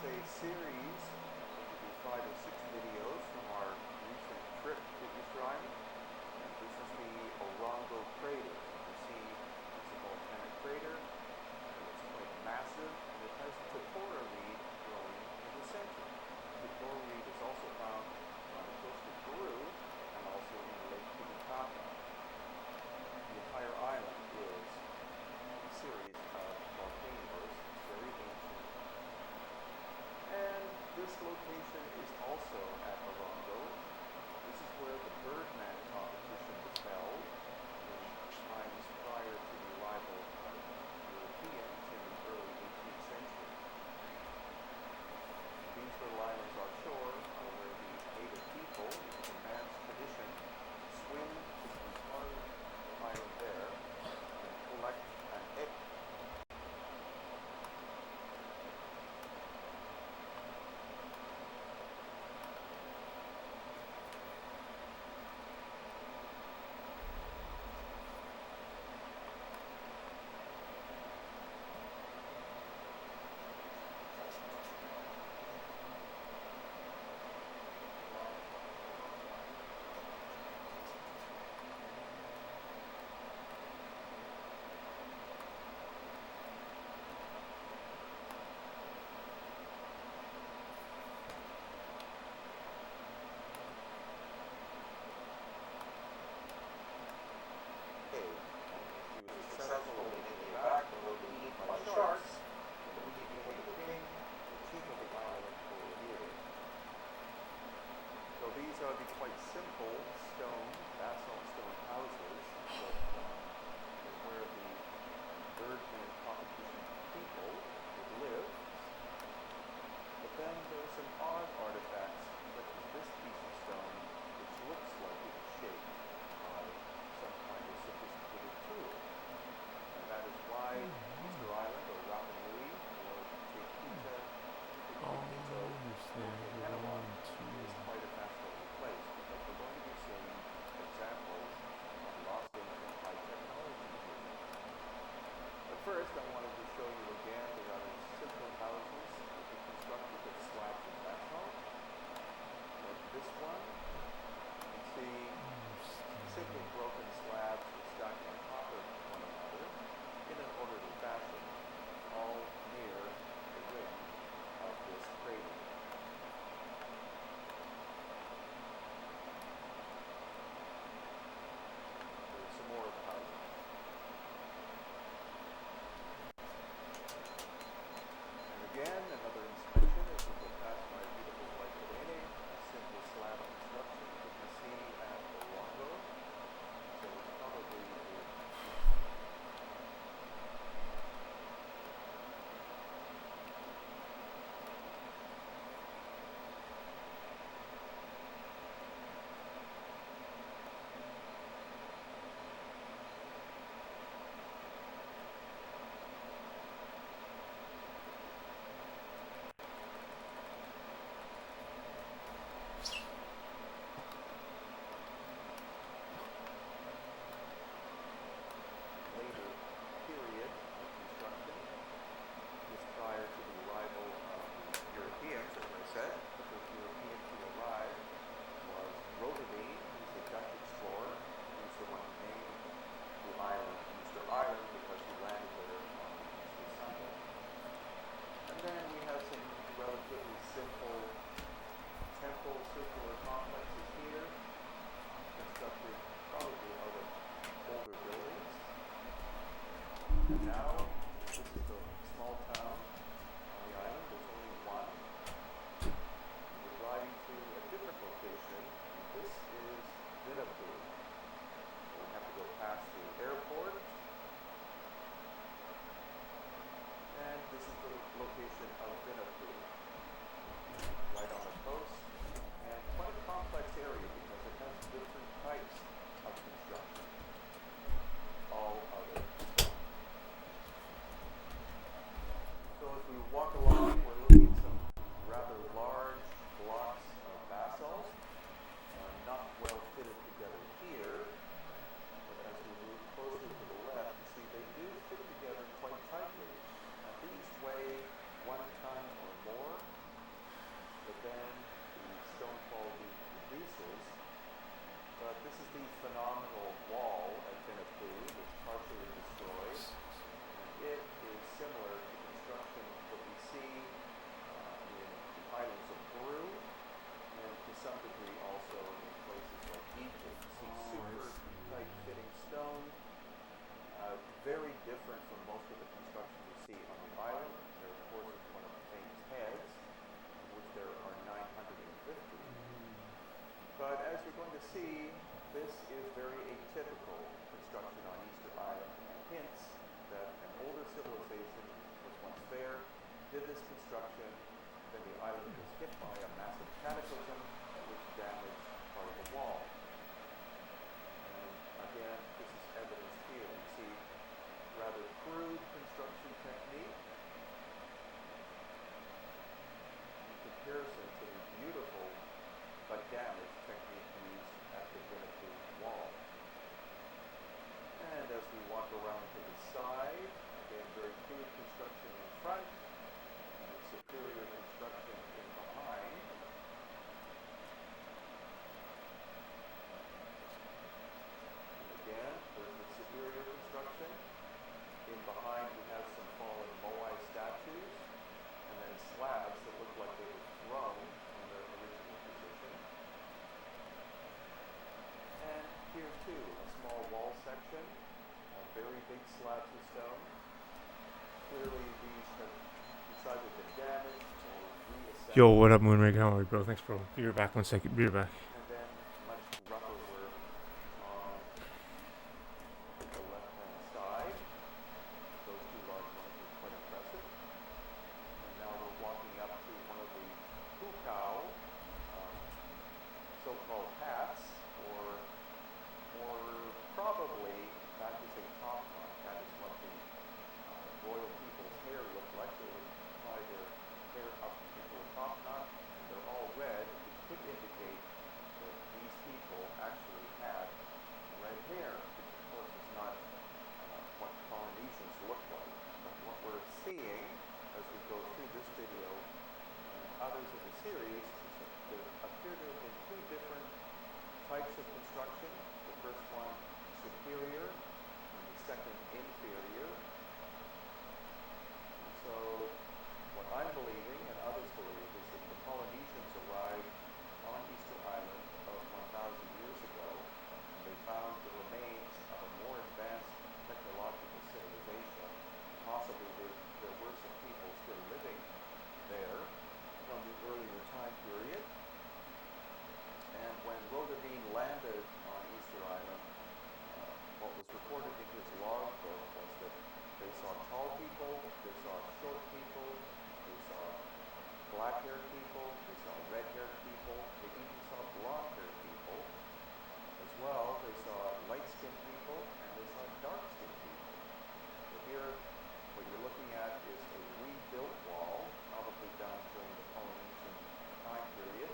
a series, maybe 5 or 6 videos from our recent trip to Easter Island. And this is the Orongo crater. You see it's a volcanic crater, and it's quite massive, and it has totora reed growing in the center. Totora reed is also found on the coast of Peru and also in Lake Titicaca. The entire island is a series of volcanoes, very ancient. And this location is also at Orongo. This is where the Birdman competition was held in times prior to the arrival of Europeans in the early see, this is very atypical construction on Easter Island and hints that an older civilization was once there, did this construction, then the island was hit by a massive cataclysm which damaged part of the wall. And again, this is evidence here. You see rather crude construction technique in comparison to the beautiful but damaged technique used at the Gimmick wall. And as we walk around to the side, again, very crude construction in front, and superior construction in behind. And again, there's the superior construction. In behind, we have some fallen Moai statues, and then slabs that look like they were thrown from their original position. And here too, a small wall section, very big slabs of stone. Clearly these have decided to damage or reassemble. Yo, what up, Moonraker? How are you, bro? Thanks, bro. Be right back. 1 second. Be right back. And then much rougher work on the left-hand side. Those two large ones are quite impressive. And now we're walking up to one of the pukau, so-called hats, or probably that is a top knot. That is what the royal people's hair looked like. They would tie their hair up into a top knot, and they're all red, which could indicate that these people actually had red hair, which of course is not what Polynesians look like. But what we're seeing as we go through this video and others of the series is that there appear to have been two different types of construction. The first one superior, and the second inferior. And so what I'm believing and others believe is that the Polynesians arrived on Easter Island about 1,000 years ago, and they found the remains of a more advanced technological civilization. Possibly there were some people still living there from the earlier time period. And when Roggeveen landed on Easter Island, what was recorded in his logbook was that they saw tall people, they saw short people, they saw black-haired people, they saw red-haired people, they even saw blonde-haired people. As well, they saw light-skinned people, and they saw dark-skinned people. So here, what you're looking at is a rebuilt wall, probably done during the Polynesian time period.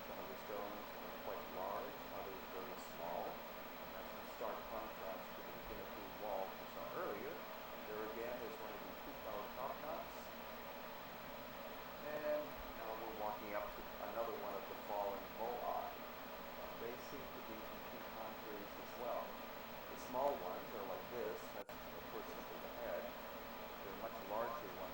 Some of the stones are quite large, others very small. And that's in stark contrast to the Gimmick wall we saw earlier. There again is one of the pukau top knots. And now we're walking up to another one of the fallen Moai. They seem to be from two time periods as well. The small ones are like this. That's of course simply the head. There are much larger ones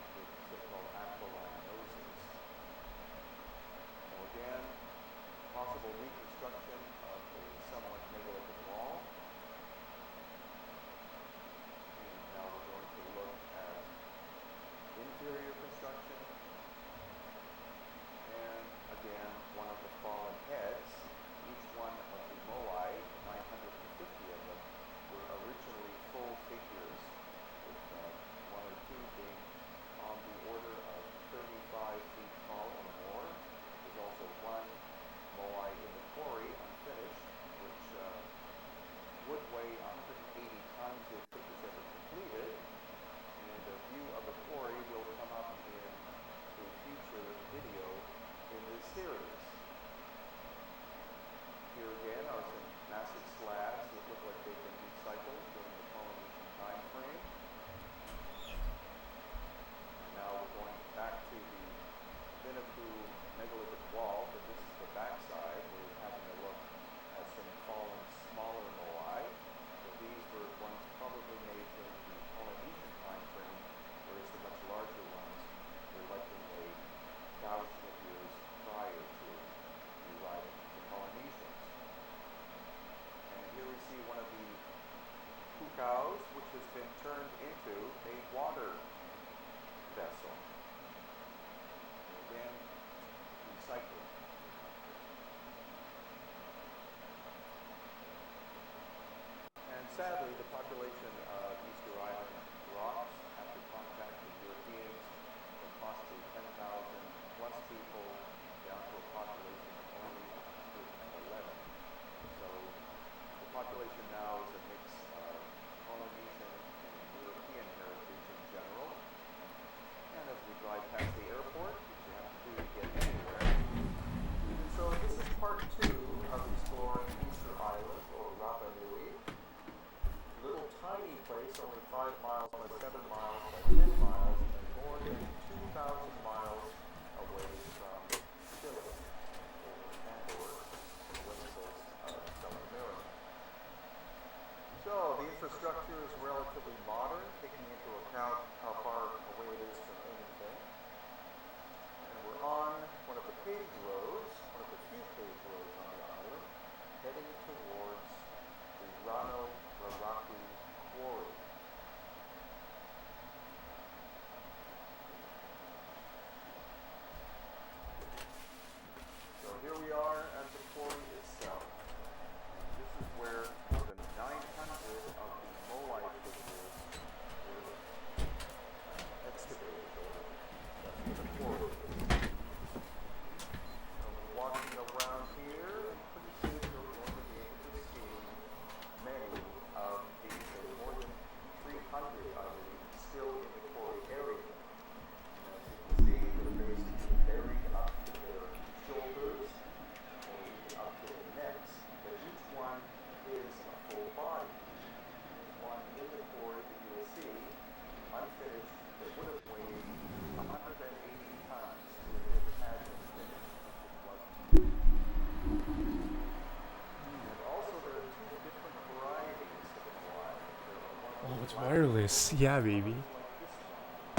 Yes, yeah, baby. Others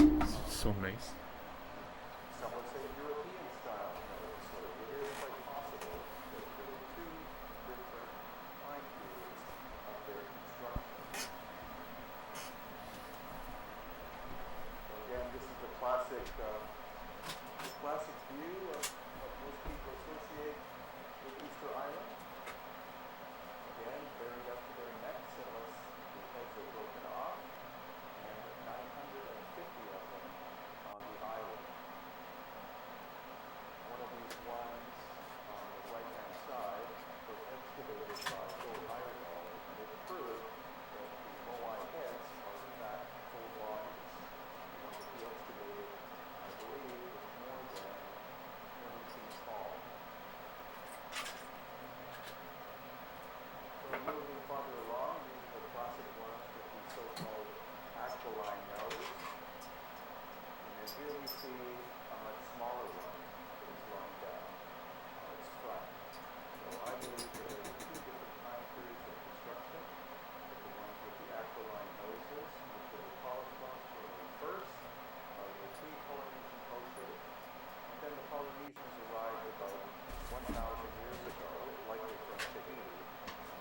like this one. So nice. Some would say European style nose, so it is quite possible that there were two different time periods of their construction. So again, this is the classic view of what most people associate with Easter Island. Again, buried up to their necks unless the heads are broken off, and 950 of them on the island. One of these ones on the right-hand side was excavated by Phil Heyerdahl, and it proved that the Moai heads are in fact full bodies. The one that he excavated, I believe, was more than 20 feet tall. So moving farther along, these are the classic ones with the so-called aquiline nose. And then here we see a much smaller one that is lying down on its front. So I believe that there were two different time periods of construction. That the ones with the aquiline noses, which were the tallest ones, were the first of the pre-Polynesian culture. And then the Polynesians arrived about 1,000 years ago, likely from Tahiti.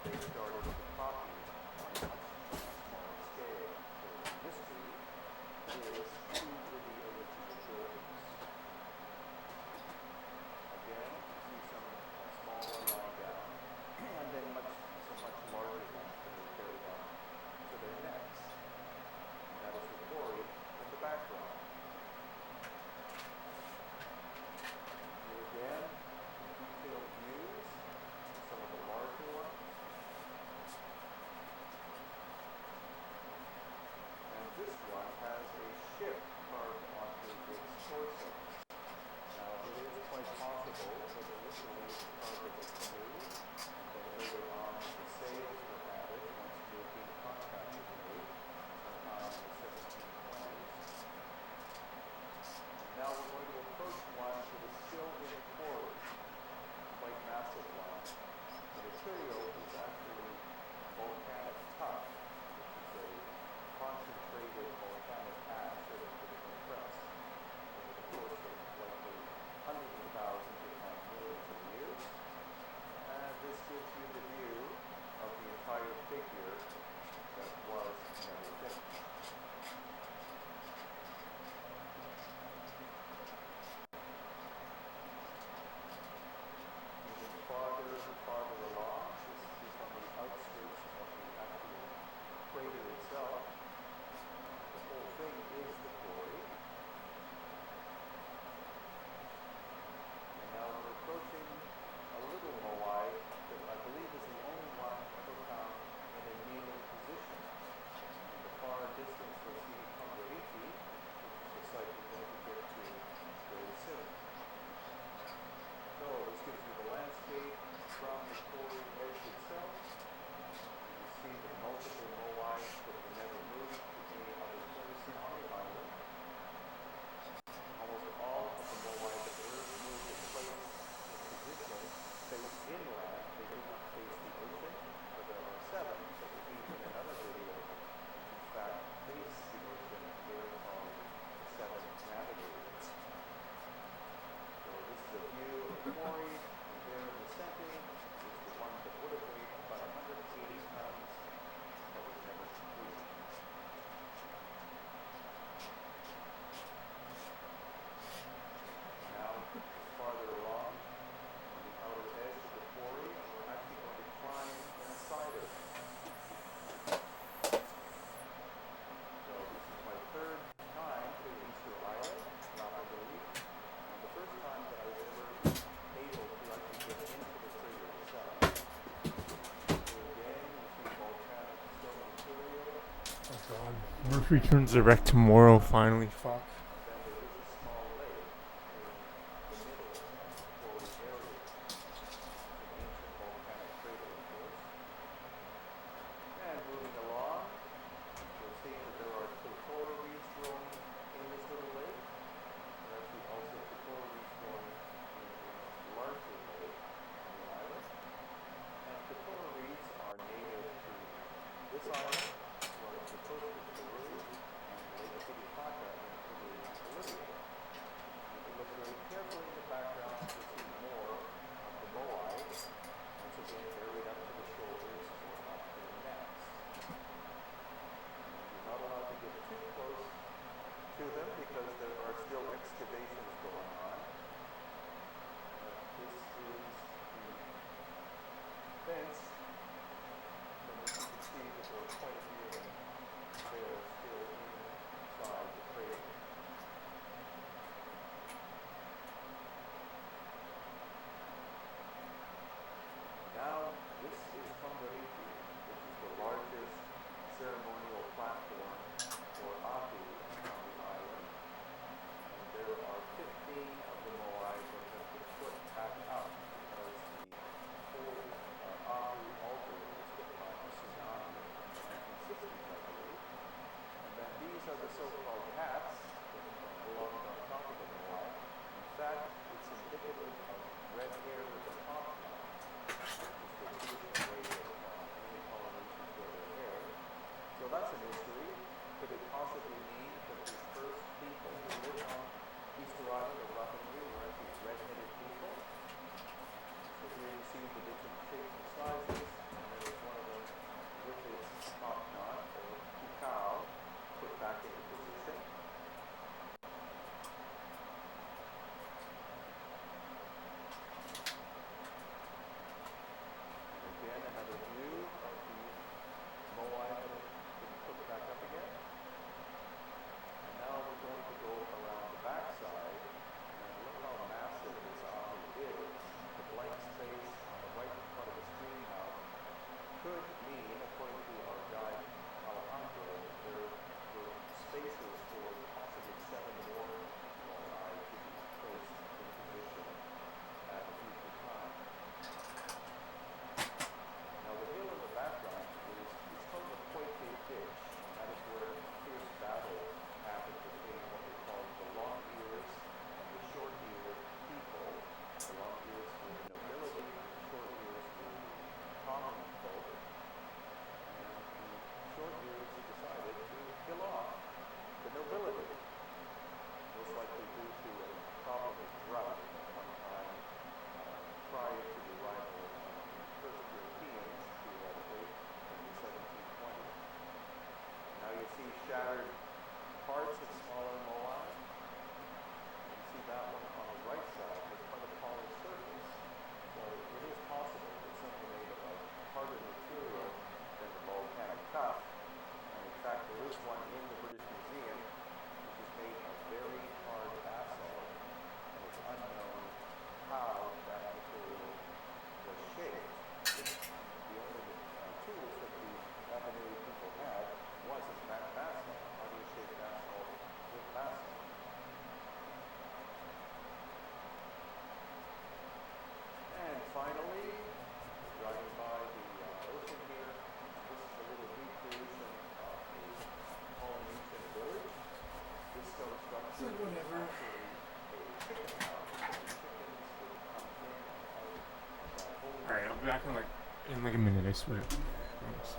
They started to copy on a much smaller scale. So the mystery is who were the original builders. Again, you see some small one lying down, and then some much larger ones that are carried up to their necks. And that is the quarry in the background. Here again, some detailed views of some of the larger ones. And this one has a ship carved onto its torso. Now, it is quite possible that originally it was carved as a canoe, and then later on the sails were added once European contact was made, sometime in the 1720s. And now we're going to approach one that is still in the quarry, a quite massive one. The material is actually volcanic tuff, which is a concentrated volcanic ash that has been compressed over the course of likely hundreds of thousands, if not millions of years. And this gives you the view of the entire figure that was never finished. Moving farther and farther along, this is on the outskirts of the actual crater itself. The whole thing is the quarry. And now we're approaching a little moai that I believe is the only one ever found in a kneeling position. In the far distance we'll see Kongariki, which is the site we're going to get to very soon. So this gives you the landscape from the quarry edge itself. You see the multiple moai that were never moved to any other place on the island. Almost all of the moai that were moved in place in position face inland. They do not face the ocean, but there are 7 that will be in another video which in fact face the ocean. They are called the 7 navigators. So this is a view of the quarry, and there in the center is the one that would have weighed about 180 tons that was never completed. Now, farther along, on the outer edge of the quarry, and we're actually going to climb inside of it. So this is my 3rd time to Easter Island, Napa Nui, and the first time that I was ever able to actually get into the crater itself. Here again, you see volcanic stone material. Oh god. What if returns the wreck tomorrow, finally? Fuck. And then there is a small lake in the middle of the quarry area. It's an ancient volcanic crater, of course. And moving along, you'll see that there are totora reefs growing in this little lake. There are actually also totora reefs growing in a larger lake on the island. And totora reefs are native to this island, as well as the coast of Peru, Alright, I'll be back in like a minute, I swear. Promise.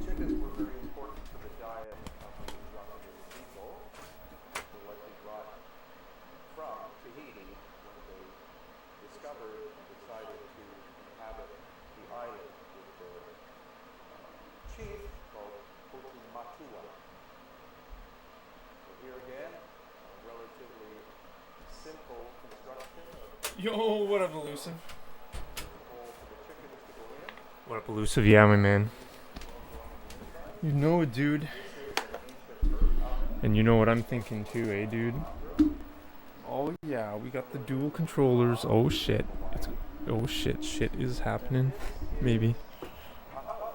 Chickens were very important for the diet of the Japanese people. They were likely brought from Tahiti when they discovered and decided to inhabit the island with their chief called Matua. So here again, a relatively simple construction of Yo, what up, elusive? a hole for the chickens to go in. What up, elusive? Yeah, my man. Going on the inside. You know it, dude. This is an ancient earth oven. And you know what I'm thinking too, eh, dude? Oh yeah, we got the dual controllers. Oh shit. Oh shit, shit is happening. Maybe. A house.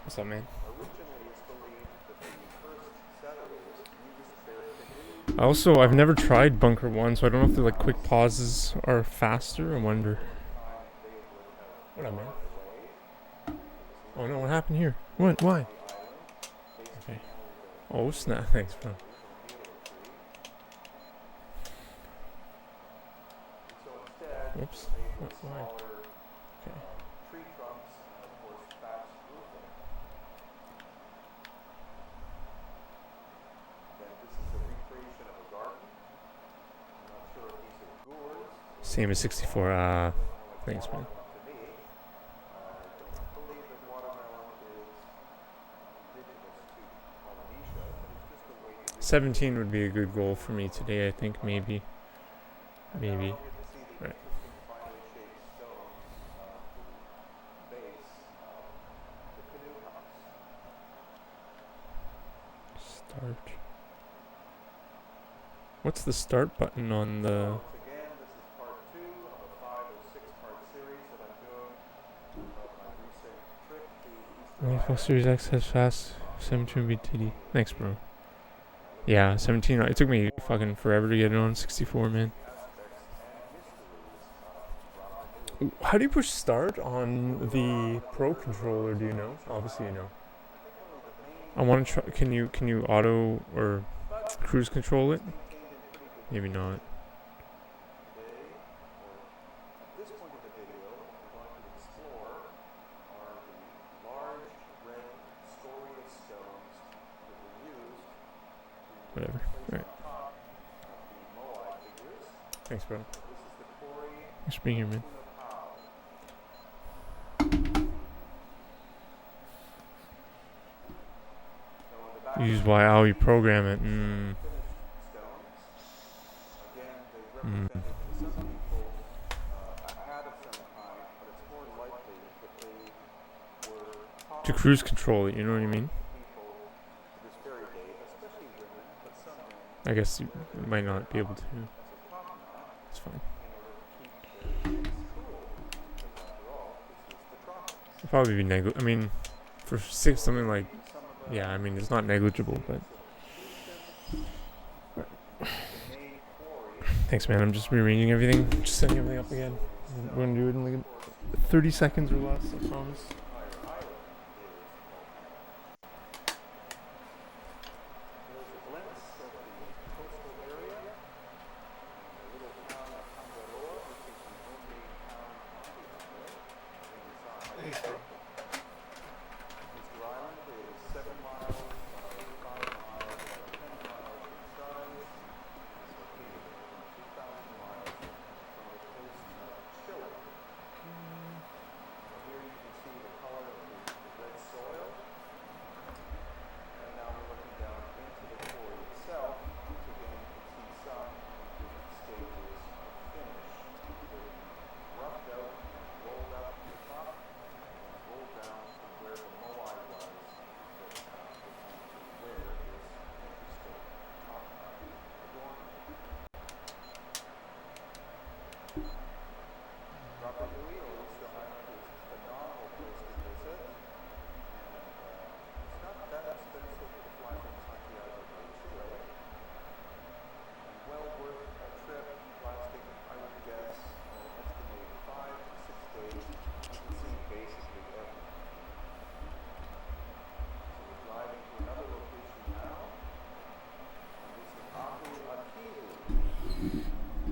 What's up, man? Originally, it's believed that the first settlers used their canoes Also, I've never tried Bunker 1, so I don't know if the like quick pauses are faster. I wonder. time they would have What up, man? away. Oh no, what happened here? What? Why? The island, basically Okay. held Oh snap, thanks, bro. or needle tree. And so instead, Whoops. they made with Why? smaller Okay. tree trunks and of course thatched roofing. Then this is a recreation of a garden. I'm not sure if these are gourds. Same as 64. Thanks, man. To me, I don't believe that watermelon is indigenous to Polynesia, but it's just a way to 17 would be a good goal for me today, I think, maybe. And Maybe. now I'll get to see the Right. interesting finely shaped stones of the base of the canoe house. Start. What's the start button on the... Once again, this is part 2 of a 5 or 6 part series that I'm doing about my recent trip to Easter Xbox Island. Series X has fast 17 bit TD. Thanks, bro. Yeah, 17. It took me fucking forever to get it on 64, man. Aspects and mysteries of Rapa Nui. How do you push start on the Pro controller? Do you know? Obviously, you know. I think only the main I want to try. Can you auto or but cruise control it? maintained in pretty good Maybe not. today, or at this point of the video, what we're going to explore are the large red scoria stones that were used to Whatever. place Alright. on top of the moai figures. Thanks, bro. This is the Kori Thanks for being here, man. Punapau. So in the back Use of how you these program it. finished stones. Again, they represented to some people a hat of some kind, but it's more likely that they were taught To cruise control it, you know what I mean? people to this very day, especially women, but some men, I guess you might not be able to. as a top knot It's fine. in order to keep their cheeks cool. Because after all, this is the tropics. It'll probably be I mean, for six, something like. Some of the Yeah, I mean, it's not negligible, but. the main quarry Thanks, man. I'm just rearranging everything. Just setting everything up again. We're gonna do it in like 30 seconds or less, I promise. entire island is volcanic. There's a glimpse of the coastal area and the little town of Tangaroa, which is the only town on the island of any size. Easter Island is 7 miles by 5 miles by 10 miles in size and is located more than 2,000 miles from the coast of Chile. So here you can see the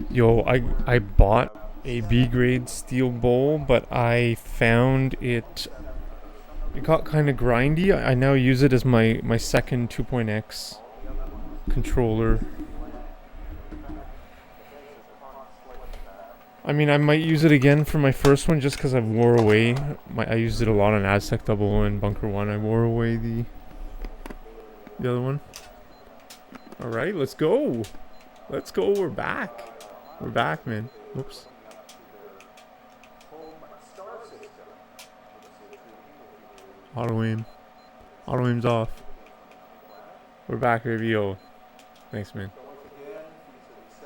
Yo, I bought a B grade steel bowl, but I found it got kind of grindy. I now use it as my second 2.x controller. I mean, I might use it again for my first one just because I wore away. I used it a lot on Aztec Double and Bunker One. I wore away the other one. All right, let's go. Let's go. We're back. We're back, man. Oops. Auto aim. Auto aim's off. We're back, Revio. Thanks, man.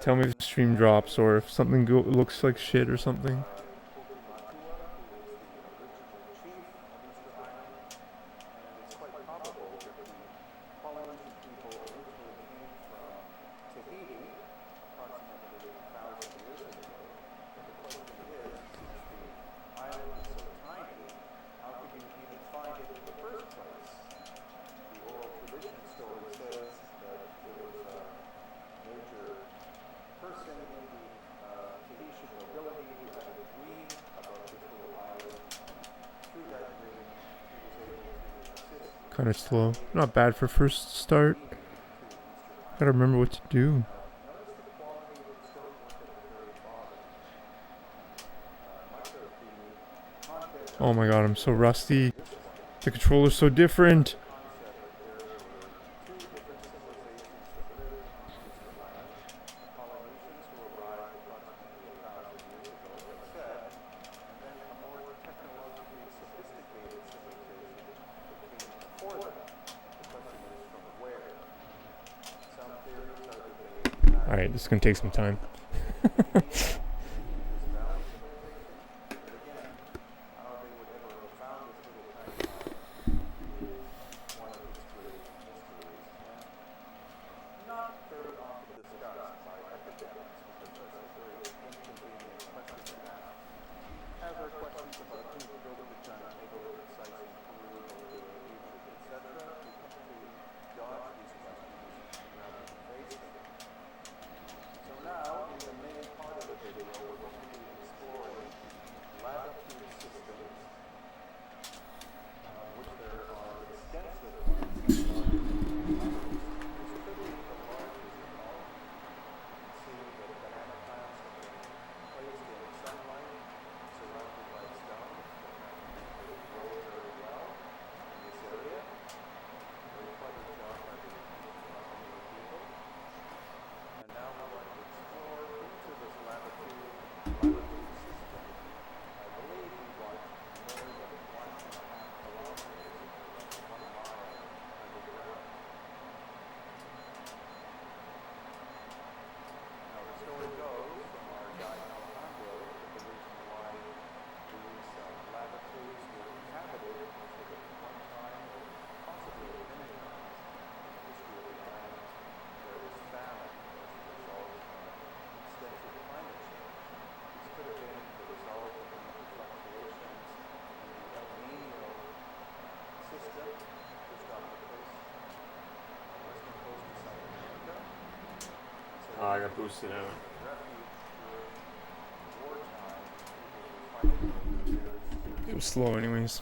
Tell me if the stream drops or if something looks like shit or something. Kind of slow. Not bad for first start. Gotta remember what to do. Oh my god, I'm so rusty. The controller's so different. Alright, this is gonna take some time. I got boosted out. It was slow anyways.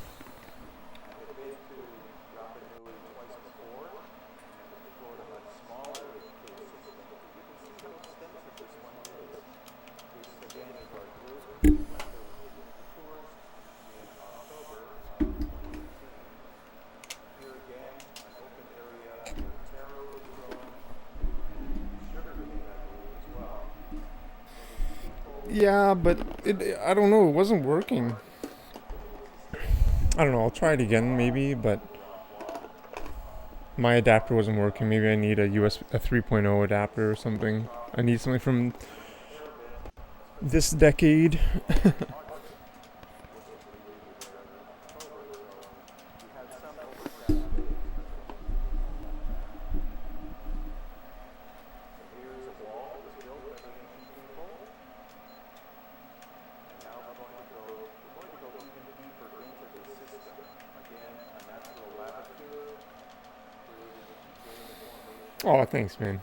Yeah, but I don't know, it wasn't working. I don't know, I'll try it again maybe, but my adapter wasn't working. Maybe I need a 3.0 adapter or something. I need something from this decade. Oh, thanks, man.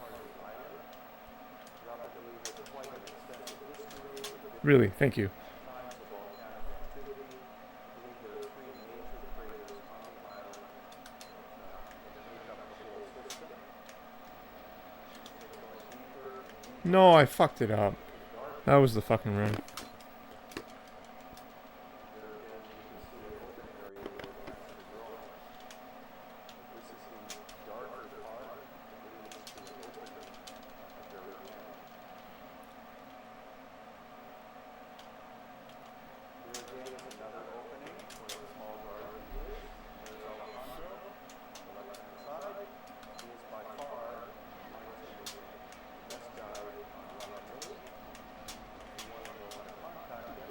Italy has quite an extensive history with Really? different Thank you. kinds of volcanic activity. I believe there are three major craters on the island that make up the whole system. So going deeper and deeper No, I fucked it up. into the dark, That was the fucking run. there again you can see an open area where plants are growing. But this is the darker part that leads to an opening at the very end. Here again is another opening where a small garden is. There's Alejandro on the left-hand side. He is by far, in my estimation, the best guide on Rapa Nui. If you want to know how to contact him,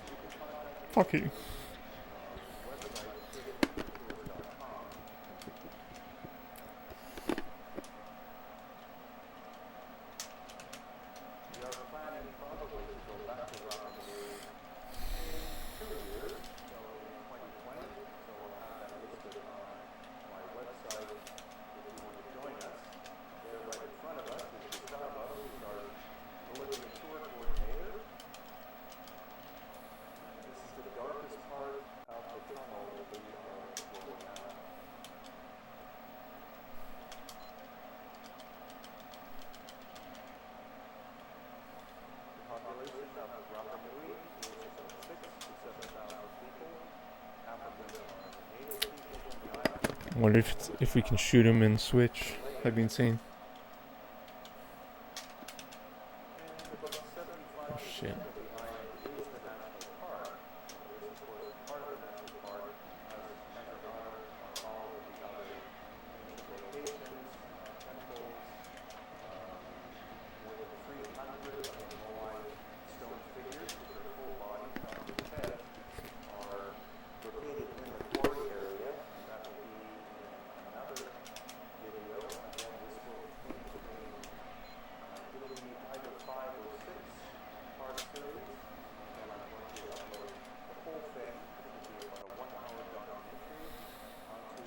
you can contact him Fuck through you. his website, triptours.com. We are planning probably to go back to Rapa Nui in 2 years, so in 2020. So I'll have that listed on my website if you want to join us. There right in front of us is Gustavo, who's our Bolivian tour coordinator. And this is the darkest part of the tunnel that we are exploring now. The population of Rapa Nui is about 6,000 to 7,000 people. Africans are the native people from the island. I wonder if we can shoot him and switch. That'd be insane. And about 75% Oh shit. of the island is the national park. This, of course, is part of the national park, as are all of the other ancient locations, temples. More than 300 of the Moai stone figures, which are full body, not just heads, are located in the quarry area, and that will be in another video. Again, this will be between, it'll be either 5 or 6 part series, and then I'm going to upload the whole thing. It will be about a 1-hour documentary onto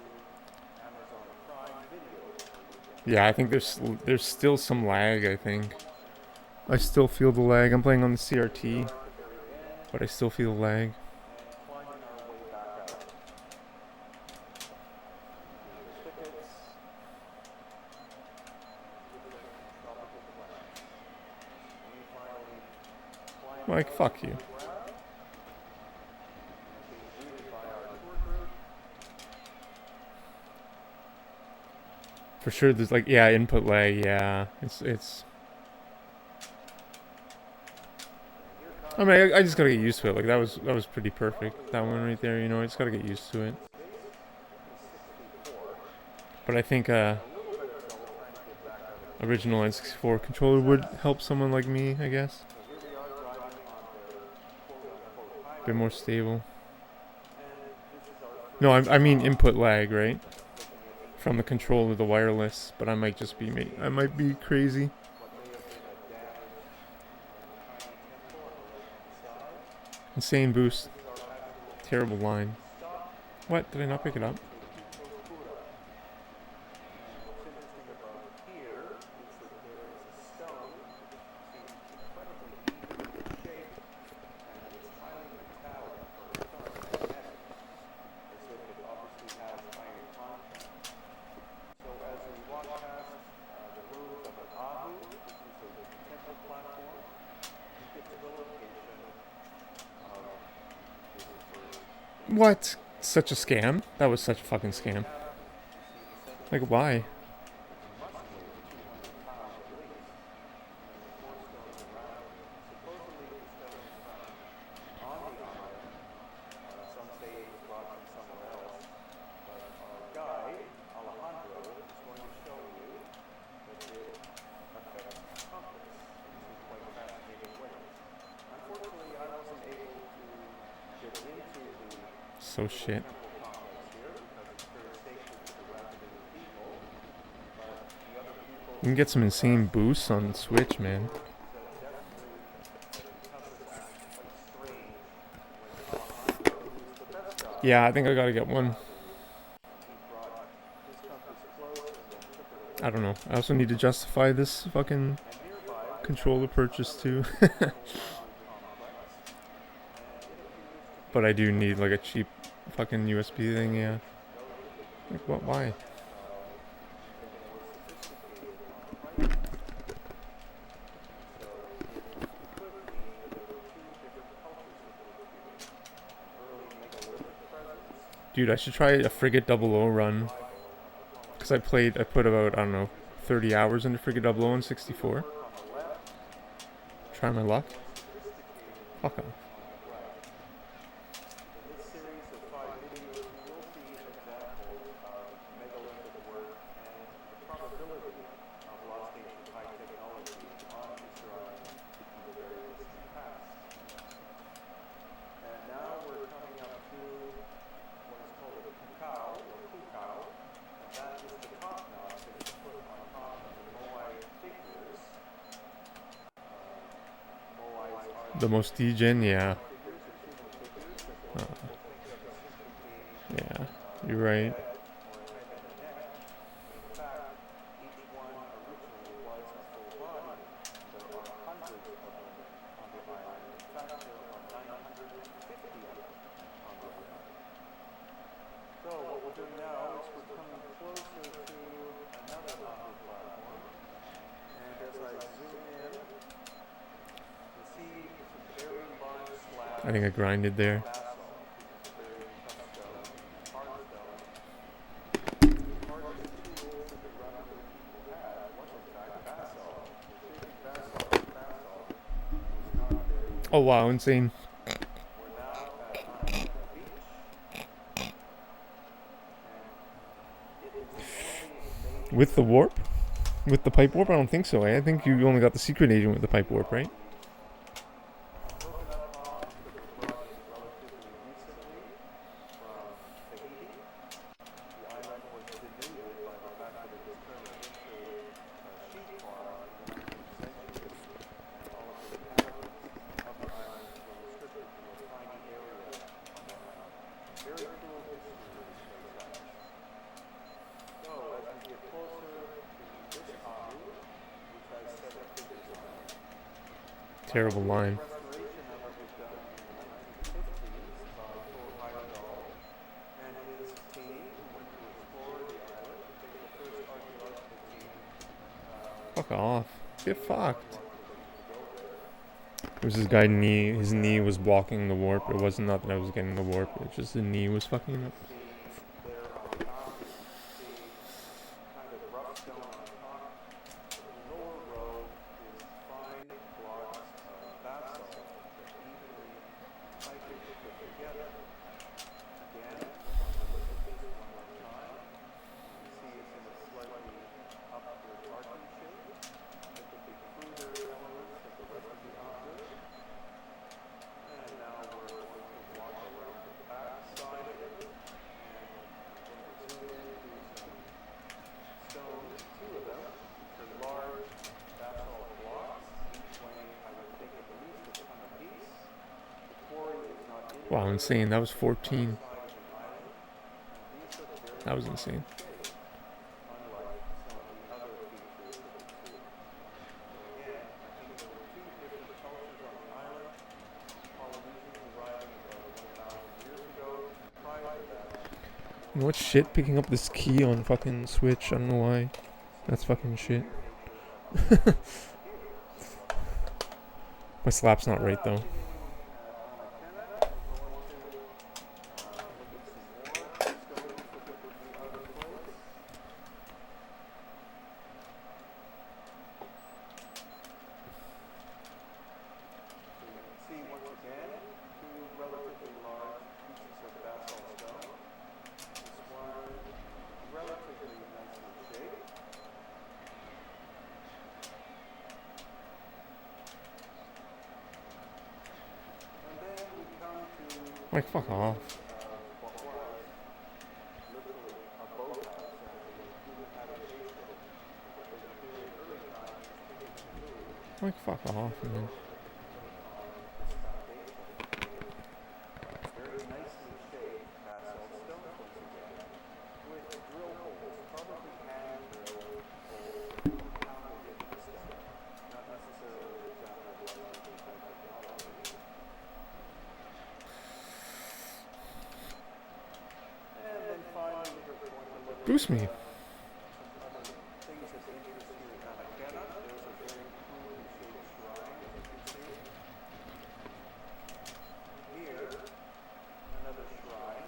Amazon Prime Video. Yeah, I think there's still some lag, I think. I still feel the lag. I'm playing on the CRT, At the very end, but I still feel lag. and climbing our way back out. Here are the thickets, different tropical plants. We finally climbed Mike, out fuck on you. the ground, and being greeted by our tour group. For sure, there's like, yeah, input lag. Yeah, it's. And here I comes mean, I just gotta get used to it. Like that was pretty perfect. That one right there, you know, I just gotta get used to it. this case. He's 6'4", But I think a little bit of trouble trying to get back out of the original N64 controller would help someone like me, I guess. So here we are driving on the quote-unquote A highway. bit more stable. And this is our first No, I mean stop input lag, right? looking at From the controller to the wireless. But I might just be I might be crazy. what may have been a damaged tiny temple on the left-hand side. Insane boost. This is our actual Terrible line. stop. What? Did I not pick it up? And what's interesting about here is that there is a stone which seems incredibly even in shape, and it's highly metallic, or sorry, magnetic, as if it obviously has iron content. So as we walk past the ruins of an Ahu, which is a temple platform, we get to the location of this first. What? Such a scam? That was such a fucking scam. Like, why? Must weigh 200 pounds at least, and the 4 stones around it. Supposedly the stones found on the island, some say it was brought from somewhere else, but our guide, Alejandro, is going to show you that it affects the compass in some quite fascinating ways. Unfortunately, I wasn't able to get into the So shit. temple complex here because it's very sacred to the Rapanui people, but the other people You can get some insane boosts on Switch, man. said definitely that the compass acts quite strange when Alejandro, who's the best guy, Yeah, I think I gotta get one. he brought his compass close and then took it away. I don't know. I also need to justify this fucking And nearby controller purchase too. complex, and it appears to But I be do need like a cheap fucking USB thing, yeah. relatively Like what, easier why? and a bit more sophisticated on pricing. And so it could mean that there were two different cultures that lived here. An early megalithic presence Dude, I should try a Frigate Double O and the run. arrival of the Because I Polynesians put about, I don't 2,000 know, years ago. 30 hours into Frigate Double O in To the 64. work on the left, and then Try my luck. more sophisticated Fuck off. view on the right. In this series of 5 videos, we will see examples of megalithic work and the probability of lost ancient high technology on Easter Island in the very distant past. And now we're coming up to what is called a pukau, and that is the top knot that is put on top of the moai figures. Moais are The most degen, yeah. figures, or human figures, that Uh, most people think of as simply being yeah, a you're right. head or a head and a neck, but in fact, each one originally was a full body, and there are hundreds of them on the island. In fact, there are 950 of them on the island. So what we're doing now is we're coming closer to another Abu platform, and as I zoom in, you'll see some very large I slabs think I grinded of there. basalt. This is a very tough stone, hard stone. And the hardest tools that the Romulan people had was in fact basalt. So shaping basalt with basalt was not very Oh easy. wow, insane. We're now at Aina Beach, and it is the only With the major warp? With the pipe warp? I don't sediment think so, eh? I think you palm only got the secret agent with the pipe tree warp, right? varieties. Coconut palms that were brought in relatively recently from Tahiti. The island was denuded by the fact that it was turned into a sheep farm in the 19th century, and all of the inhabitants of the island were restricted to a tiny area on the island. Very cruel history that this place has. So as we get closer to this abu, which has 7 figures on it, Terrible the line. restoration of it was done in the 1950s by Thor Heyerdahl and his team, who went to explore the island. They were the first archaeological team, Fuck off. Get major fucked. archaeological team to go there. It was this guy knee. His knee was blocking the warp. It wasn't not that I was getting the warp. It's just the knee was You fucking can up. see there on the abu, you can see kind of rough stone on top. The lower row is fine blocks of basalt that evenly and tightly put together. Again, we're going to look at this one more time. You can see it's in a slightly upward arcing shape. Look at the cruder elements of the rest of the abu. And now we're going to walk around the back side of it, and I'm going to zoom into some stones, 2 of them, which are large basalt blocks, each weighing, I would think, at least a ton apiece. The quarry is not in Wow, here, insane. That it's was on the other 14. side of the island, and these are very That was fine insane. shaped, unlike some of the other features that we see. So again, I think there were 2 different cultures on the island. Polynesians arriving about 1,000 years ago, and prior to that, a You more know what shit? Picking up scientific this key on culture. fucking Switch. I don't know why. You can see That's the fucking shit. interior nature of the abu here in West Pacific. My slap's not right Now, though. continuing Anakena, we're going to look at some more stones that look to be out of place. So you can see once again 2 relatively large pieces of basalt stone. This one relatively nicely shaped. And then we come to Like, the fuck off. ruins of what was literally a boathouse, and it was a human habitation. But what they would do in early times is take a canoe, Like, fuck off, tip it man. over, and put it on this foundation made of very nicely shaped basalt stones once again, with drill holes, probably hand drilled holes that were pounded into the stone, not necessarily Boost me. Some other things of interest here in Namakena. There's a very crudely shaped shrine, as you can see. Here, another shrine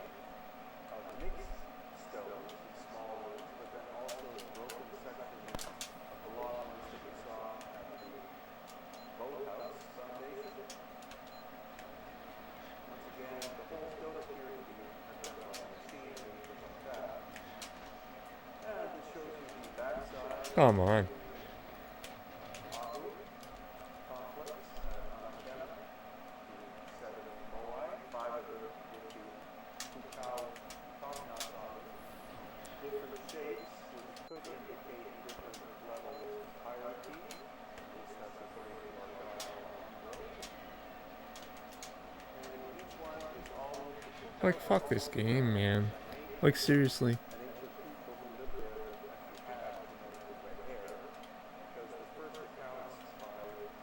of mixed stones, some small ones, but then also broken sections of the long ones that we saw at the boathouse foundation. Once again, the holes don't appear to be done by a machine or anything like that. And this shows you the backside Come of on. the Abu complex at Namakena. The 7 moai, 5 of them with the Pukao top knots on them. Different shapes, which could indicate different levels of hierarchy. At least that's according to our guide along the road. And each one is all the Like, Pukao are fuck this all game, man. an ancient Like, seriously. and ancient people who lived there that actually had genetically red hair, because the first accounts by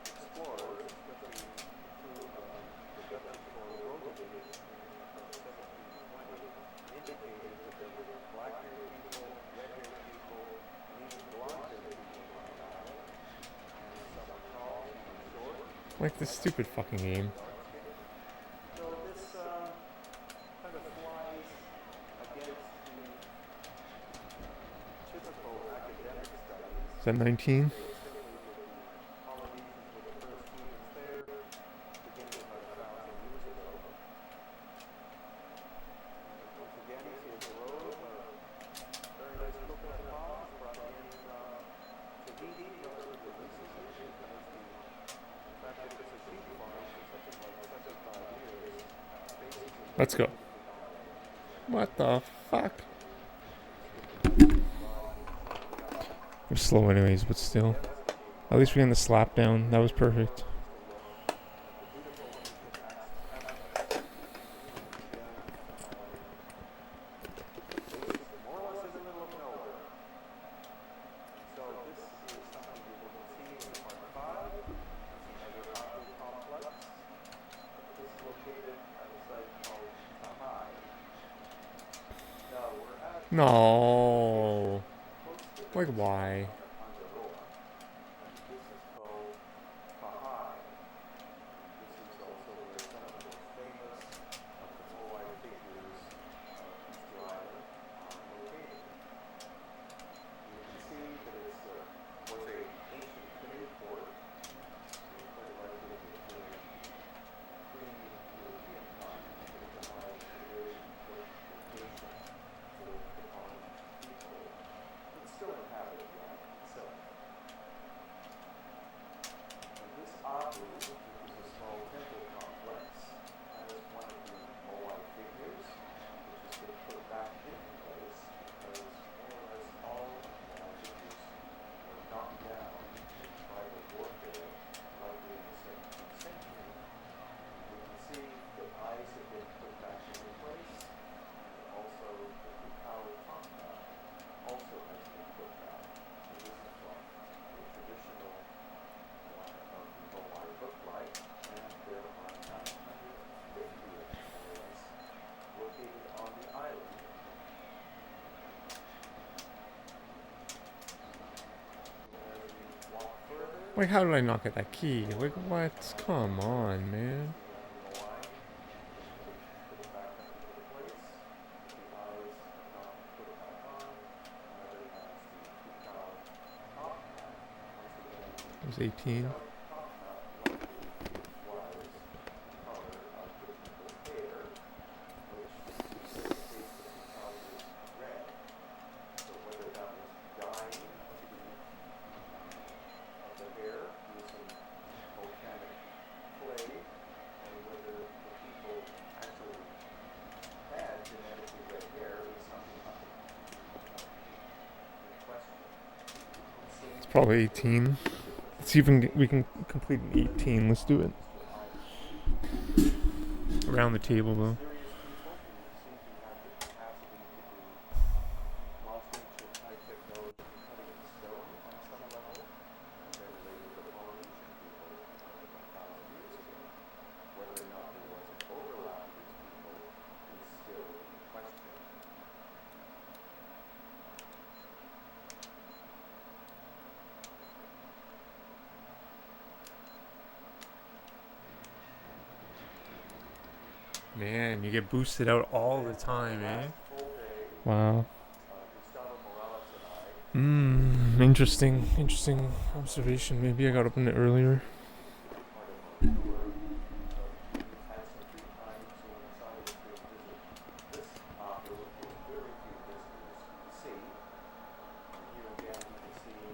explorers, especially the crew of the Dutch explorer Roggeveen in about 1720, indicated that there were black-haired people, red-haired people, and even blonde-haired people on the island, and some were tall, some were short, some Like, were this light stupid skinned, fucking some game. were dark skinned. So this kind of flies against the typical academic studies Is that that 19? say simply that the Polynesians were the first humans there, beginning about 1,000 years ago. And once again, you see a grove of very nice coconut palms brought in from Tahiti relatively recently, because the fact that it's a sheep farm for something like 75 years, faces a Let's very go. beautiful island. It's like What the fuck? skipping by some of the islands. I'm slow anyways, but still. Devastating At least we're island. getting the slap down. That was perfect. Just a look at the beautiful ancient aspects of the young island, basically more or less in the middle of nowhere. And so this is something you're going to see in part 5. It's another Abu complex. This is located at a site called Tahai. Now we're at a location No. close to the Like, spot why? on the Tangaroa, and this is called Tahai. This is also where some of the most famous of the Moai figures of Easter Island are located. You can see that it was a ancient canoe port, so quite likely that during pre-European times that Tahai was a very important location for the Polynesian people that still inhabit the island itself. And this Abu, which is a small temple complex, has one of the Moai figures, which has been put back into place because more or less all of the Moai figures were knocked down in tribal warfare, likely in the 17th century. You can see that eyes have been put back into place, and also the Pukao top knot also has been put back. So this is what a traditional one of the Moai look like, and there are 950 of them, more or less, located on the island. So as we walk further, Like, how did I not get that key? Like, what? Come on, man. see young Moai have been put back up into place, but the eyes have not been put back on. Neither has the Pukao top knot. Once again, the It was 18. Pukao top knot likely was the color of the people's hair, which in this case the Pukao was red. So whether that was dyeing of the hair using volcanic clay, or whether the people actually had genetically red hair is something up in question. It It's seems that probably there are 18. differences Let's see if we between can complete an 18. Let's do it. Easter Island. Around the table, though. Mysterious people who seem to have the capacity to do lost ancient high technology cutting in stone on some level, and then later the Polynesian people of 1,000 years ago. Whether or not there was an overlap of these people is still in question. Man, you get boosted out all the time, eh? Last full day, Wow. Gustavo Morales and I Interesting observation. Maybe I got up in it earlier. particular part of our tour, we had some free time, so we decided to visit this opera, which has very few visitors see. And here again, you can see the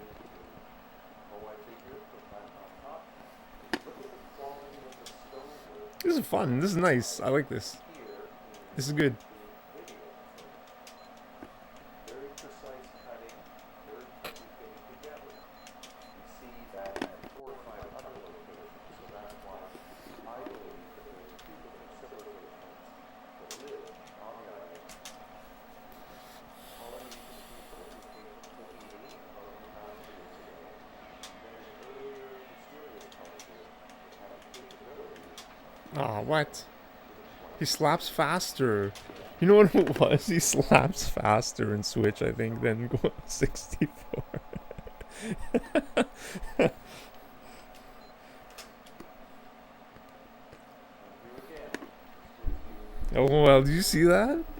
Moai figure put back on top. Look at the quality of the stonework This is fun. This is nice. I like this. here This is in good. the video. So very precise cutting, very quickly fitting together. We see that at 4 or 5 other locations, so that's why I believe that there are two different civilizations that live on the island. Polynesian people who came from Tahiti about 2,000 years ago, and then an earlier mysterious culture that had the capability Ah, to what? He intertwine. slaps faster. You know what it was? He slaps faster in Switch, I think, than go 64. And here again, this gives you Oh, well, did you see that? the detail.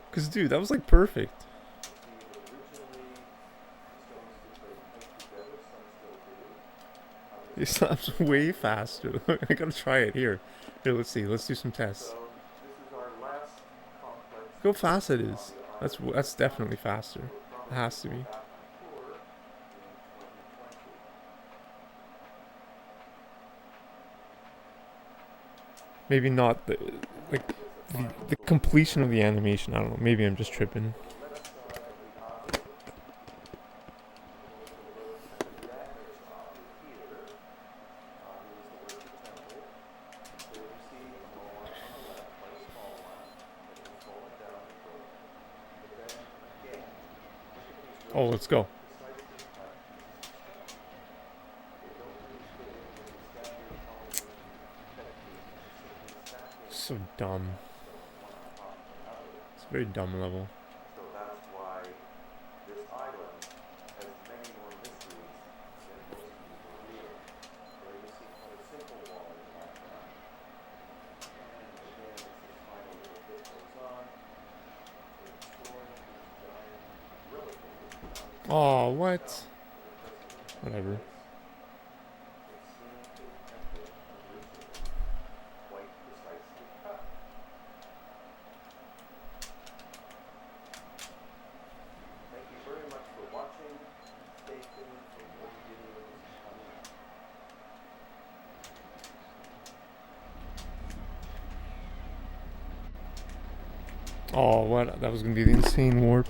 Because, dude, that was like perfect. You see that originally the stones did very tight together, some still do. He Others have slaps split way up. faster. I gotta try it here. Here, let's see. Let's do some tests. So this is our last complex Look how fast it visit on is. the That's island that's this time. definitely faster. We'll It probably has to go be. back on tour in 2020. Maybe not the like And as a final the glimpse completion of of the animation. I don't know. Maybe I'm just tripping. the left side of the opera, closer look at the Gyges opera here. Here's the worship temple. There you see a moai on the left, quite a small one, that has fallen down and broken. But then again, look at these Oh, really let's go. precisely cut pieces of stone. They don't really fit in with the standard Polynesian technique of simply stacking So dumb. stone one on top of another. It's a very dumb level. So that's why this island has many more mysteries than most people realize. There you see quite a simple wall in the background. And again, as this final little bit goes on, we're exploring these giant, relatively giant Oh, pieces of what? stone that are presently at the Whatever. place that seem to have been originally quite precisely cut. Thank you very much for watching, and stay tuned for more videos coming up. Oh, what? That was gonna be the insane warp.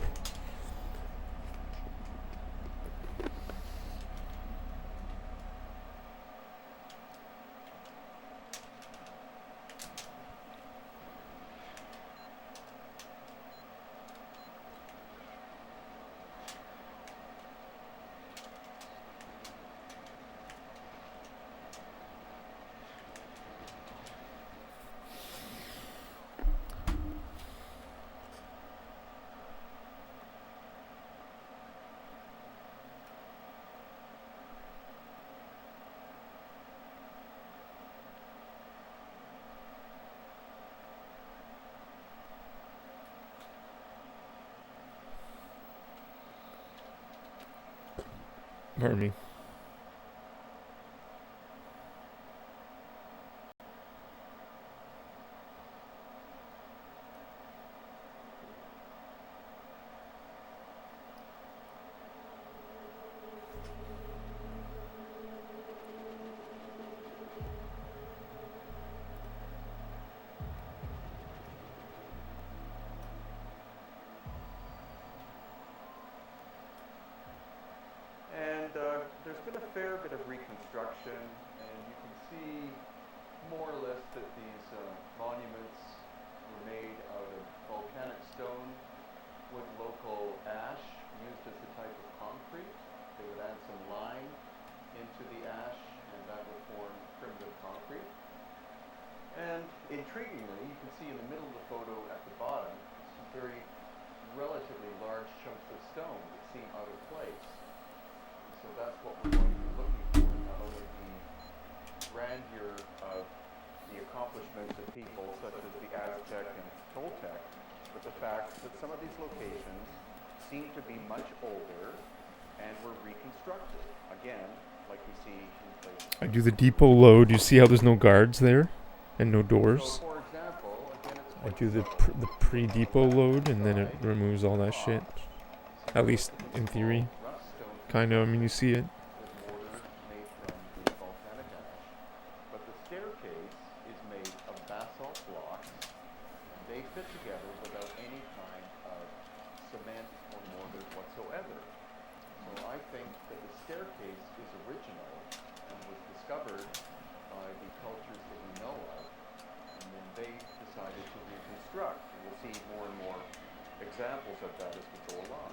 Pardon me. And there's been a fair bit of reconstruction, and you can see more or less that these monuments were made out of volcanic stone with local ash used as a type of concrete. They would add some lime into the ash, and that would form primitive concrete. And intriguingly, you can see in the middle of the photo at the bottom some very relatively large chunks of stone that seem out of place. So that's what we're going to be looking for, not only the grandeur of the accomplishments of people such as the Aztec and Toltec, but the fact that some of these locations seem to be much older and were reconstructed. Again, like we see in places. I do the depot load. You see how there's no guards there and no So, doors? for example, again, it's I quite do the subtle. the pre-depot load and then it removes all that shit. At least in theory. Rough stone Kind of, I mean, you see it. with mortar made from the volcanic ash, but the staircase is made of basalt blocks. They fit together without any kind of cement or mortar whatsoever. So I think that the staircase is original and was discovered by the cultures that we know of, and then they decided to reconstruct. And we'll see more and more examples of that as we go along.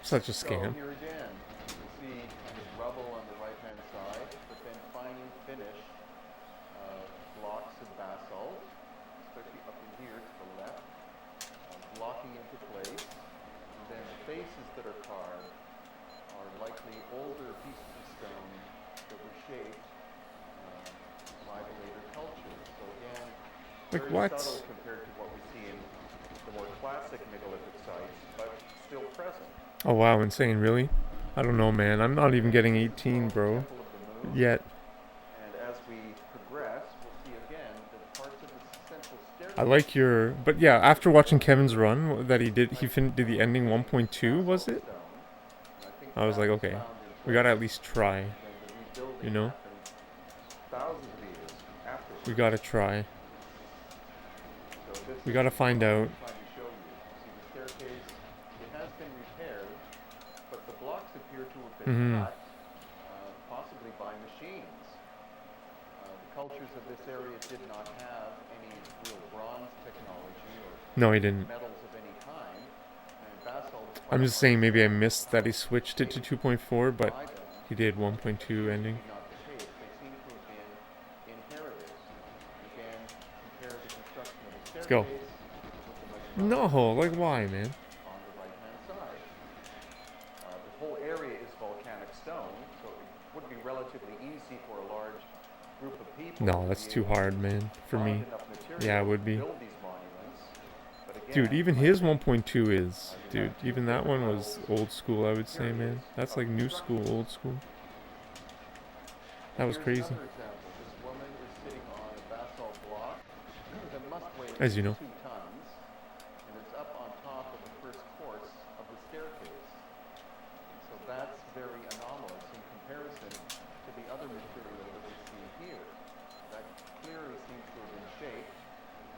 Such a So scam. here again, you see kind of rubble on the right-hand side, but then finely finished blocks of basalt, especially up in here to the left, blocking into place. And then the faces that are carved are likely older pieces of stone that were shaped by the later cultures. So again, Like very what? subtle compared to what we see in the more classic megalithic sites, but still present. Oh wow, insane, really? I don't know, man. I'm not even getting 18, bro. Temple of the Moon. Yet. And as we progress, we'll see again that parts of the central staircase. I like your... But yeah, after watching Kevin's run that he did, did the ending 1.2, was it? I was like, okay, we gotta at least try, you know? Thousands of years afterwards. We gotta try. So this We is gotta find what out. I'm trying to show you. See the staircase, it has been repaired, but the blocks appear to have been cut, possibly by machines. The cultures of this area did not have any real bronze technology or No, he didn't. metals of any kind, and basalt is quite I'm a just hard saying maybe I stone missed that he switched it to 2.4, but by them. he did 1.2 ending. Not the case. They seem to have been inherited. Again, compare the construction of the Let's go. staircase with the No, like why, man? on the right-hand side. The whole area is volcanic stone, so it would be relatively easy for a large group of people. No, to that's be too able to hard, man, for find me. enough material Yeah, it to would be. build these monuments. But again, Dude, even like his I 1.2 is... Dude, even that one was old school, I would say, man. That's like new school, old school. That was Here's crazy. another example. This woman is sitting on a basalt block that must weigh As you know. 2 tons, and it's up on top of the first course of the staircase. So that's very anomalous in comparison to the other material that we see here. That clearly seems to have been shaped,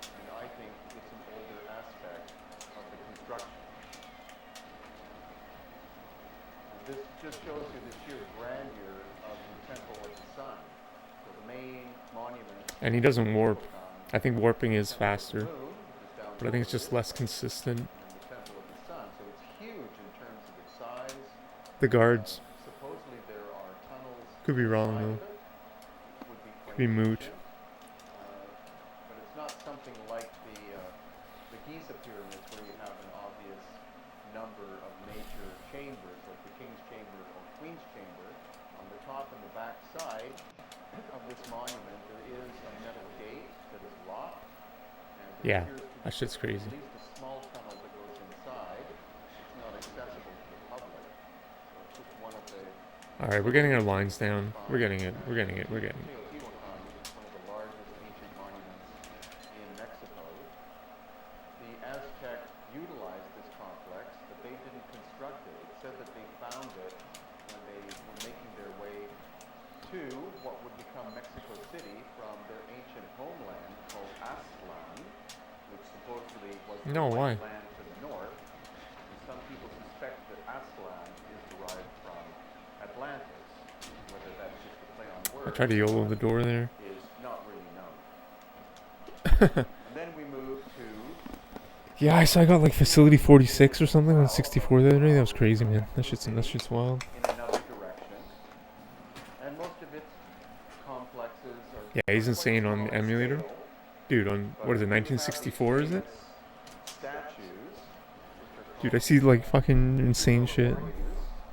and I think it's an older aspect of the construction. This just shows you the sheer grandeur of the Temple of the Sun. So the main monument. And he doesn't warp. on I think warping is the faster, moon, which is down but I think it's below just this, less consistent. and the Temple of the Sun. So it's huge in terms of its size. The guards. Supposedly there are tunnels. Could be wrong, inside though. of it, which would be quite Could be moot. ancient. But it's not something like the Giza pyramids where you have an obvious number of major chambers, like the King's Chamber or Queen's Chamber. On the top and the back side of this monument, there is a metal gate that is locked. And there Yeah, appears to be that shit's crazy. at least a small tunnel that goes inside. It's not accessible to the public. So it's just one of the Alright, we're getting our lines down. We're getting it. We're getting it. We're getting it. Teotihuacan is one of the largest ancient monuments in Mexico. The Aztec utilized this complex, but they didn't construct it. It said that they found it when they were making their way to what would become Mexico City from their ancient homeland called Aztlan, which supposedly was the No, why? white land to the north. And some people suspect that Aztlan is derived from Atlantis. Whether that's just a play on I words tried to YOLO the door there. is not really known. And then we move to Yeah, I saw I got like facility 46 or something on 64 the other day. That was crazy, man. That shit's wild. in another direction. And most of its complexes are Yeah, he's quite insane on small the in emulator. scale, Dude, on, but what is it, we do have these 1964 is it? famous statues, which are Dude, I called see like fucking insane shit. warriors.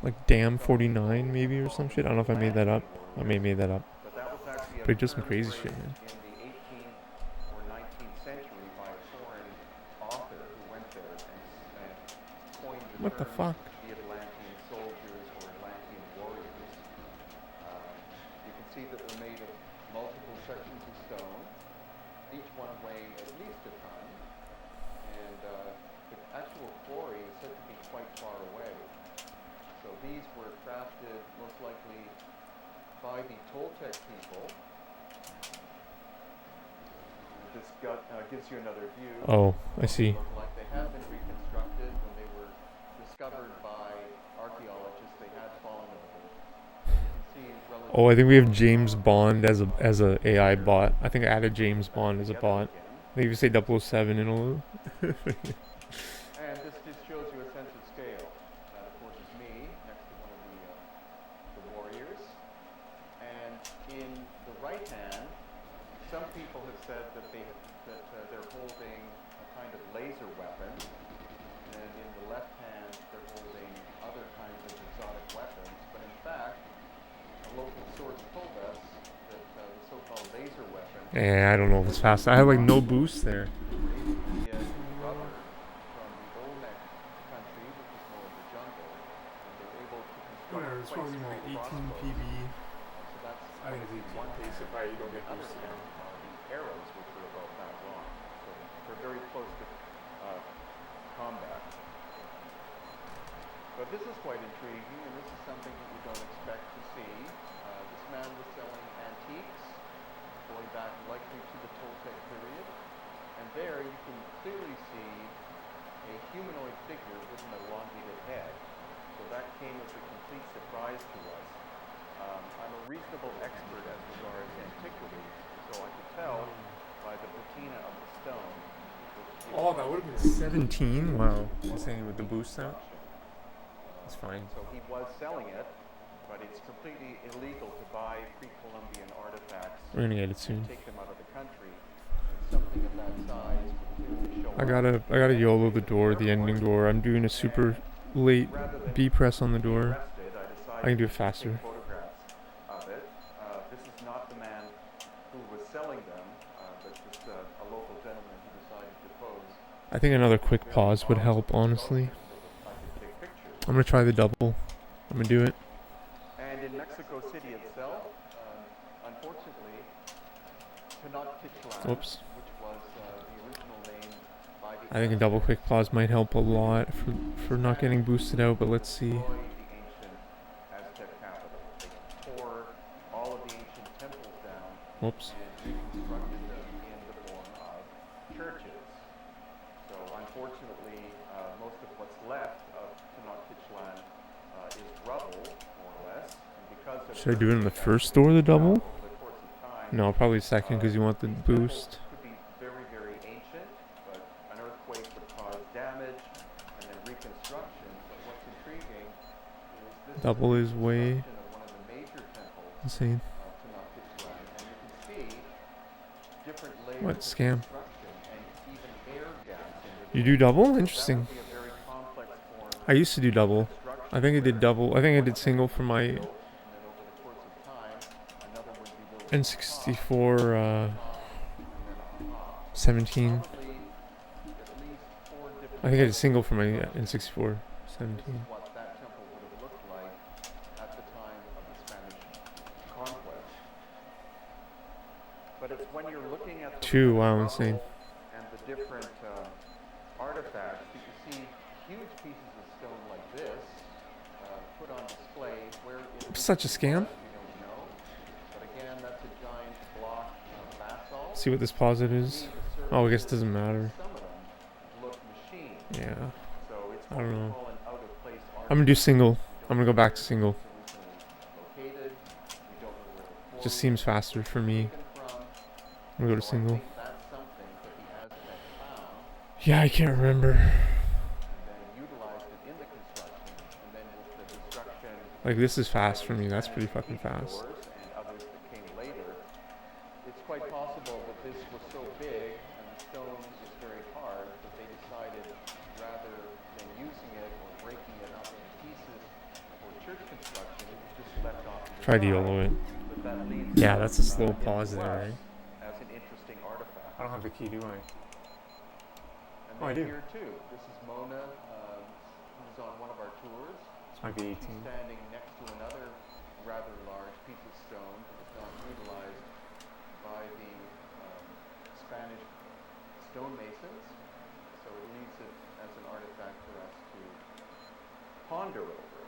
Like Dam 49 maybe or some shit. I don't know if I made that up. I may have made that up. But that was actually idea But of he does some terms crazy shit, raised man. in the 18th or 19th century by a foreign author who went there and coined the What the terms fuck? the Atlantean soldiers or Atlantean warriors. You can see that they're made of multiple sections of stone, each one weighing at least a ton, and the actual quarry is said to be quite far away. So these were crafted most likely by the Toltec people. This gives you another view. Oh, I see. Look like they have been reconstructed when they were discovered by archaeologists. They had fallen over. You can see Oh, I think we have James relatively Bond as a AI bot. I think I added James Bond as a bot. again. I think if you say 007 in a little. And this just shows you a sense of scale. That, of course, is me next to one of the warriors. And in the right hand, some people have said that they're holding a kind of laser weapon, and in the left hand they're holding other kinds of exotic weapons. But in fact, a local source told us that the so-called laser weapon Yeah, I don't know if it's fast. I have like no boost there. get rubber from the Olmec country, which is more of the jungle, and they're able to construct quite small crossbows. So that's one hand. if I don't The other hand are these arrows, which are about that long. So they're very close to combat. But this is quite intriguing, and this is something that you don't expect to see. This man was selling antiques, going back likely to the Toltec period. And there you can clearly see a humanoid figure with an elongated head. So that came as a complete surprise to us. I'm a reasonable expert as regards antiquities, so I could tell by the patina of the stone. Oh, that would have been 17. Wow. Insane with the boost now. It's fine. So he was selling it, but it's completely illegal to buy pre-Columbian artifacts We're gonna get it and soon. take them out of the country. And something of that size would clearly show I gotta YOLO the door, the ending door. I'm doing a super late B press on the door. I can do it faster. Photographs of it. This is not the man who was selling them, but just a local gentleman who decided to pose. I think another quick pause would help, honestly. I could take pictures. I'm gonna try the double. I'm gonna do it. And in Mexico City itself, unfortunately, Tenochtitlan, Whoops. which was the original name by the I think a double quick pause might help a lot for not getting boosted out, but let's see. destroyed the ancient Aztec capital. They tore all of the ancient temples down Whoops. and reconstructed them in the form of churches. So unfortunately, most of what's left of Tenochtitlan is rubble, more or less. And because of Should I do it in the first door, the double? over the course of time, No, probably second because you want the these boost. temples could be very, very ancient, but an earthquake would cause damage and then reconstruction. But what's intriguing is this Double is way reconstruction of one of the major temples insane. of Tenochtitlan, and you can see different layers What of scam? construction and even air gaps in You between. do double? That Interesting. would be a very complex form I used to do double. of construction. I think I did double. I think I did single for my And then over the course of time, another would be built on top, N64 and then on top. 17. Probably at least 4 different I think I did levels single for my of construction. N64 This 17. is what that temple would have looked like at the time of the Spanish conquest. But it's when you're looking at the Two, wow, rubble insane. and the different artifacts that you see huge pieces of stone like this put on display where it Such a scam. we don't know. But again, that's a giant block of basalt. See what this posit is. Oh, I guess it doesn't matter. Some of them look machined. Yeah. So it's I what don't we know. call an out-of-place I'm gonna do single. I'm gonna go back to single. located. We don't know where the quarry Just seems faster for me. taken from. I'm gonna go to So I single. think that's something that the Aztecs found Yeah, I can't remember. and then utilized it in the construction, and then with the destruction Like this is fast for me. of That's pretty Spanish fucking fast. stevedores and others that came later, it's quite possible that this was so big and the stone is very hard that they decided rather than using it or breaking it up into pieces for church construction, it was just left off to the Try to side. YOLO it. But that leaves Yeah, that's a slow in pause to there, us right? as an interesting artifact. I don't have the key, do I? And Oh, I then do. here too, this is Mona, who's on one of our tours. This might be She's 18. standing next to another rather large piece of stone that was not utilized by the Spanish stonemasons, so it leaves it as an artifact for us to ponder over.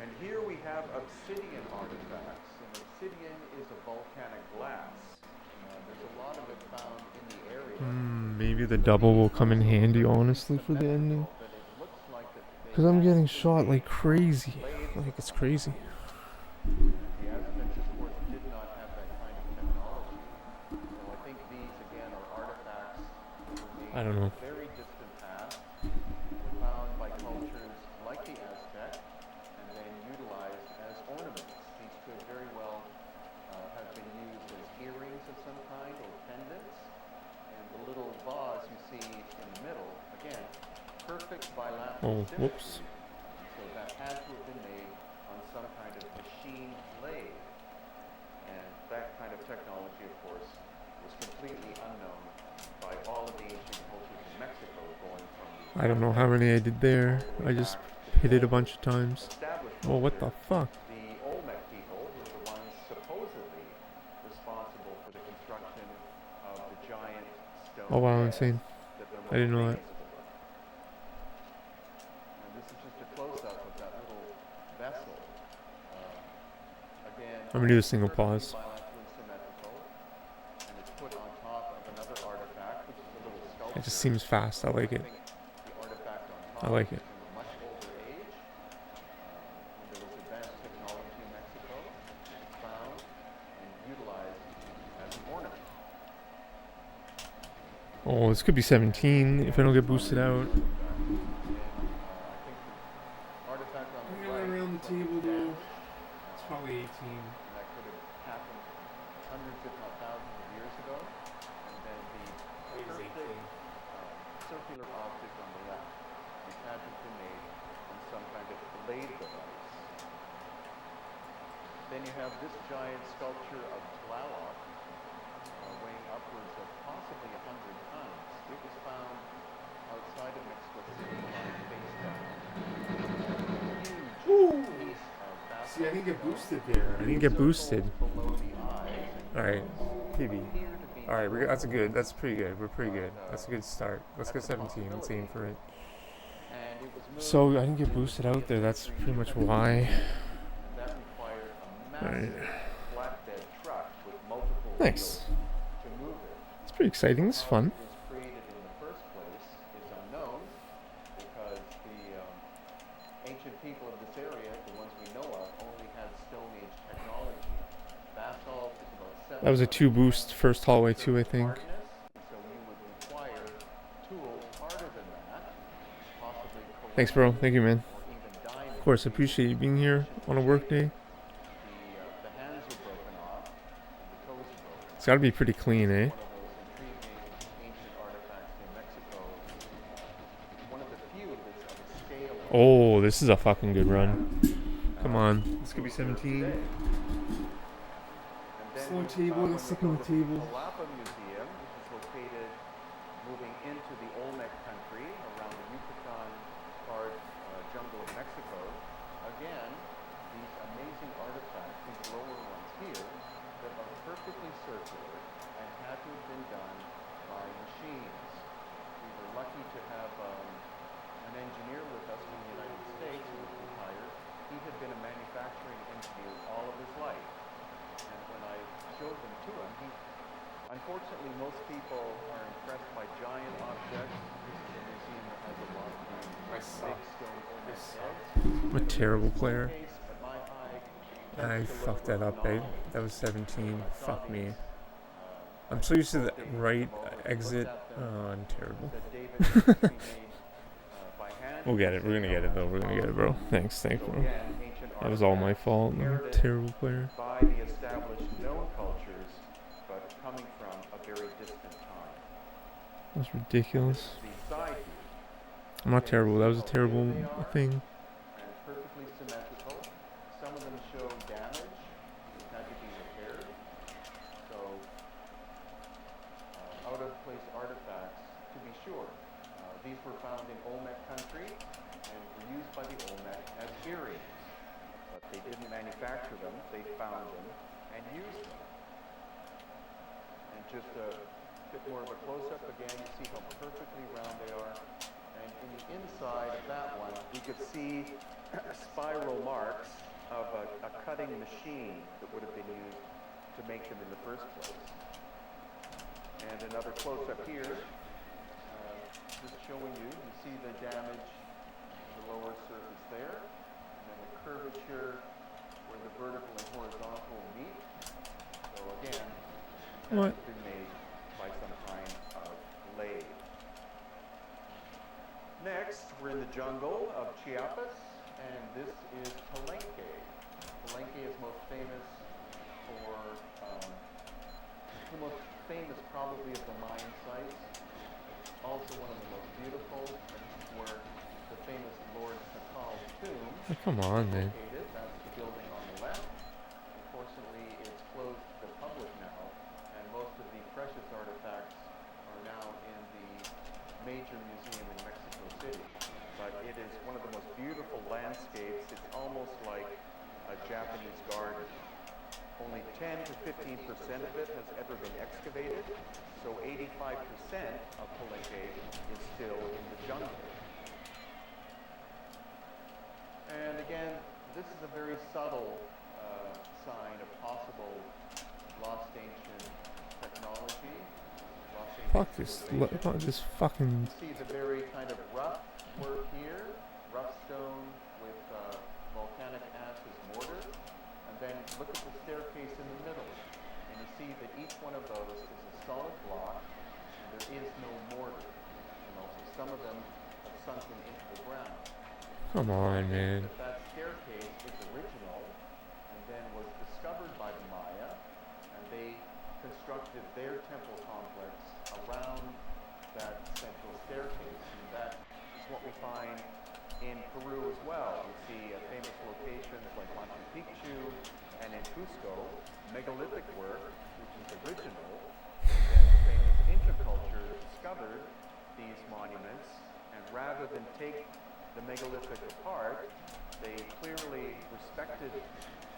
And here we have obsidian artifacts, and obsidian is a volcanic glass. There's a lot of it found in the area. Maybe the double will come in handy, honestly, for the ending. Because I'm getting shot like crazy. Like, it's crazy. The Aztecs, of course, did not have that kind of technology. So I think these, again, are artifacts that were made I don't know. in the very distant past, were found by cultures like the Aztec, and then utilized as ornaments. These could very well have been used as earrings of some kind or pendants. And the little vase you see in the middle, again, perfect bilateral symmetry. Whoops. So that had to have been made on some kind of machined lathe. And that kind of technology, of course, was completely unknown by all of the ancient cultures in Mexico, going from the I don't know how many I did there. I just hit it a bunch of times. Oh, what the fuck? The Olmec people were the ones supposedly responsible for the construction of the giant stone Oh wow, heads insane. that they're I didn't know most that. famous for. And this is just a close-up of that little vessel. Again, I'm gonna do a single pause. bilaterally symmetrical, and it's put on top of another artifact, which is a little sculpture. It just seems fast. I like it. The artifact on top I like it. is from a much older age, when there was advanced technology in Mexico, found and utilized as an ornament. Oh, this could be 17 if I don't get boosted out. I think the artifact on the right Around the table though. It's probably 18. and that could have happened hundreds, if not thousands of years ago. And then the perfect circular object on the left, which had to have been made on some kind of lathe device. Then you have this giant sculpture of Tlaloc, weighing upwards of possibly 100 tons. It was found outside of Mexico City, lying face down. Huge piece of basalt. See, I didn't get boosted there. I didn't get boosted. Below the eyes. Alright, PB. Alright, that's good. That's pretty good. We're pretty good. That's a good start. Let's go 17. Let's aim for it. So, I didn't get boosted out there. That's pretty much why. That required a Alright. massive flatbed truck with multiple Nice. wheels to move it. It's pretty exciting. It's fun. How it was created in the first place is unknown, because the ancient people of this area, the ones we know of, only had Stone Age technology. Basalt is about 7 That was a 2 boost first hallway too, I think. so you would require tools harder than that, possibly Thanks, bro. Thank you, man. or even diamond. Of course, I appreciate you being here on a work day. The hands are broken off, and the toes are broken. It's gotta be pretty clean, eh? One of those intriguing ancient artifacts in Mexico. One of the few of a scale. Oh, this is a fucking good run. Come on. This could be 17. Slow table, let's stick on the table. The Jalapa Museum, which is located moving into the Olmec country around the Yucatan part jungle of Mexico. Again, these amazing artifacts, these lower ones here, that are perfectly circular and had to have been done by machines. We were lucky to have an engineer with us from the United States who was retired. He had been a manufacturing engineer all of his life. And when I showed them to him, unfortunately, most people are impressed by giant objects. This is a museum that has a lot of big stone Olmec heads. I'm a terrible player. At my height, I fucked that up, babe. That was 17. Fuck me. I'm so used to the right exit. Oh, I'm terrible. We'll get it. We're gonna get it, though. We're gonna get it, bro. Thanks, bro. That was all my fault. I'm a terrible player. By the established known cultures, but coming from a very distant time. That's ridiculous. The side view, I'm not terrible. That was a terrible thing. and perfectly symmetrical. Some doesn't show damage. It had to be repaired. So, out-of-place artifacts, to be sure. These were found in Olmec country and were used by the Olmec as earrings. But they didn't manufacture them, they found them and used them. And just a bit more of a close-up again, you see how perfectly round they are. And in the inside of that one, we could see spiral marks of a cutting machine that would have been used to make them in the first place. And another close-up here, just showing you see the damage in the lower surface there, and then the curvature where the vertical and horizontal meet. So again, What? has been made by some kind of lathe. Next, we're in the jungle of Chiapas, and this is Palenque. Palenque is most famous for, the most famous probably of the Mayan sites. It's also one of the most beautiful, where the famous Lord Takal's tomb Oh, come on, man. located. That's the building on the left. Unfortunately, it's closed to the public now, and most of the precious artifacts are now in the major museum in Mexico City. But it is one of the most beautiful landscapes. It's almost like a Japanese garden. Only 10 to 15% of it has ever been excavated, so 85% of Palenque is still in the jungle. And again, this is a very subtle sign of possible lost ancient technology. Lost ancient Fuck this. civilization. This fucking. You see the very kind of rough work here, rough stone with volcanic ash as mortar. And then look at the staircase in the middle. And you see that each one of those is a solid block, and there is no mortar. And also some of them have sunken into the ground. Come on, man. That staircase is original and then was discovered by the Maya, and they constructed their temple complex around that central staircase. And that is what we find in Peru as well. You see famous locations like Machu Picchu and in Cusco, megalithic work, which is original. And then the famous Inca culture discovered these monuments, and rather than take the megalithic apart, they clearly respected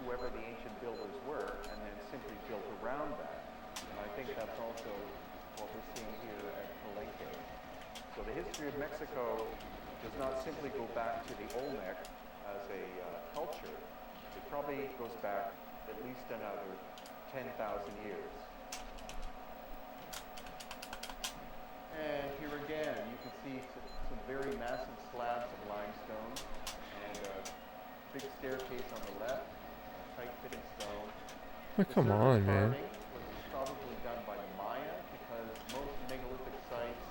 whoever the ancient builders were and then simply built around that. And I think that's also what we're seeing here at Palenque. So the history of Mexico does not simply go back to the Olmec as a culture. It probably goes back at least another 10,000 years. And here again, you can see some very massive slabs of limestone and a big staircase on the left, tight-fitting stone. Oh, come on, man. Carving was probably done by the Maya, because most megalithic sites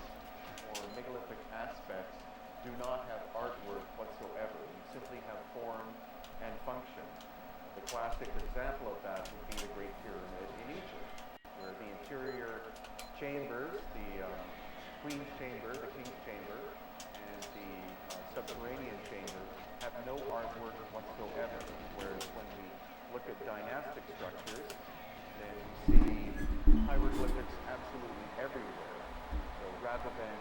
or megalithic aspects do not have artwork whatsoever. You simply have form and function. The classic example of that would be the Great Pyramid in Egypt, where the interior chambers, the Queen's Chamber, the King's Chamber, and the subterranean chamber have no artwork whatsoever. Whereas when we look at dynastic structures, then we see hieroglyphics absolutely everywhere. So rather than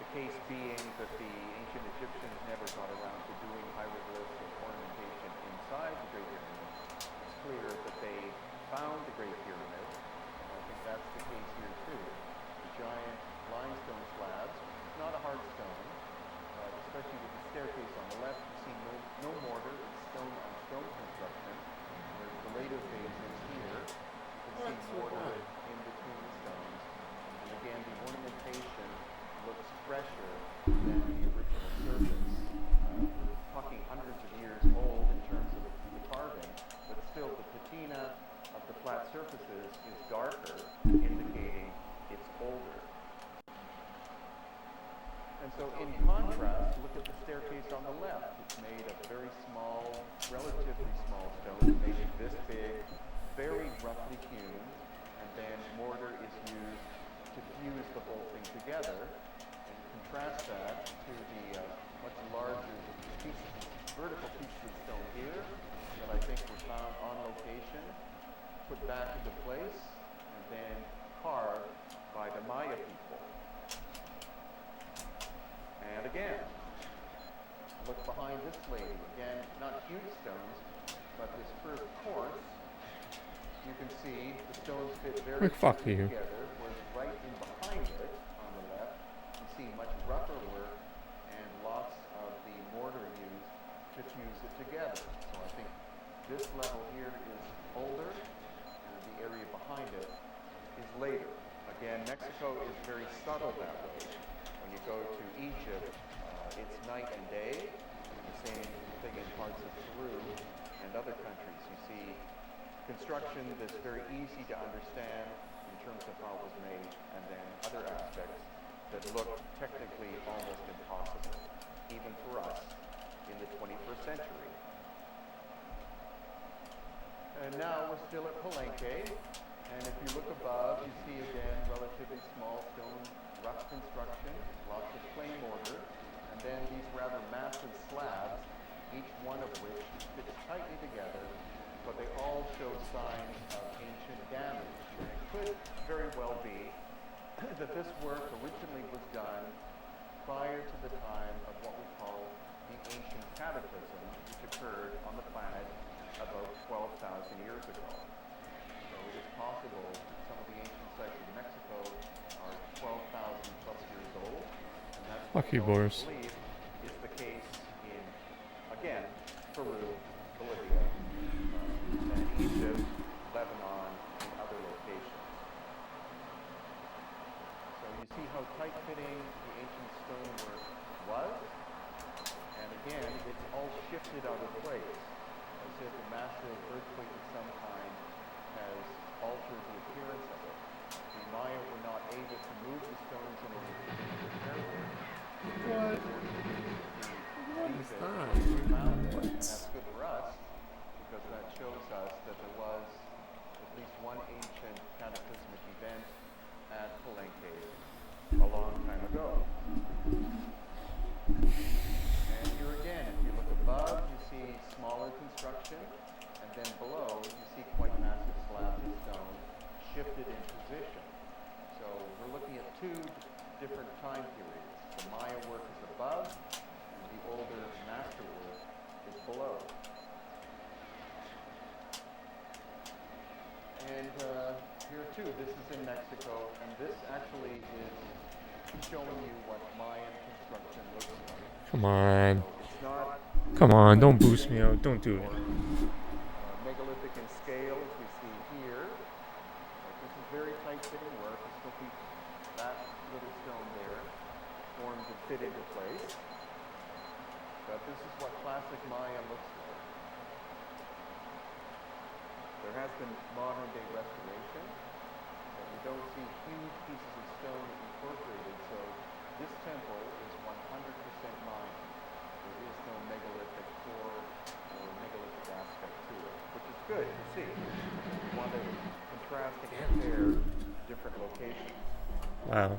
the case being that the ancient Egyptians never got around to doing hieroglyphs or ornamentation inside the Great Pyramid, it's clear that they found the Great Pyramid, and I think that's the case here too. The giant limestone slabs, it's not a hard stone, especially with the staircase on the left, you see no mortar, it's stone-on-stone construction, whereas the later phases here, you can see mortar in between the stones, and again, the ornamentation looks fresher than the original surface. We're talking hundreds of years old in terms of the carving, but still the patina of the flat surfaces is darker, indicating it's older. And so in contrast, look at the staircase on the left. It's made of very small, relatively small stones, maybe this big, very roughly hewn, and then mortar is used to fuse the whole thing together. And contrast that to the much larger pieces, vertical pieces of stone here that I think put back into place and then carved by the Maya people. And again, look behind this lady. Again, not huge stones, but this first course, you can see the stones fit very Fuck closely you. together, whereas right in behind it, on the left, you see much rougher work and lots of the mortar used to fuse it together. So I think this level here is older, and the area behind it is later. Again, Mexico is very subtle that way. When you go to Egypt, it's night and day. The same thing in parts of Peru and other countries. You see construction that's very easy to understand in terms of how it was made, and then other aspects that look technically almost impossible, even for us in the 21st century. And now we're still at Palenque, and if you look above, you see again relatively small stone rough construction, lots of clay mortar, and then these rather massive slabs, each one of which fits tightly together, but they all show signs of ancient damage. And it could very well be that this work originally was done prior to the time of what we call the ancient cataclysm, which occurred on the planet about 12,000 years ago. So it is possible that some of the ancient sites in Mexico are 12,000 plus years old, and that's what Lucky we also Boris. believe is the case in, again, Peru, Bolivia, and Egypt, Lebanon, and other locations. So you see how tight-fitting the ancient stonework was, and again, it's all shifted out of place, as if a massive earthquake of some kind has altered the appearance of it. The Maya were not able to move the stones in order to do the repair work. What? What is that? And that's good for us, because that shows us that there was at least one ancient cataclysmic event at Palenque a long time ago. And here again, if you look above, you see smaller construction, and then below, you see quite massive slabs of stone shifted in position. So we're looking at two different time periods. The Maya work is above, and the older masterwork is below. And here too, this is in Mexico, and this actually is showing you what Mayan construction looks like. Come on. So it's not Come on, don't boost me out. Don't do it. megalithic in scale as we see here. Like, this is very tight-fitting work. It's going to keep that little stone there formed and fit into place. But this is what classic Maya looks like. There has been modern-day restoration, but we don't see huge pieces of stone incorporated, so this temple is 100% Mayan. There is no megalithic core or megalithic aspect to it, which is good to see. We want to contrast and compare different locations. Wow.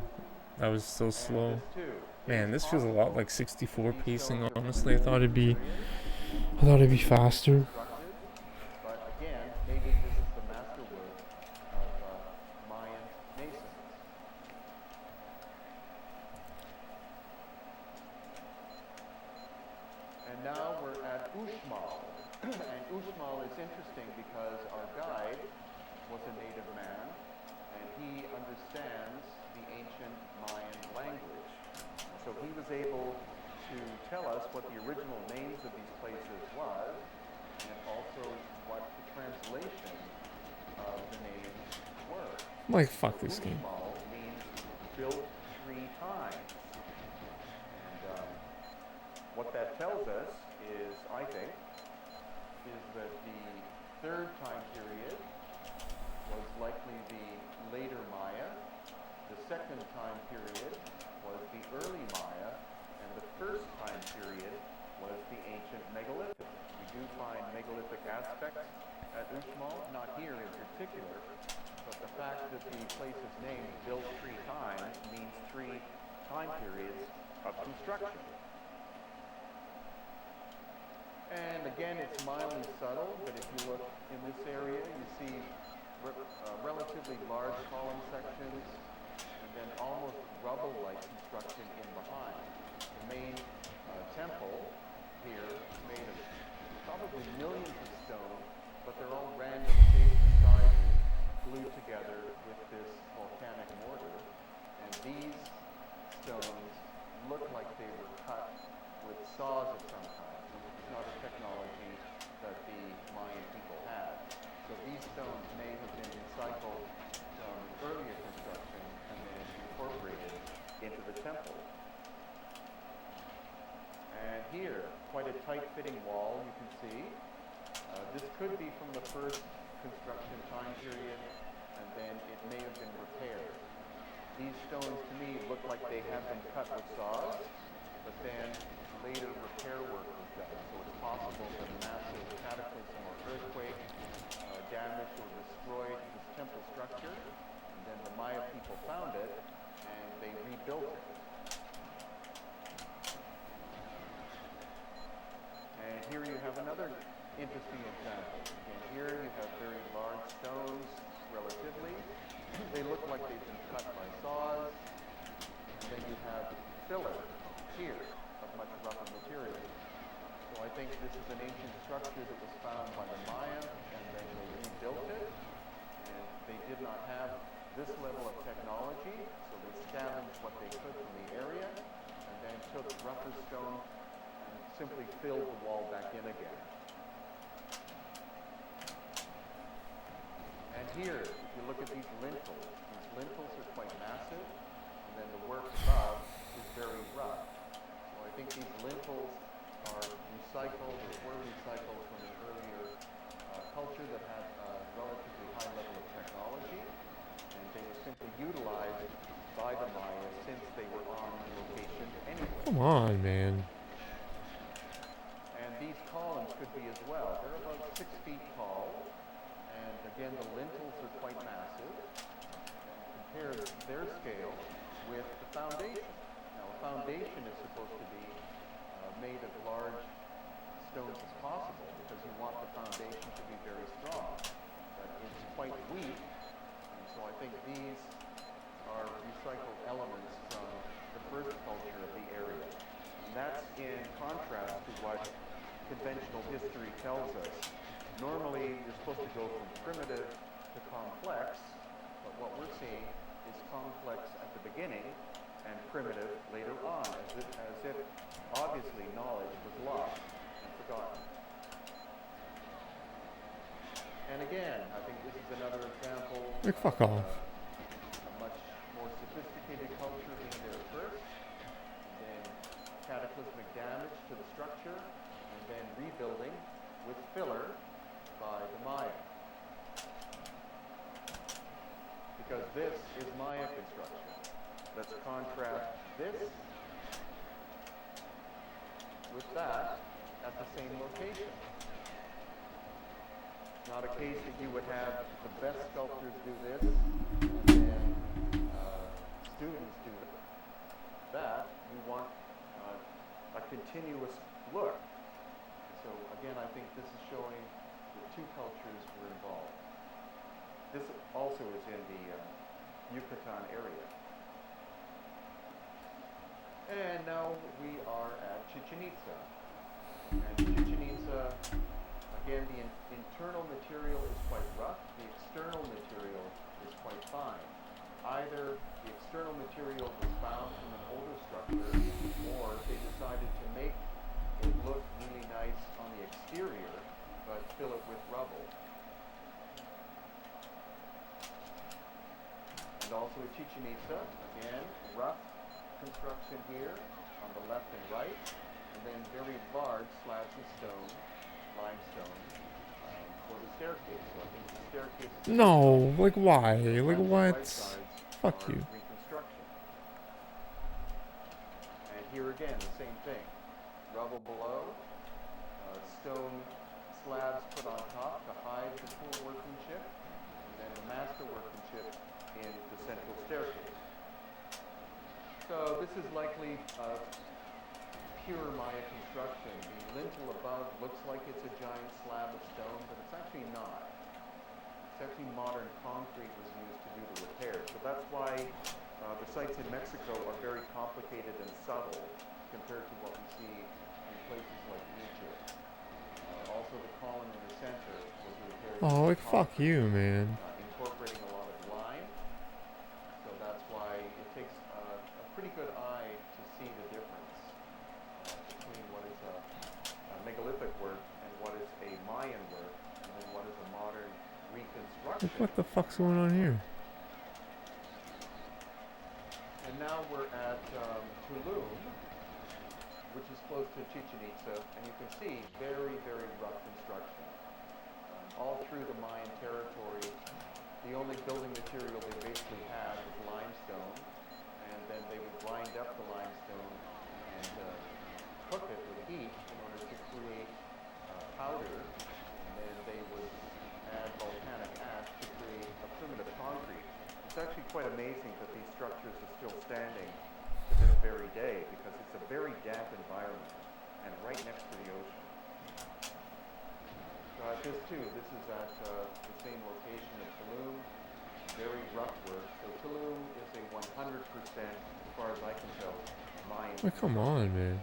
That was so slow. This too, Man, this feels a lot like 64 these pacing, stones are from honestly. I an thought older it'd be period, faster. constructed, but again, maybe this is the masterwork of Mayan masons. And now we're at Uxmal. And Uxmal is interesting because our guide was a native man, and he understands the ancient Mayan language. So he was able to tell us what the original names of these places was, and also what the translation of the names were. Like, fuck this game. Uxmal means built 3 times. And what that tells us is, I think, is that the third time period was likely the later Maya, the second time period was the early Maya, and the first time period was the ancient megalithic. We do find megalithic aspects at Uxmal, not here in particular, but the fact that the place is named built 3 times means 3 time periods of construction. And again, it's mildly subtle, but if you look in this area, you see fitting wall, you can see. This could be from the first construction time period, and then it may have been repaired. These stones to me look like they have been cut with saws, but then later repair work was done. So it's possible that a massive cataclysm or earthquake damaged or destroyed this temple structure, and then the Maya people found it and they rebuilt it. And here you have another interesting example. And here you have very large stones, relatively. They look like they've been cut by saws. And then you have filler here of much rougher material. So I think this is an ancient structure that was found by the Maya, and then they rebuilt it. And they did not have this level of technology, so they scavenged what they could from the area, and then took rougher stone and simply filled the wall back in again. And here, if you look at these lintels are quite massive, and then the work above is very rough. So I think these lintels are recycled or were recycled from an earlier culture that had a relatively high level of technology, and they were simply utilized by the Maya since they were on location anyway. Come on, man. And these columns could be as well. They're about 6 feet tall, and again the lintels are quite massive. Compare their scale with the foundation. Now a foundation is supposed to be made of large stones as possible because you want the foundation to be very strong. But it's quite weak, and so I think these are recycled elements from the first culture of the area. And that's in contrast to what conventional history tells us. Normally, you're supposed to go from primitive to complex, but what we're seeing is complex at the beginning and primitive later on, as if obviously knowledge was lost and forgotten. And again, I think this is another example Like, fuck off. a much more sophisticated culture being there first, and then cataclysmic damage to the structure, and then rebuilding with filler by the Maya. Because this is Maya construction. Let's contrast this with that at the same location. It's not a case that you would have the best sculptors do this and then students do that. You want a continuous look. So again, I think this is showing that two cultures were involved. This also is in the Yucatan area. And now we are at Chichen Itza. And Chichen Itza, again, the internal material is quite rough. The external material is quite fine. Either the external material was found from an older structure, or they decided to make it look really nice on the exterior, but fill it with rubble. And also at Chichen Itza, again, rough construction here on the left and right, and then very large slabs of stone, limestone, for the staircase. So I think the staircase is No, like why? Like left and what? right sides Fuck are you. reconstruction. And here again, the same thing. Rubble below, stone slabs put on top to hide the full workmanship, and then the master workmanship in the central staircase. So this is likely pure Maya construction. The lintel above looks like it's a giant slab of stone, but it's actually not. It's actually modern concrete was used to do the repair. So that's why the sites in Mexico are very complicated and subtle compared to what we see in places like Egypt. Also the column in the center was repaired. Oh, like fuck you, man. Incorporating a lot of lime. So that's why it takes a pretty good eye to see the difference between what is a megalithic work and what is a Mayan work, and then what is a modern reconstruction. Like, what the fuck's going on here? And now we're at Tulum, which is close to Chichen Itza, and you can see very, very rough construction. All through the Mayan territory, the only building material they basically had was limestone, and then they would grind up the limestone and cook it with heat in order to create powder, and then they would add volcanic ash to create a primitive concrete. It's actually quite amazing that these structures are still standing to this very day because it's a very damp environment and right next to the ocean. This is at the same location of Tulum, very rough work. So Tulum is a 100%, as far as I can tell, Mayan. Oh, come on, man.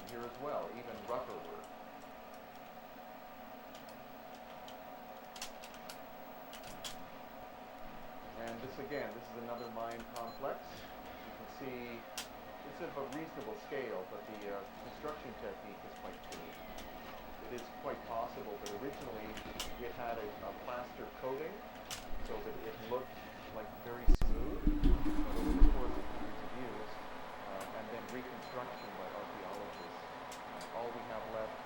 And here as well, even rougher work. And this is another Mayan complex. You can see it's of a reasonable scale, but the construction technique is quite crude. It is quite possible that originally it had a plaster coating so that it looked like very smooth, but over the course of hundreds of years, and then reconstruction by archaeologists, all we have left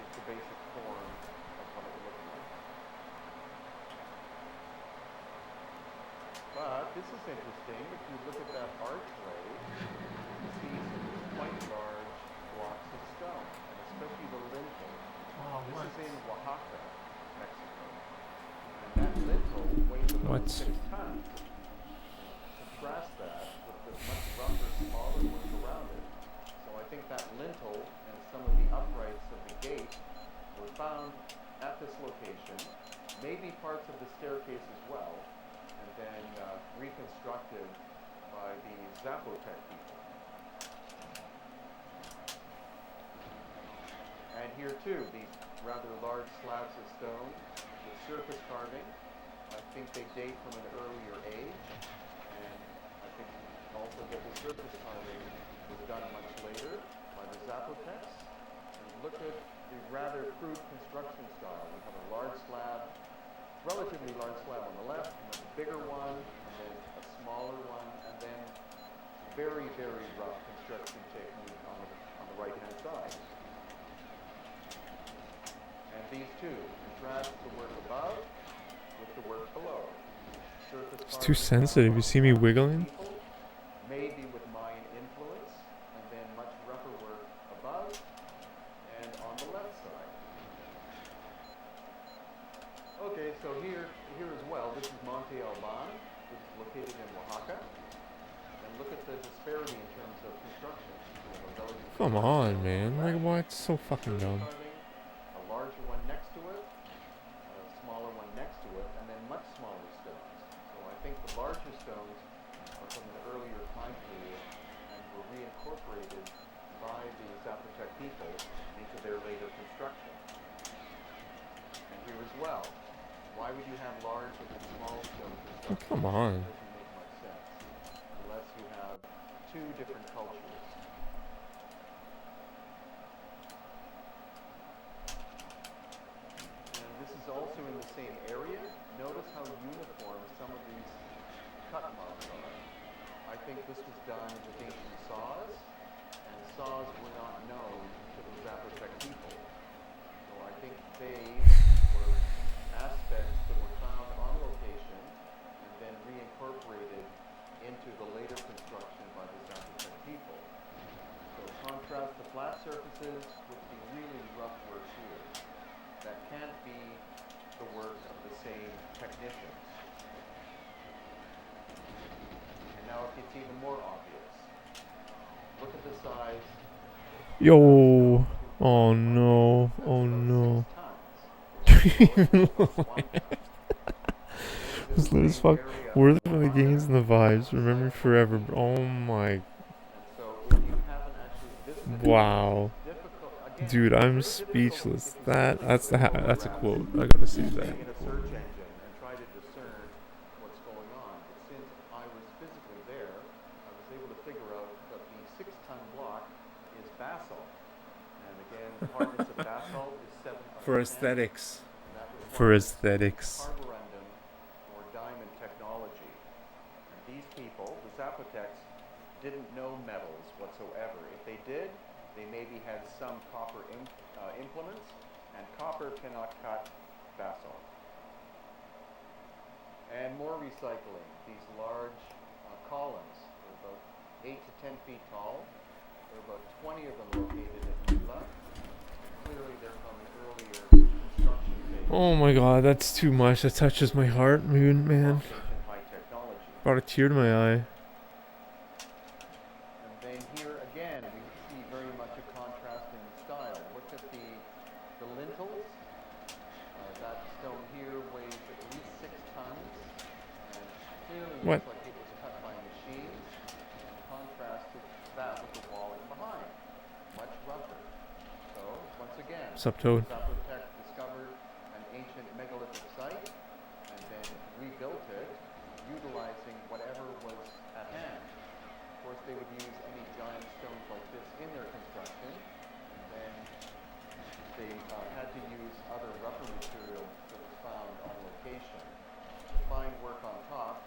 is the basic form of what it looked like. But this is interesting. If you look at that archway, you see some quite large blocks of stone, and especially the lintel. This is in Oaxaca, Mexico. And that lintel weighs about 6 tons. Contrast that with the much rougher, smaller ones around it. So I think that lintel and some of the uprights of the gate were found at this location, maybe parts of the staircase as well, and then reconstructed by the Zapotec people. And here too, these rather large slabs of stone with surface carving. I think they date from an earlier age, and I think also that the surface carving was done much later by the Zapotecs. And look at the rather crude construction style. We have a large slab, relatively large slab on the left, and a bigger one, and then a smaller one, and then very, very rough construction technique on the right-hand side. And these two contrast the work above with the work below. It's too sensitive. You see me wiggling? Maybe with Mayan influence, and then much rougher work above and on the left side. Okay, so here as well, this is Monte Alban, which is located in Oaxaca. And look at the disparity in terms of construction. Come on, man. Like, what? It's so fucking dumb. A larger one next to it, a smaller one next to it, and then much smaller stones. So I think the larger stones are from an earlier time period and were reincorporated by the Zapotec people into their later construction. And here as well, why would you have large and small stone construction? Oh, come on. It doesn't make much sense unless you have two different cultures. Also in the same area, notice how uniform some of these cut marks are. I think this was done with ancient saws, and saws were not known to the Zapotec people. So I think they were aspects that were found on location and then reincorporated into the later construction by the Zapotec people. So contrast the flat surfaces with the really rough work here. That can't be the work of the same technicians. And now it gets even more obvious. Look at the size. Yo. Oh no. Oh no. This lit as fuck. Worth for the gains and the vibes. Remember forever. Oh my. Wow. Dude, I'm speechless. That's a quote. I gotta see that. In a search engine and try to discern what's going on. But since I was physically there, I was able to figure out that the 6-ton block is basalt. And again, the hardness of basalt is 7 For aesthetics. For aesthetics. Carborundum or diamond technology. And these people, the Zapotecs, didn't know metals whatsoever. If they did, they maybe had some copper implements, and copper cannot cut basalt. And more recycling. These large columns, they're about 8 to 10 feet tall. There are about 20 of them located at Nula. Clearly they're from an earlier construction phase. Oh my god, that's too much. That touches my heart, man. Ancient high technology. Brought a tear to my eye. And then here again, we see very much a contrast in style. Look at the lintels. That stone here weighs at least 6 tons. And clearly What? looks like it was cut by machines. In contrast to that with the wall behind. Much rougher. So, once again, Sup, Toad? Zapotec discovered an ancient megalithic site and then rebuilt it, utilizing whatever was at hand. Of course, they would use any giant stones like this in their construction, and then they had to use other rougher material that was found on location. The fine work on top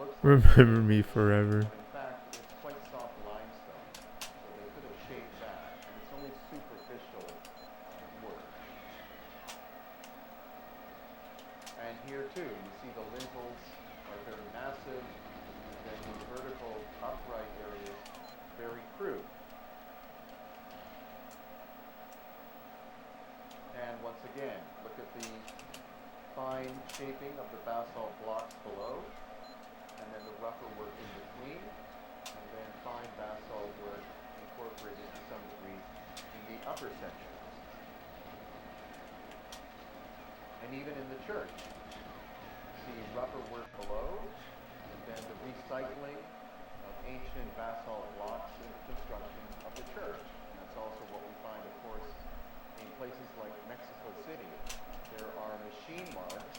looks Remember me forever. but in fact, it's quite soft limestone, so they could have shaped that, and it's only superficial work. And here too, you see the lintels are very massive, and then the vertical upright areas very crude. And once again, look at the fine shaping of the basalt blocks below, and then the rougher work in between, and then fine basalt work incorporated to some degree in the upper sections. And even in the church, see rougher work below, and then the recycling of ancient basalt blocks in the construction of the church. And that's also what we find, of course, in places like Mexico City. There are machine marks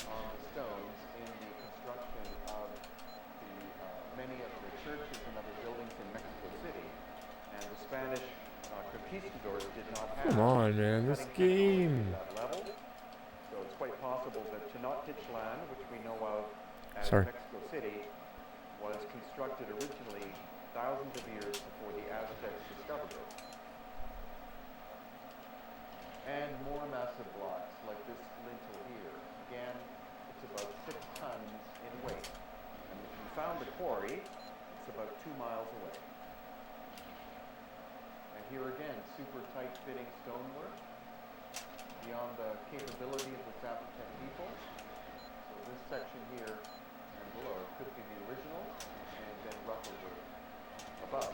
on the stones in the construction of many of the churches and other buildings in Mexico City. And the Spanish conquistadors did not have Come on, man. This cutting technology game. at that level. So it's quite possible that Tenochtitlan, which we know of as Sorry. Mexico City, was constructed originally thousands of years before the Aztecs discovered it. And more massive blocks, like this lintel here. Again, it's about 6 tons in weight. And if we found the quarry, it's about 2 miles away. And here again, super tight fitting stonework, beyond the capability of the Zapotec people. So this section here and below could be the original, and then rougher work above.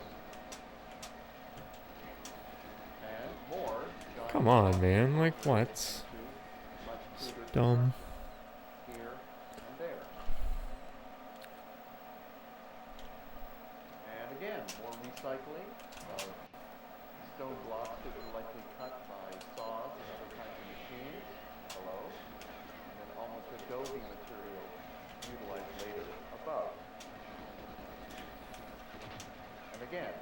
And more giant Come on, blocks man. Like, into what? much cruder Dumb. construction here and there. And again, more recycling of stone blocks that were likely cut by saws and other kinds of machines below, and then almost adobe material utilized later above. And again,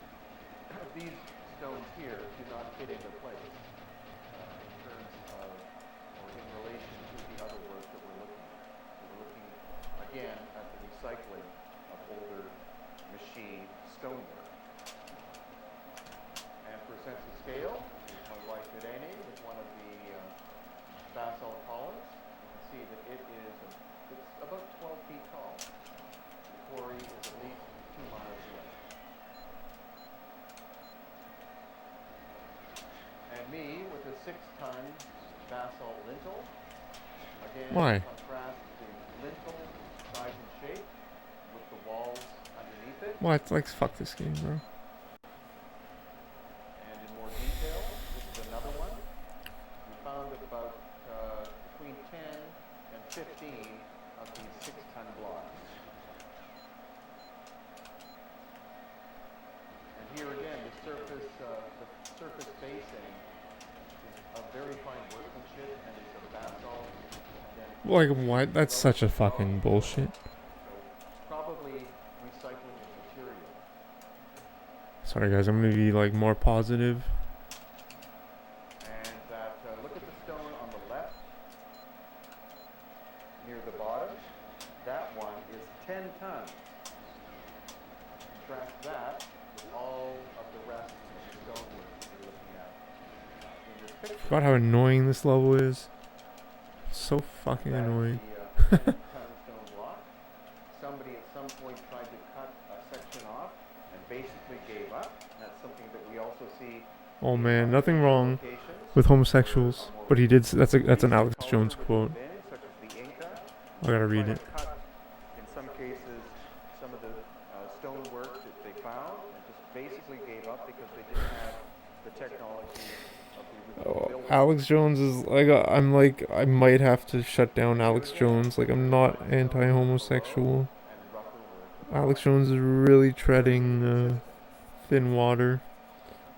these stones here do not fit into place in terms of, or in relation to the other work that we're looking at. So we're looking again at the recycling of older machine stonework. And for a sense of scale, my wife Irene with one of the basalt columns. You can see that it's about 12 feet tall. The quarry is at least 2 miles away. And me with a 6-ton basalt lintel. Again, Why? contrast the lintel size and shape with the walls underneath it. What? Like, fuck this game, bro. And in more detail, this is another one. We found about between 10 and 15 of these 6-ton blocks. And here again, the surface basing is of very fine workmanship, and it's a basalt. And then Like, what? That's such a fucking bullshit. so probably recycling of material. Sorry, guys. I'm gonna be, like, more positive. And that, look at the stone on the left, near the bottom. That one is 10 tons. Contrast that Forgot how annoying this level is. So fucking That is annoying. the 10-ton stone block. Somebody at some point tried to cut a section off and basically gave up. That's something that we also see Oh in man, other nothing ancient wrong locations with where homosexuals, a more but he did. That's an recent Alex culture Jones was quote. invented, such as the Inca. I gotta Try read to it. cut, in some cases, some of the stonework that they found and just basically gave up because they didn't have the technology of the original Oh, builders. Alex Jones is like I'm like I might have to shut down Alex Jones. Like I'm not anti-homosexual. And rougher work Alex above. Jones is really Very treading consistent. thin water,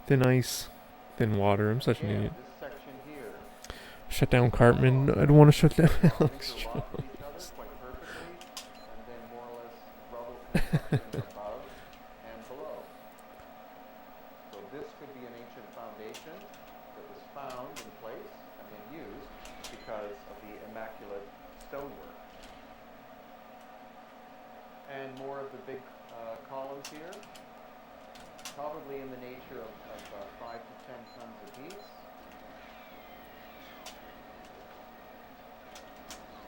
thin ice, thin water. I'm such an Again, idiot. this section here, Shut down Cartman. I don't want to shut down Alex interlock with Jones. each other quite perfectly, and then more or less rubble construction above and below. So this could be an ancient foundation that was found in place and then used because of the immaculate stonework. And more of the big columns here, probably in the nature of 5 to 10 tons apiece.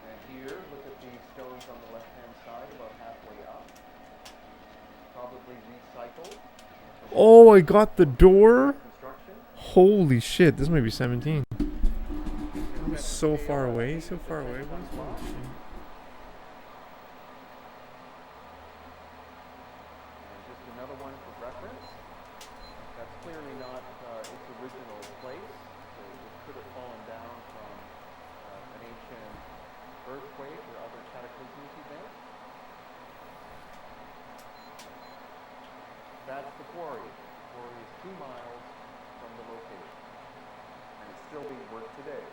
And here, look at the stones on the left-hand side, about halfway up. Probably recycled. Oh, I got the door. Construction. Holy shit! This might be 17. In He's terms of so scale, far I away. think So it's a far away. 10-ton block. Holy shit. And just another one for reference. That's clearly not its original place. It could have fallen down from an ancient earthquake or other cataclysmic event. That's the quarry. The quarry is 2 miles from the location. And it's still being worked today.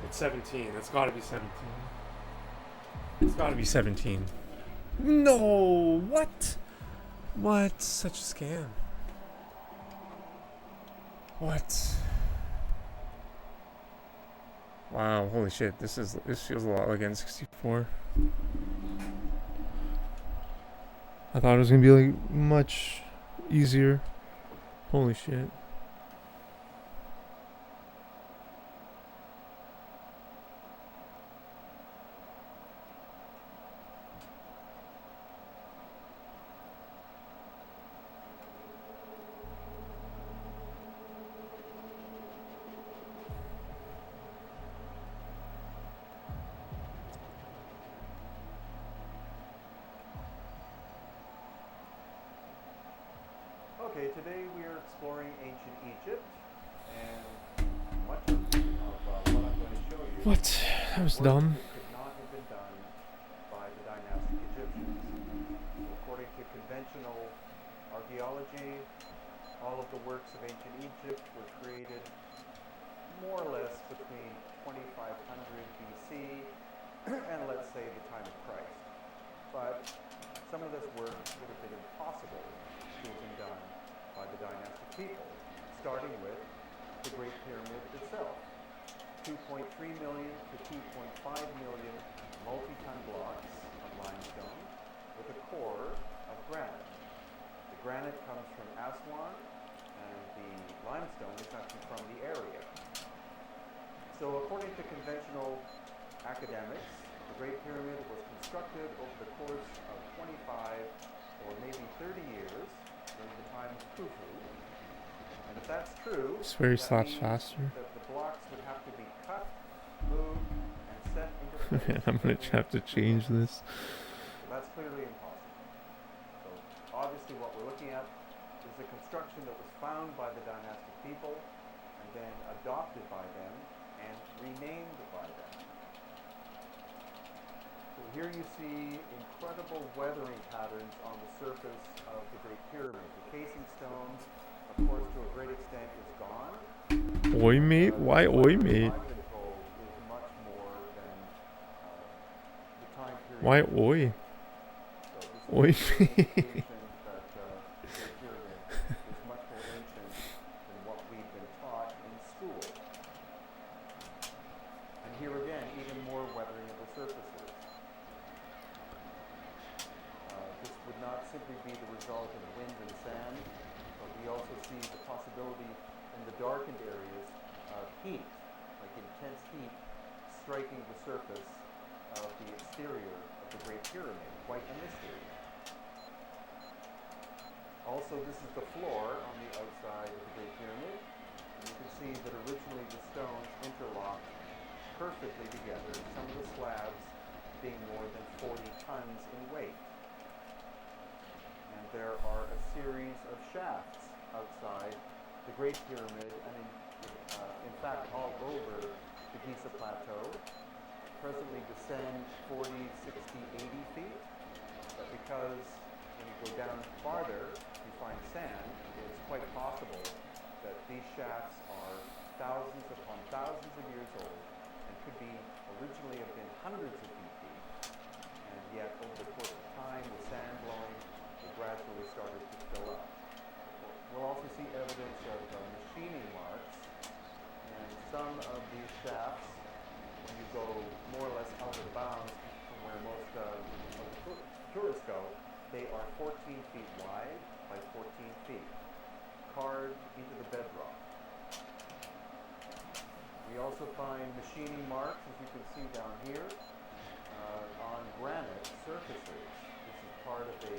It's 17. That's gotta be 17. It's gotta be 17. No! What? What? Such a scam. What? Wow, holy shit. This feels a lot like N64. I thought it was gonna be like much easier. Holy shit. Okay, today we are exploring ancient Egypt, and much of what I'm going to show you What? That was work dumb. that could not have been done by the dynastic Egyptians. So according to conventional archaeology, all of the works of ancient Egypt were created more or less between 2500 BC and let's say the time of Christ. But some of this work would have been impossible to have been done by the dynastic people, starting with the Great Pyramid itself. 2.3 million to 2.5 million multi-ton blocks of limestone with a core of granite. The granite comes from Aswan, and the limestone is actually from the area. So according to conventional academics, the Great Pyramid was constructed over the course of 25 or maybe 30 years during the time of Khufu. And if that's true, It's very that slaps means faster. that the blocks would have to be cut, moved, and set into place. Man, I'm gonna every have to 2 change months. this. So that's clearly impossible. So obviously what we're looking at is a construction that was found by the dynastic people and then adopted by them and renamed by them. So here you see incredible weathering patterns on the surface of the Great Pyramid. The casing stone, of course, to a great extent is gone. Oi, mate? Why oi, mate? I've been told is much more than the time period. Why oi? So this is Oi, a clear mate? indication that the Great Pyramid is much more ancient than what we've been taught in school. And here again, even more weathering of the surfaces. This would not simply could be the result of wind and sand, but we also see the possibility in the darkened areas of heat, like intense heat, striking the surface of the exterior of the Great Pyramid. Quite a mystery. Also, this is the floor on the outside of the Great Pyramid. And you can see that originally the stones interlocked perfectly together, some of the slabs being more than 40 tons in weight. And there are a series of shafts outside the Great Pyramid and in fact all over the Giza Plateau. Presently descend 40, 60, 80 feet, but because when you go down farther you find sand, it's quite possible that these shafts are thousands upon thousands of years old and could be originally have been hundreds of feet deep, and yet over the course of time with sand blowing they gradually started to fill up. We'll also see evidence of machining marks, and some of these shafts, when you go more or less out of bounds from where most of the tourists go, they are 14 feet wide by 14 feet, carved into the bedrock. We also find machining marks, as you can see down here, on granite surfaces. This is part of a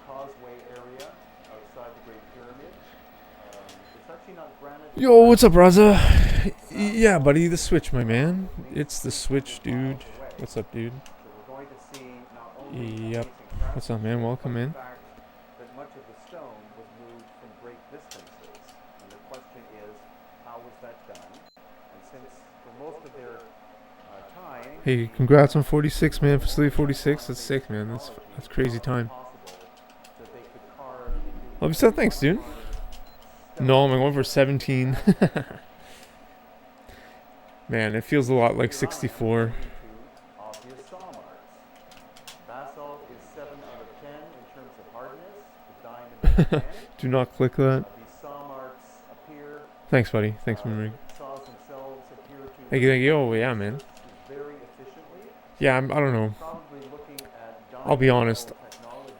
causeway area outside the Great Pyramid. It's actually not granite. Yo, what's up, Raza? Yeah, buddy, the Switch, my man. It's the Switch, dude. What's up, dude? So we're going to see not only Yep. What's up, man? Welcome in. fact that much of the stone was moved from great distances. And the question is, how was that done? And since for most of their time, Hey, congrats on 46, man. Facility 46. That's sick, man. That's crazy time. that they could carve into Love you so. Thanks, dude. No, I'm going for 17. Man, it feels a lot like 64. obvious saw marks. Basalt is 7 out of 10 in terms of hardness. The diamond is 10. Do not click that. These saw marks appear. Thanks, buddy. Thanks, Memory. Saws themselves appear to Thank you. Oh, yeah, man. very efficiently. Yeah, I don't know. Probably looking at I'll be honest. technology.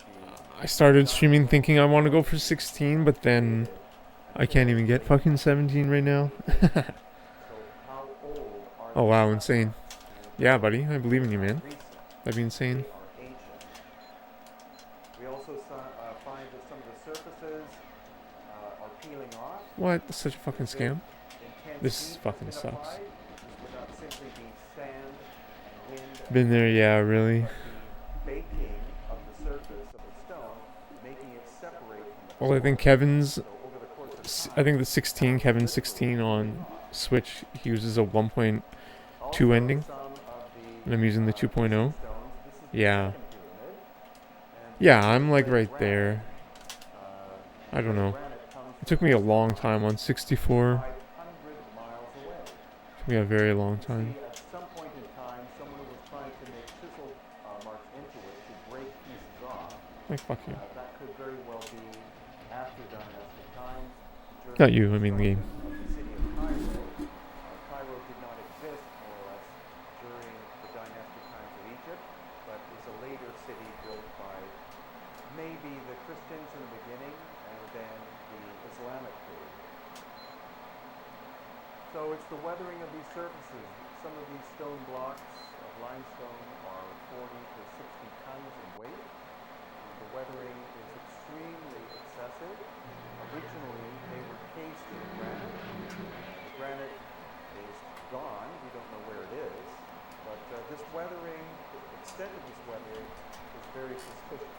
I started streaming thinking I want to go for 16, but then I can't even get fucking 17 right now. So how old are Oh, wow, insane. Yeah, buddy. I believe in you, man. That'd be insane. are ancient. We also find that some of the surfaces are peeling off. What? That's such a fucking scam. Intense This heat fucking has been sucks. applied. This would not simply be sand and wind, Been there, yeah, really. but the baking of the surface of the stone, making it separate from the Well, I think Kevin's, So over the course of I time, think the 16, Kevin's 16 on Switch, he uses a 1.2 also ending, some of and I'm using the 2.0. stones, this is the Yeah. second pyramid, and Yeah, this I'm like red right granite, there. I don't know. granite comes It took me a long time on 64. 500 miles away. Took me a very long time. See, at some point in time, someone was trying to make chisel marks into it to break pieces off. Like, fuck you. That could very well be after dynastic times. Not you, I mean the game. Of the city of Cairo. Cairo did not exist, more or less, during the dynastic times of Egypt, but is a later city built by maybe the Christians in the beginning and then the Islamic period. So it's the weathering of these surfaces. Some of these stone blocks of limestone are 40 to 60 tons in weight. The weathering is extremely excessive. Originally, they were cased in granite. The granite is gone. We don't know where it is. But this weathering, the extent of this weathering, is very suspicious.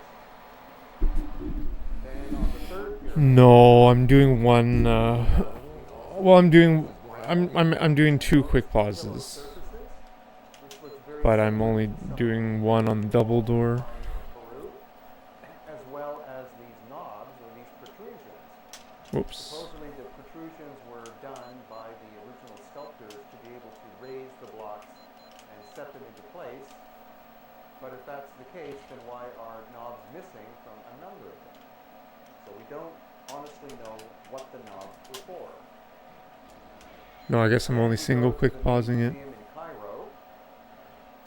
Then on the third pyramid, No, I'm doing one. Well, I'm doing 2 quick pauses, surfaces, which looks very but I'm similar only to some doing one on the double door. in Peru, as well as these knobs or these protrusions. Whoops. Supposedly the protrusions were done by the original sculptors to be able to raise the blocks and set them into place. But if that's the case, then why are knobs missing from a number of them? So we don't honestly know what the knobs were for. No, I guess I'm only We single go to quick the pausing it. museum in Cairo,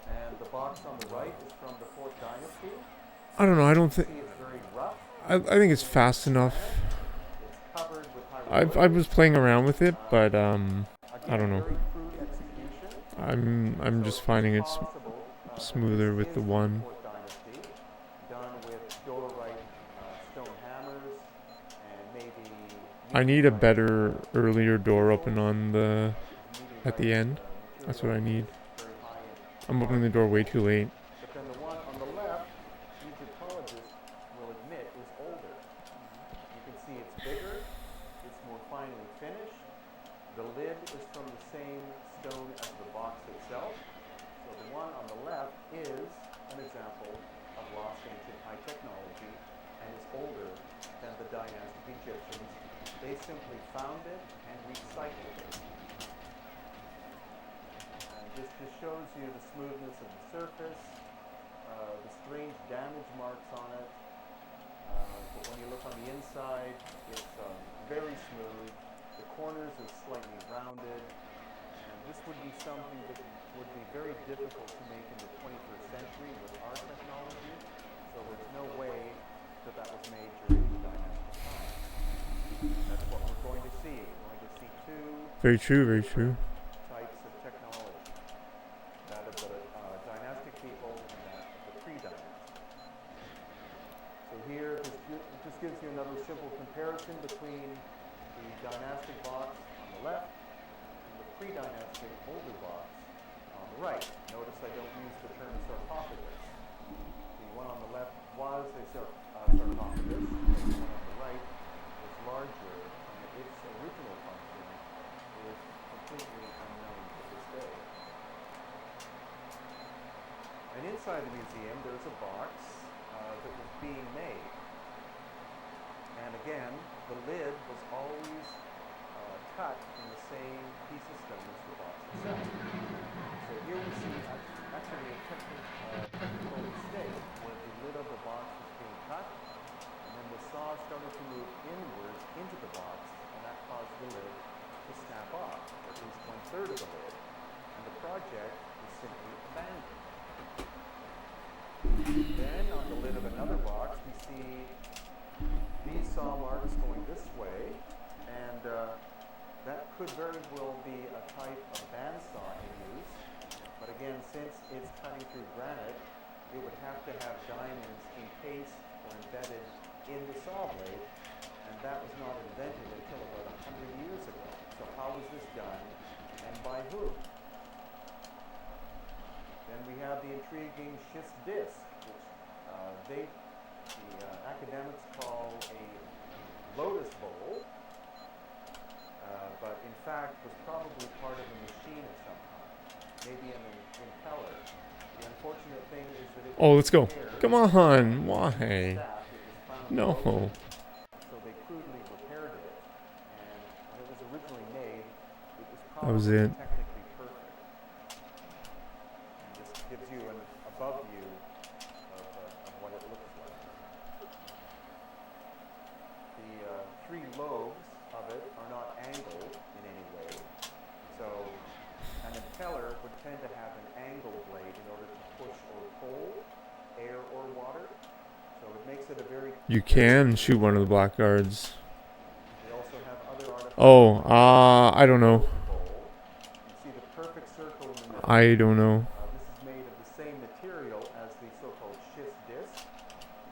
and the box on the right is from the 4th dynasty. I don't know. I don't You think. see it's very rough. I think it's fast enough. It's covered with I was hieroglyphics. playing around with it, but I Again, don't know. very crude execution. I'm So just it's finding it possible that this smoother with is the from the one. 4th dynasty, done with Dorite stone hammers and maybe I need a meteorite better earlier door open chisels, on the because at the meteorite end. That's what material I need. is very high in I'm opening the door way hardness. too late. But then the one on the left, Egyptologists will admit is older. You can see it's bigger, it's more finely finished. The lid is from the same stone as the box itself. So the one on the left is an example of lost ancient high technology and is older than the dynastic Egyptians. They simply found it and recycled it. And this just shows you the smoothness of the surface, the strange damage marks on it. But when you look on the inside, it's very smooth. The corners are slightly rounded. And this would be something that would be very difficult to make in the 21st century with our technology. So there's no way that that was made during the dynastic time. That's what we're going to see. We're going to see two Very true, very different true. types of technology. That of the dynastic people and that of the pre-dynastic. So here, this just gives you another simple comparison between the dynastic box on the left and the pre-dynastic older box on the right. Notice I don't use the term sarcophagus. The one on the left was a sarcophagus, and the one on the right was larger, and its original function is completely unknown to this day. And inside the museum, there's a box that was being made. And again, the lid was always cut from the same piece of stone as the box itself. So here we see actually a technical mistake where the lid of the box was being cut, and then the saw started to move inwards into the box, and that caused the lid to snap off, or at least 1/3 of the lid, and the project was simply abandoned. Then on the lid of another box, we see these saw marks going this way, and that could very well be a type of bandsaw in use. But again, since it's cutting through granite, it would have to have diamonds encased or embedded in the saw blade, and that was not invented until about 100 years ago. So how was this done, and by who? Then we have the intriguing schist disc, which the academics call a lotus bowl, but in fact was probably part of a machine of some kind, maybe an impeller. The unfortunate thing is that it Oh, was let's go. repaired. Come on. By Why? staff. It was found No. broken, so they crudely repaired it. And when it was originally made, it was That was probably it. technically perfect. And this gives you an above view of what it looks like. The three lobes of it are not angled in any way. So an impeller would tend to have an angled blade in order to push or pull air or water. So it makes it a very... You can shoot one of the blackguards. They also have other artifacts. Oh, I don't know. Bowl. You see the perfect circle in the middle. I don't know. This is made of the same material as the so-called schist disc.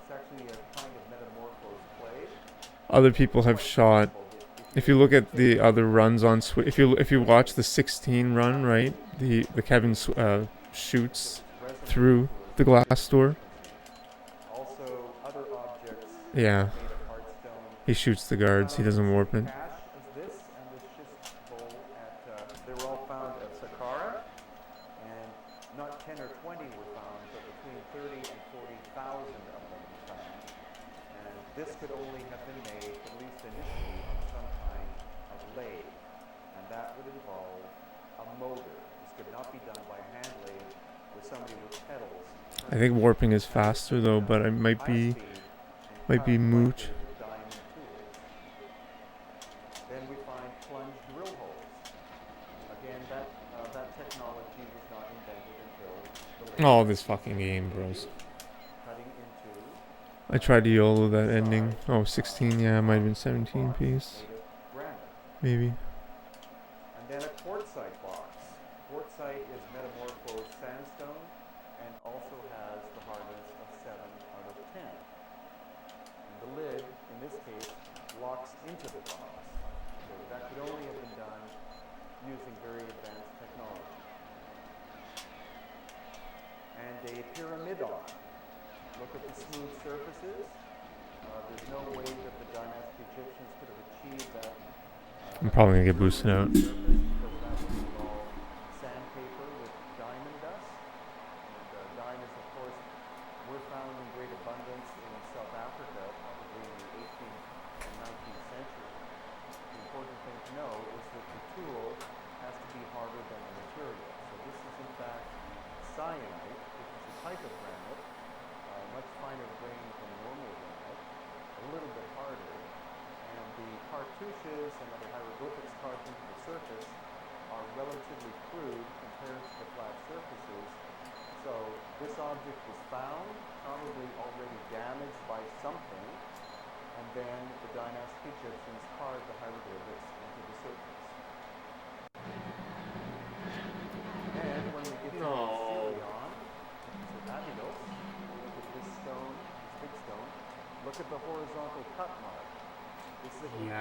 It's actually a kind of metamorphosed clay. Other people have shot. If you look at the other runs on if you watch the 16 run, right? The Kevin shoots through the glass door. Also, other objects Yeah. made of hard stone. He shoots the guards. He doesn't warp it. Cache as this and the schist bowl they were all found at Saqqara, and not 10 or 20 were found, but between 30 and 40,000 of them were found. And this could only have been made, at least initially, on some kind of lathe, and that would involve a motor. This could not be done by a hand lathe with somebody with pedals. I think warping is faster though, but it might be moot. Then we find plunge drill holes. Again, that technology was not invented until the late Oh, this fucking game, bros. cutting into I tried to YOLO that ending. side Oh, 16, yeah, it might have been 17 box piece. made of granite. Maybe. And then a quartzite box. Quartzite is metamorphosed sandstone and also has the hardness of 7 out of 10. And the lid, in this case, locks into the box. So that could only have been done using very advanced technology. And a pyramidon. Look at the smooth surfaces. There's no way that the dynastic Egyptians could have achieved that I'm probably gonna get smooth boosted out. surface because that would involve sandpaper with diamond dust. And diamonds, of course, were found in great abundance in South Africa, probably in the 18th and 19th century. The important thing to know is that the tool has to be harder than the material. So this is in fact cyanite, which is a type of granite, much finer grained than normal granite, a little bit harder. And the cartouches and other hieroglyphics carved into the surface are relatively crude compared to the flat surfaces. So this object was found, probably already damaged by something, and then the dynastic Egyptians carved the hieroglyphics into the surface. And when we get to the Osirion, which is Abydos, look at this stone, this big stone. Look at the horizontal cut mark. This is a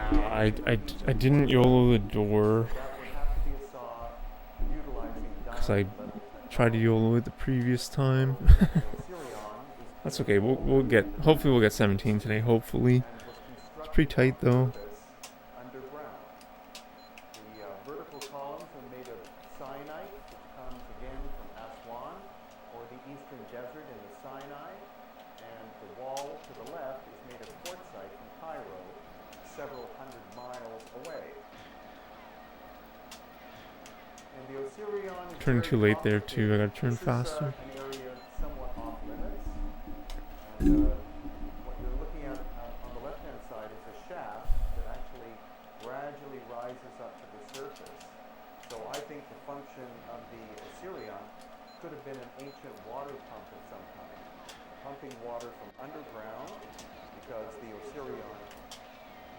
I didn't YOLO the door that would have to be a saw utilizing because I diamond level tried to technology. YOLO it the previous time. The Osirion is That's built okay. all We'll the way get. to the Hopefully, we'll get mountain 17 today. Hopefully, and was it's pretty constructed tight on though. purpose underground. The vertical columns are made of syenite, which comes again from Aswan or the eastern desert in the Sinai, and the wall to the left is made of quartzite from Cairo, several hundred miles away. And the Osirion is Turning very too late there too. I complicated. gotta turn This is faster. an area somewhat off limits. And what you're looking at on the left-hand side is a shaft that actually gradually rises up to the surface. So I think the function of the Osirion could have been an ancient water pump of some kind, pumping water from underground, because the Osirion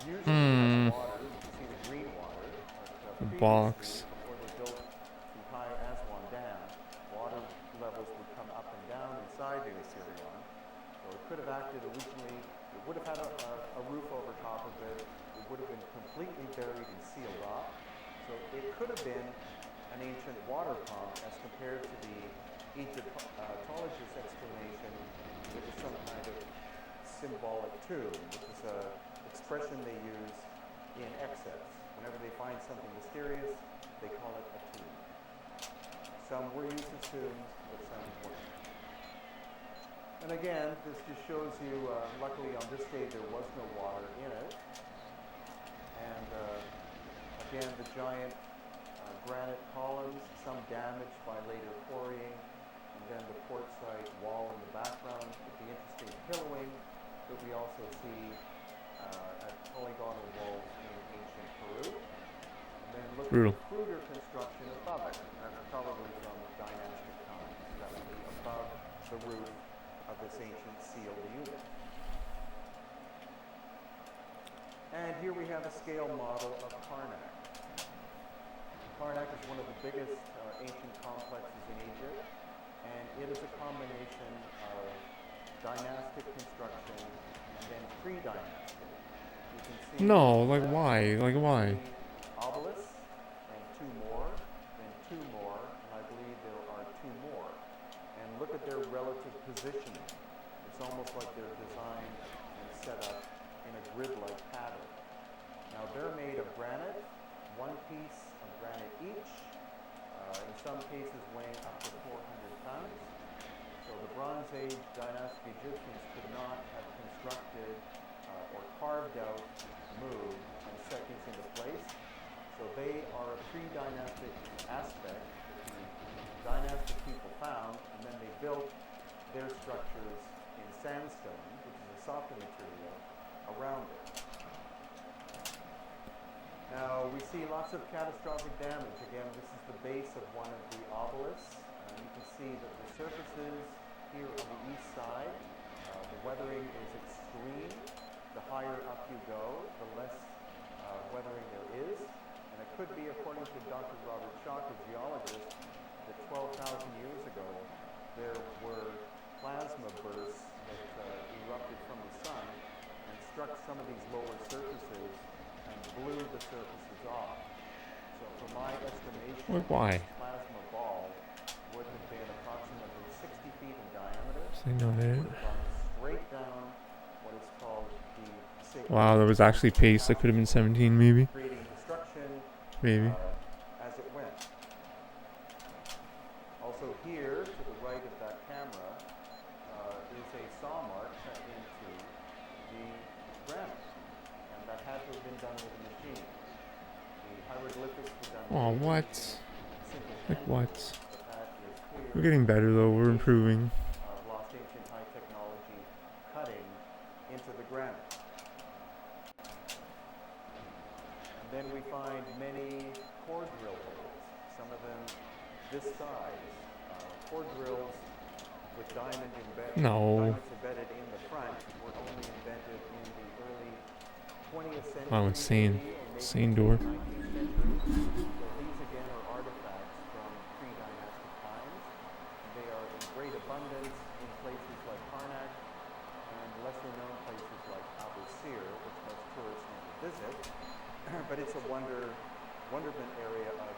usually has water. You can see the green water. The But box. previously, before they built the high Aswan Dam, water levels would come up and down inside the Osirion. So it could have acted originally, it would have had a roof over top of it, it would have been completely buried and sealed off. So it could have been an ancient water pump as compared to the Egyptologist's explanation, which is some kind of symbolic tomb, which is an expression they use in excess. Whenever they find something mysterious, they call it a tomb. Some were used as tombs, but some weren't. And again, this just shows you, luckily on this day there was no water in it. And again, the giant granite columns, some damaged by later quarrying, and then the quartzite wall in the background with the interesting pillowing that we also see at polygonal walls in ancient Peru. And then look at the cruder construction above it. That's probably from dynastic times. That would be above the roof of this ancient sealed unit. And here we have a scale model of Karnak. Karnak is one of the biggest ancient complexes in Egypt, and it is a combination of dynastic construction and then pre-dynastic. You can see No, like why? Like why? obelisks, and two more, then two more, and I believe there are two more. And look at their relative positioning. It's almost like they're designed and set up in a grid-like pattern. Now they're made of granite, one piece of granite each, in some cases weighing up to 400 tons. So the Bronze Age dynastic Egyptians could not have constructed or carved out, moved, and set these into place. So they are a pre-dynastic aspect that the dynastic people found, and then they built their structures in sandstone, which is a softer material, around it. Now, we see lots of catastrophic damage. Again, this is the base of one of the obelisks. You can see that the surfaces here on the east side, The weathering is extreme. The higher up you go, the less weathering there is. And it could be, according to Dr. Robert Schock, a geologist, that 12,000 years ago there were plasma bursts that erupted from the sun and struck some of these lower surfaces and blew the surfaces off. So for my estimation, Why? this plasma ball would have been approximately 60 feet in diameter. I know Would that. have gone straight down what is called the sacred Wow, that was actually pace. That could have been 17 maybe. creating destruction Maybe. as it went. Also here, to the right of that camera, is a saw mark cut into the granite. And that had to have been done with a machine. The hieroglyphics were done Oh, with what? simple Like hand what? tools, but that is clear We're getting better though. We're improving. lost ancient high technology cutting into the granite. And then we find many core drill holes, some of them this size. Core drills with diamonds embedded in the front were only invented in the early 20th century. Wow, insane. maybe, or maybe Insane the door. 19th century. So these again are artifacts from pre-dynastic times. They are in great abundance in places like Karnak and lesser known places like Abu Sir, which most tourists never visit. But it's a wonderment area of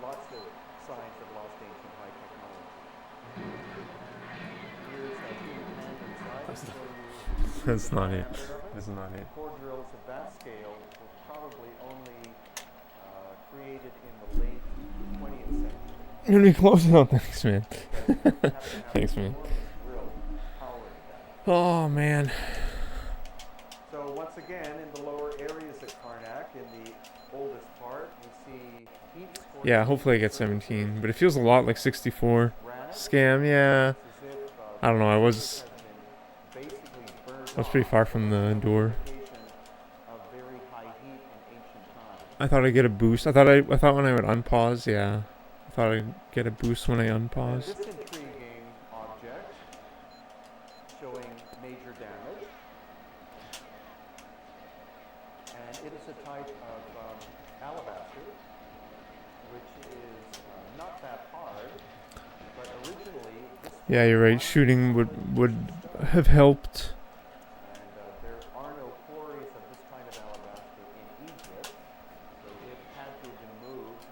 lots of signs of lost ancient high technology. Here's a human hand inside to show you That's the not it. diameter of it. That's not it. Core drills of that scale were probably only created in the late 20th century. I'm gonna be close enough. Thanks, man. Because you have to have Thanks, an man. enormous drill powering that. Oh man. So once again, in the lower areas of Karnak, in the oldest part, we see heat scorching Yeah, hopefully I get 17, but it feels a lot like 64. granite. Scam, yeah. It's as if, I don't know. I the was surface has been basically burned pretty off. far from the Some door. indication of very high heat in ancient times. I thought I'd get a boost. I thought when I would unpause, yeah. I thought I'd get a boost when I And unpause. this intriguing object, showing major damage, and it is a type of alabaster, which is not that hard, but originally this Yeah, you're right. Shooting would have helped. and there are no quarries of this kind of alabaster in Egypt, so it had to have been moved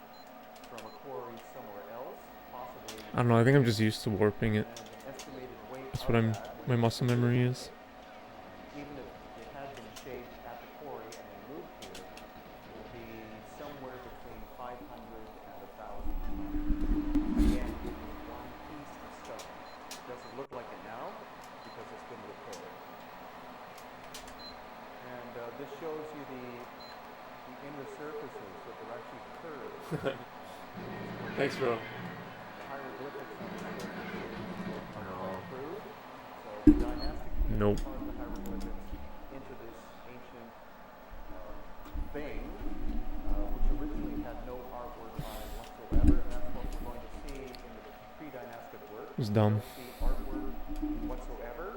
from a quarry somewhere else, possibly. I don't know. I think I'm just used to warping it. And an estimated weight That's of what that would my be muscle memory is. even if it had been shaped at the quarry and then moved here, it would be somewhere between 500 and 1,000 tons. Again, it is one piece of stone. It doesn't look like it now because it's been repaired. And this shows you the inner surfaces that are actually curved. Thanks, bro. The hieroglyphics on the surfaces are quite crude. So the dynastic people Nope. carved the hieroglyphics into this ancient vein, which originally had no artwork on it whatsoever. And that's what we're going to see in the pre-dynastic work. It was You dumb. don't see artwork whatsoever,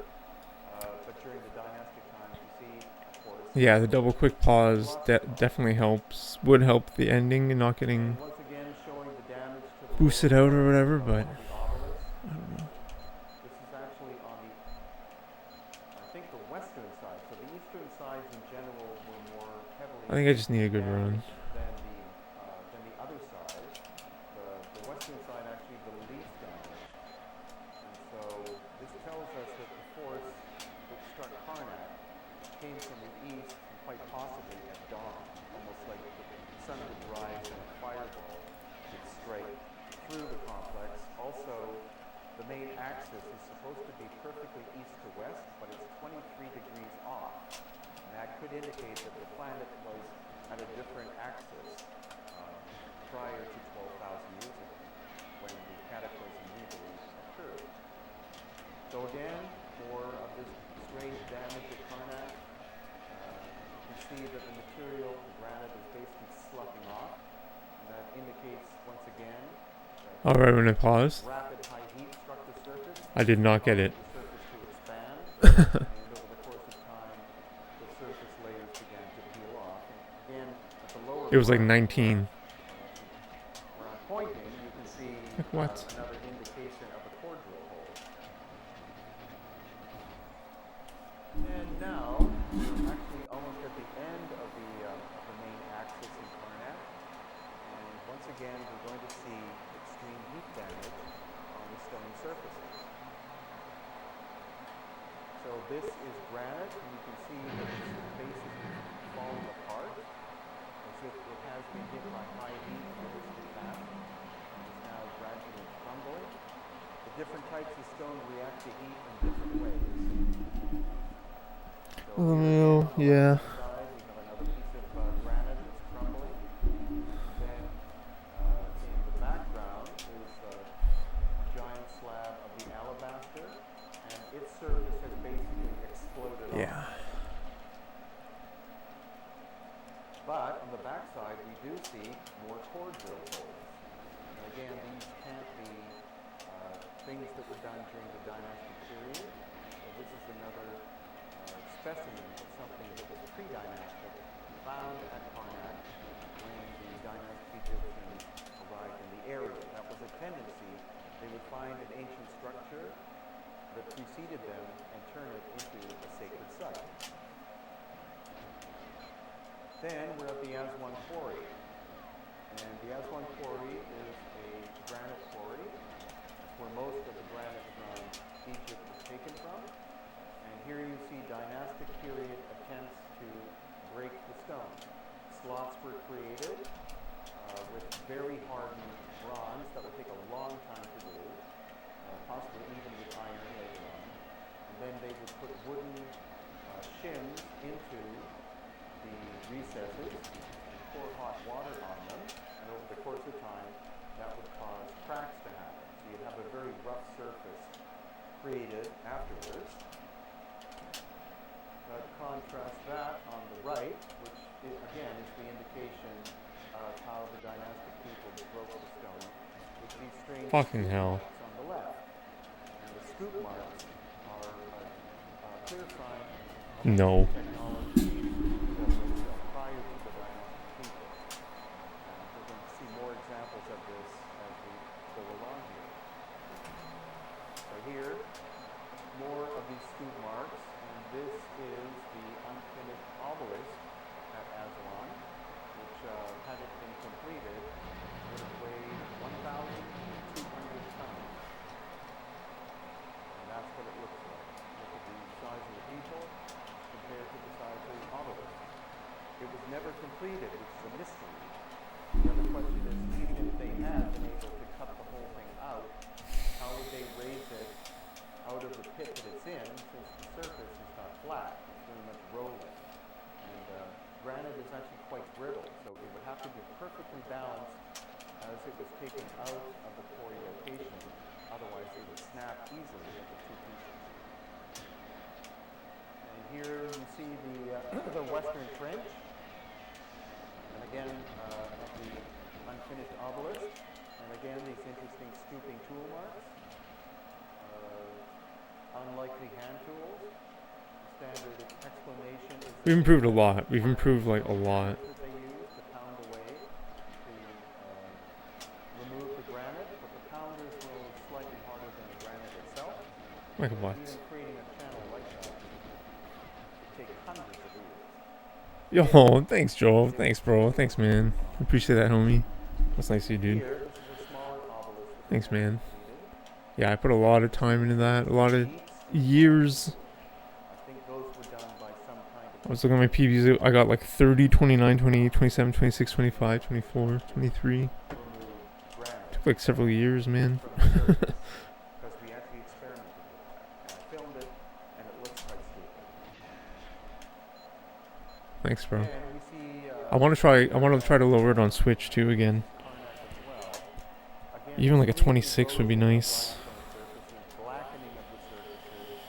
but during the dynastic times you see, of course. Yeah, the double quick pause definitely helps. Would help the ending and not getting And once again showing the damage to the boosted lower out or part whatever, of but the obelisk. I don't know. This is actually on the, I think, the western side. So the eastern sides in general were more heavily I think I just need a good run. damaged than the other side. The western side actually the least damaged. And so this tells us that the force which struck Karnak came from the east and quite possibly at dawn, almost like the sun would rise and a fireball would strike through the complex. Also, the main axis is supposed to be perfectly east to west, but it's 23 degrees off. And that could indicate that the planet was at a different axis prior to 12,000 years ago, when the cataclysm really occurred. So again, more of this strange damage at Karnak. You can see that the material, the granite, is basically sloughing off. And that indicates, once again, that Alright, when I paused, rapid high heat struck the surface. I did not get it. causing the surface to expand. And over the course of time, the surface layers began to peel off. And again, at the lower It was like part, 19. where I'm pointing, you can see Like what? another indication of a core drill hole. And now, we're actually almost at the end of the main axis in Karnak. And once again, we're going to see extreme heat damage on the stone surfaces. So this is granite, and you can see that it's basically falling apart, as if it has been hit by high heat for this to pass, and is now gradually crumbling. The different types of stone react to heat in different ways. So here again, on the Yeah. left-hand side, we have another piece of granite that's crumbling. And then in the background is a giant slab of the alabaster, and its surface has basically exploded Yeah. off. But on the backside, we do see more core drill holes. And again, these can't be things that were done during the dynastic period. So this is another specimen of something that was pre-dynastic, found at Karnak when the dynastic Egyptians arrived in the area. That was a tendency. They would find an ancient structure that preceded them and turn it into a sacred site. Then we're at the Aswan Quarry. And the Aswan Quarry is a granite quarry. It's where most of the granite from Egypt was taken from. And here you see dynastic period attempts to break the stone. Slots were created with very hardened bronze that would take a long time to do, possibly even with iron later on. And then they would put wooden shims into the recesses and pour hot water on them. And over the course of time, that would cause cracks to happen. So you'd have a very rough surface created afterwards. Contrast that on the right, which again is the indication of how the dynastic people broke the stone, with these strange Fucking scoop hell. marks on the left. And the scoop marks are a clear sign of No. technology that was prior to the dynastic people. And we're going to see more examples of this as we go along here. So here, more of these scoop marks. This is the unfinished obelisk at Aswan, which, had it been completed, would have weighed 1,200 tons. And that's what it looks like. Look at the size of the people compared to the size of the obelisk. It was never completed, which is a mystery. The other question is, even if they had been able to cut the whole thing out, how would they raise it out of the pit that it's in, since the surface is not flat, it's very much rolling. And granite is actually quite brittle, so it would have to be perfectly balanced as it was taken out of the quarry location, otherwise it would snap easily into two pieces. And here you see the western trench, and again at the unfinished obelisk, and again these interesting scooping tool marks. Unlikely hand tools. The standard explanation is We've improved a lot. We've improved like a lot. that they use to pound away to remove the granite, but the pounders were slightly harder than the granite itself. Like what? Even creating a channel like that would take hundreds of years. Yo, thanks, Joel. Thanks, bro. Thanks, man. Appreciate that, homie. That's nice of you, dude. Here, this is a smaller obelisk that Thanks, man. completed. Yeah, I put a lot of time into that. A lot of years. I think those were done by some kind of I was looking at my PBs. I got like 30, 29, 28, 27, 26, 25, 24, 23. remove granite. Took like several years, man. From the surface, because we actually experimented with that. And I filmed it, and it looks quite stupid. Thanks, bro. And we see, I want to try to lower it on Switch too again. Karnak as well. Again, Even like a seeing 26 would be erosion of nice. limestone surfaces, blackening of the surfaces,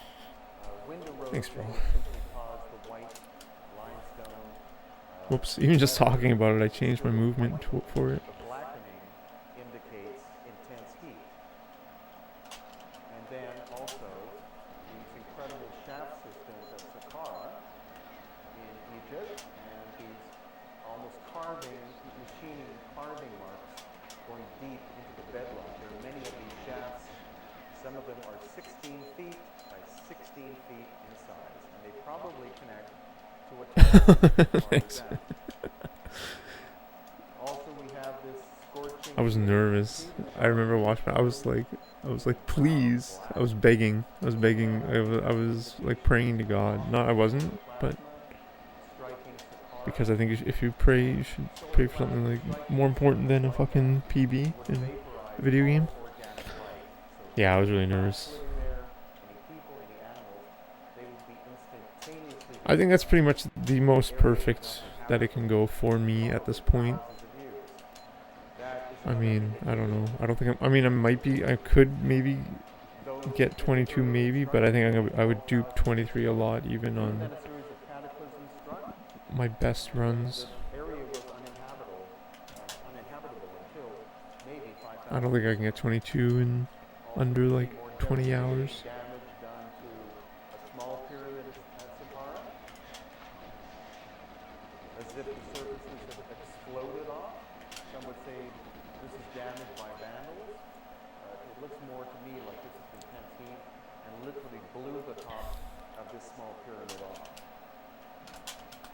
wind erosion Thanks, bro. will simply cause the white limestone. Whoops. Even just talking about it, I changed my movement for it. The blackening indicates intense heat. And then also these incredible shaft machining carving marks going deep into the bedrock. There are many of these shafts. Some of them are 16 feet by 16 feet in size, and they probably connect to a tunnel. Thanks. Also, we have this scorching. I was nervous. I remember watching. I was like, please. I was begging. I was like praying to God. No, I wasn't, but because I think if you pray, you should pray for something like more important than a fucking PB in a video game. Yeah, I was really nervous. I think that's pretty much the most perfect that it can go for me at this point. I mean, I don't know. I don't think I could maybe get 22 maybe, but I think I would dupe 23 a lot even on my best runs. I don't think I can get 22 in under like 20 hours. As if the surfaces have exploded off. Some would say this is damaged by vandals. It looks more to me like this has been intense heat and literally blew the top of this small pyramid off.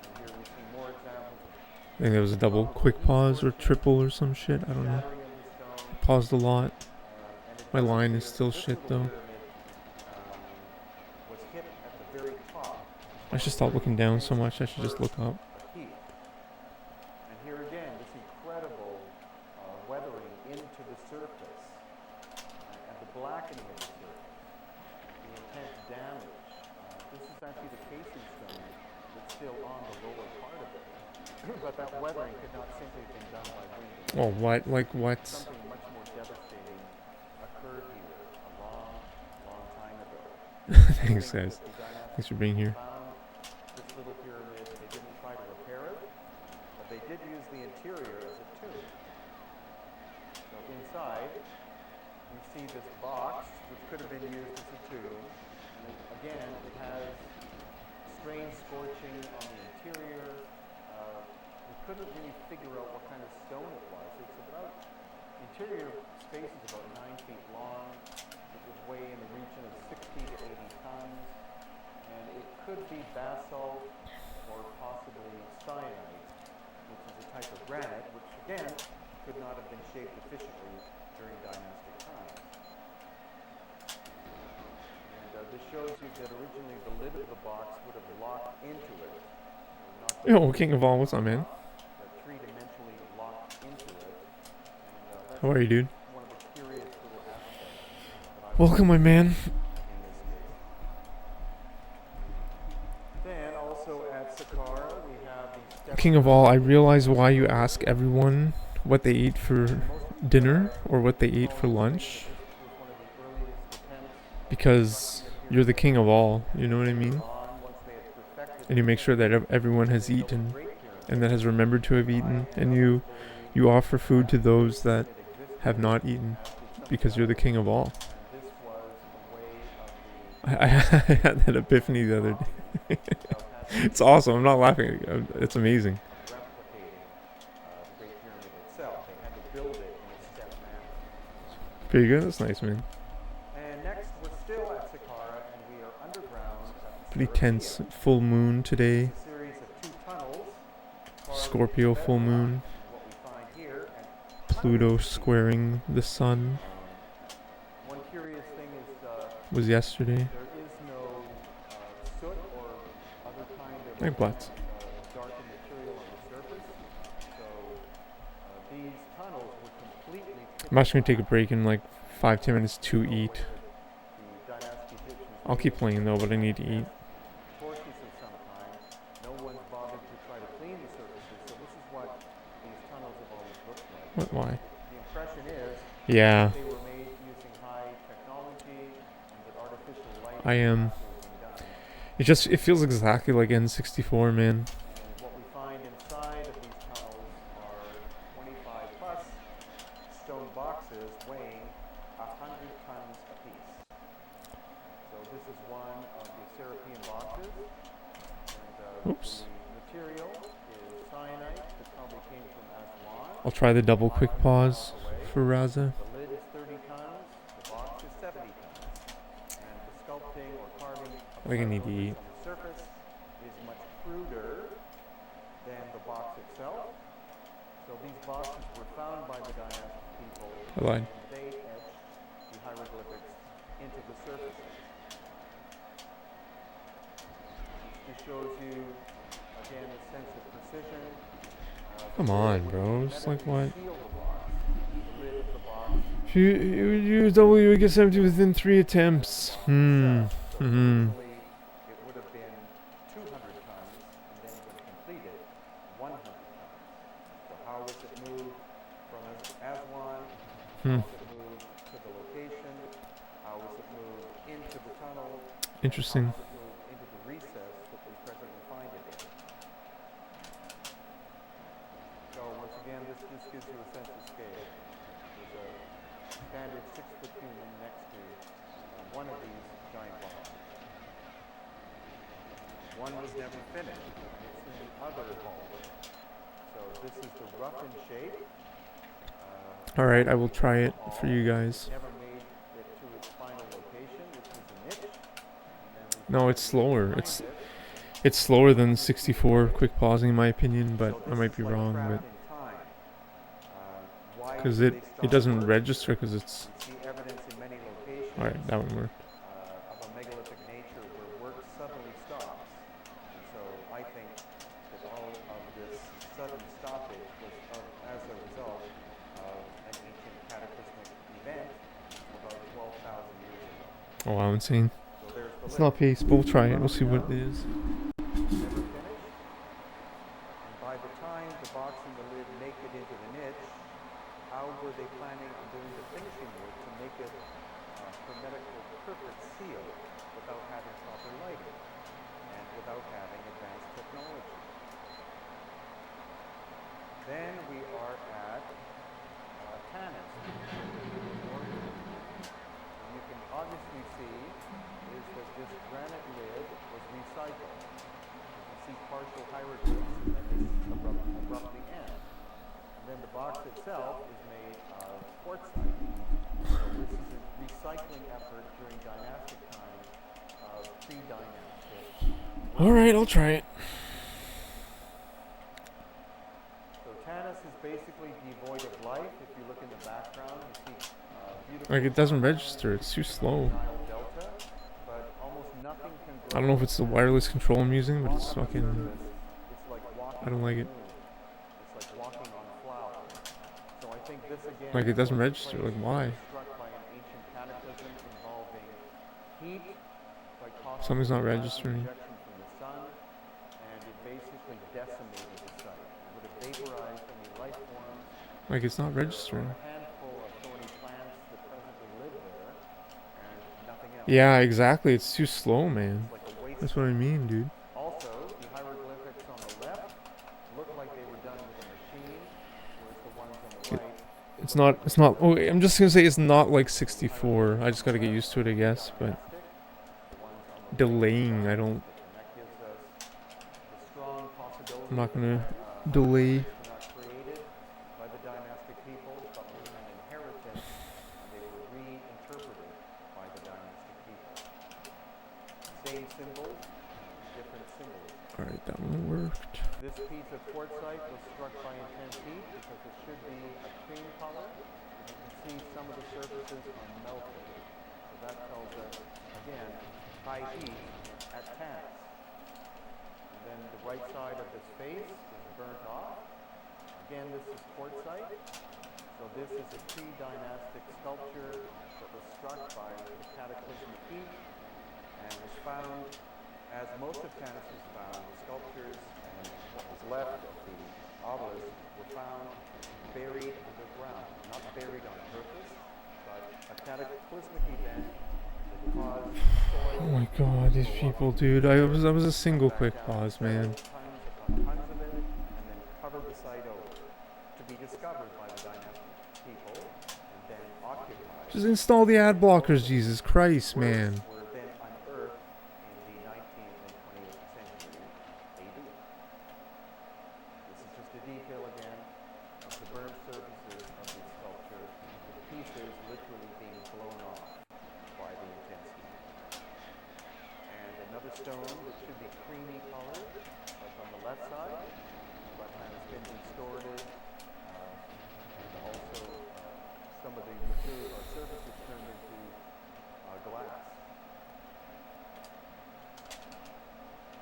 And here we see more examples of I think there was a double quick pause or triple or some shit. I don't know. Paused a lot. My line is still shit though. Was hit at the very top. I should stop looking down so much. I should just look up. And here again, this incredible weathering into the surface and the blackening of the surface, the intense damage. This is actually the casing stone that's still on the lower part of it. But that weathering could not simply have been done by wind. Oh, what? Like what? Something much more devastating occurred here a long, long time ago. Thanks, guys. Thanks for being here. This little pyramid, they didn't try to repair it, but they did use the interior as a tomb. So inside, we see this box, which could have been used as a tomb. And again, it has strange scorching on the interior. We couldn't really figure out what kind of stone it was. It's about, the interior space is about 9 feet long. It would weigh in the region of 60 to 80 tons. And it could be basalt or possibly cyanite, which is a type of granite, which again could not have been shaped efficiently during dynastic times. And this shows you that originally the lid of the box would have locked into it. Yo, King of All, what's up, man? Three-dimensionally locked into it. And, How are you, dude? one of the curious little aspects. Welcome, my man. Then also at Saqqara we have the King of All, I realize why you ask everyone what they ate for dinner or what they ate for lunch. Because you're the king of all, you know what I mean? And you make sure that everyone has eaten and that has remembered to have eaten, and you offer food to those that have not eaten because you're the king of all. I had that epiphany the other day. It's awesome. I'm not laughing. It's amazing. Pretty good. That's nice, man. And next, we're still at Saqqara, and we are underground. Pretty tense full moon today. A series of 2 tunnels. Scorpio full moon. What we find here, and Pluto squaring the sun one curious thing is was yesterday. there is no soot or other kind of Like what? darkened material on the surface. So these tunnels were completely. I'm actually gonna take a break in like 5-10 minutes to eat. I'll keep playing though, but I need to eat. Torches of some kind. No one's bothered to try to clean the surfaces. So this is what these tunnels have always looked like. What? Why? The impression is Yeah, they were made using high technology and that artificial light. I am. It feels exactly like N64, man. And what we find inside of these tunnels are 25 plus stone boxes weighing 100 tons apiece. So this is one of the Serapean boxes. And Oops. the material is cyanite that probably came from I'll try the double quick pause for Raza. The lid is 30 tons, the box is 70 tons, and the sculpting or carving of I think I need to subsurface eat. on the surface is much cruder than the box itself. So these boxes were found by the dynastic people, I lied. and they etched the hieroglyphics into the surfaces. This just shows you, again, the sense of precision. Come on, bro. It's like what? Seal the box, the lid of the box. If you use W, it gets empty within 3 attempts. So originally it would have been 200 tons, and then when completed, 100 tons. So how was it moved from Aswan? How was it moved to the location? How was it moved into the tunnel? Interesting. How was it moved into the recess that we presently find it in? So once again, this just gives you a sense of scale. There's a standard 6-foot human next to one of these giant boxes. One was never finished. It's in the other hallway. So this is the roughened shape. Alright, I will try it for you guys. Never made it to its final location, which is a niche. No, it's slower. It's slower than 64 quick pausing in my opinion, but I might be wrong. But because it doesn't register because it's. Alright, that one worked. Of a megalithic nature where work suddenly stops. And so I think that all of this sudden stoppage was as a result of an ancient cataclysmic event about 12,000 years ago. Oh wow, insane. So there's the It's not paste, but we'll try it. We'll see what it is. never finished. And by the time the box and the lid make it into the niche, how were they planning on doing the finishing work to make it hermetically perfect seal without having proper lighting and without having advanced technology? Then we are at Tanis. You can obviously see is that this granite lid was recycled. You see partial hieroglyphs and then they abruptly end. And then the box itself is made of quartzite. So this is a recycling effort during dynastic times of pre-dynastic. Alright, I'll try it. So Tanis is basically devoid of life. If you look in the background, you see beautiful. Like, it doesn't register. It's too slow. Delta, but almost nothing can grow. I don't know if it's the wireless control I'm using, but it's fucking. It's like walking I don't like it. It's like walking on a flower. So I think this again. Like, it doesn't register. Like, why? Struck by an ancient cataclysm involving heat, like Something's not registering. projection from the sun, and it basically decimated the site. It would have vaporized any life forms. Like, it's not registering. A handful of thorny plants that presently live there, and nothing else. Yeah, exactly. It's too slow, man. It's like a waste. That's what I mean, dude. Also, the hieroglyphics on the left look like they were done with a machine, whereas the ones on the right. It's not. Oh, I'm just gonna say it's not like 64. I just gotta get used to it, I guess. But delaying, I don't. I'm not gonna delay. Not created by the dynastic people, but were an inheritance, and they were reinterpreted by the dynastic people. Same symbols, different symbols. Alright, that one worked. This piece of quartzite was struck by intense heat because it should be a cream color. You can see some of the surfaces are melted. So that tells us, again, high heat at Tanis. And then the right side of this face is burnt off. Again, this is quartzite. So this is a pre-dynastic sculpture that was struck by the cataclysmic heat and was found, as most of Tanis was found, the sculptures and what was left of the obelisk were found buried underground. Not buried on purpose, but a cataclysmic event that caused soil. Oh my god, these people, dude. I was a single quick pause, man. Tons upon tons of it, and then covered the site over to be discovered by the dynastic people and then occupied. Just install the ad blockers, Jesus Christ, man. Were then unearthed in the 19th and 20th century AD. This is just a detail again. of the burnt surfaces of the sculpture, with pieces literally being blown off by the intense heat. And another stone that should be creamy colored, like on the left side, but has been distorted, and also some of the material or surfaces turned into glass.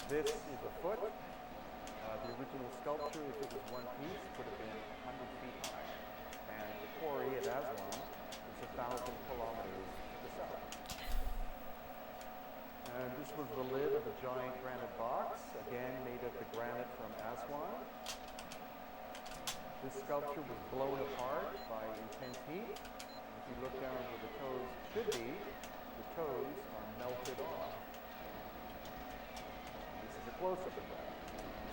This is a foot. The original sculpture, if it was one piece, would have been 100 feet high. And the quarry at Aswan is 1,000 kilometers to the south. And this was the lid of a giant granite box, again made of the granite from Aswan. This sculpture was blown apart by intense heat. If you look down where the toes should be, the toes are melted off. This is a close-up of that.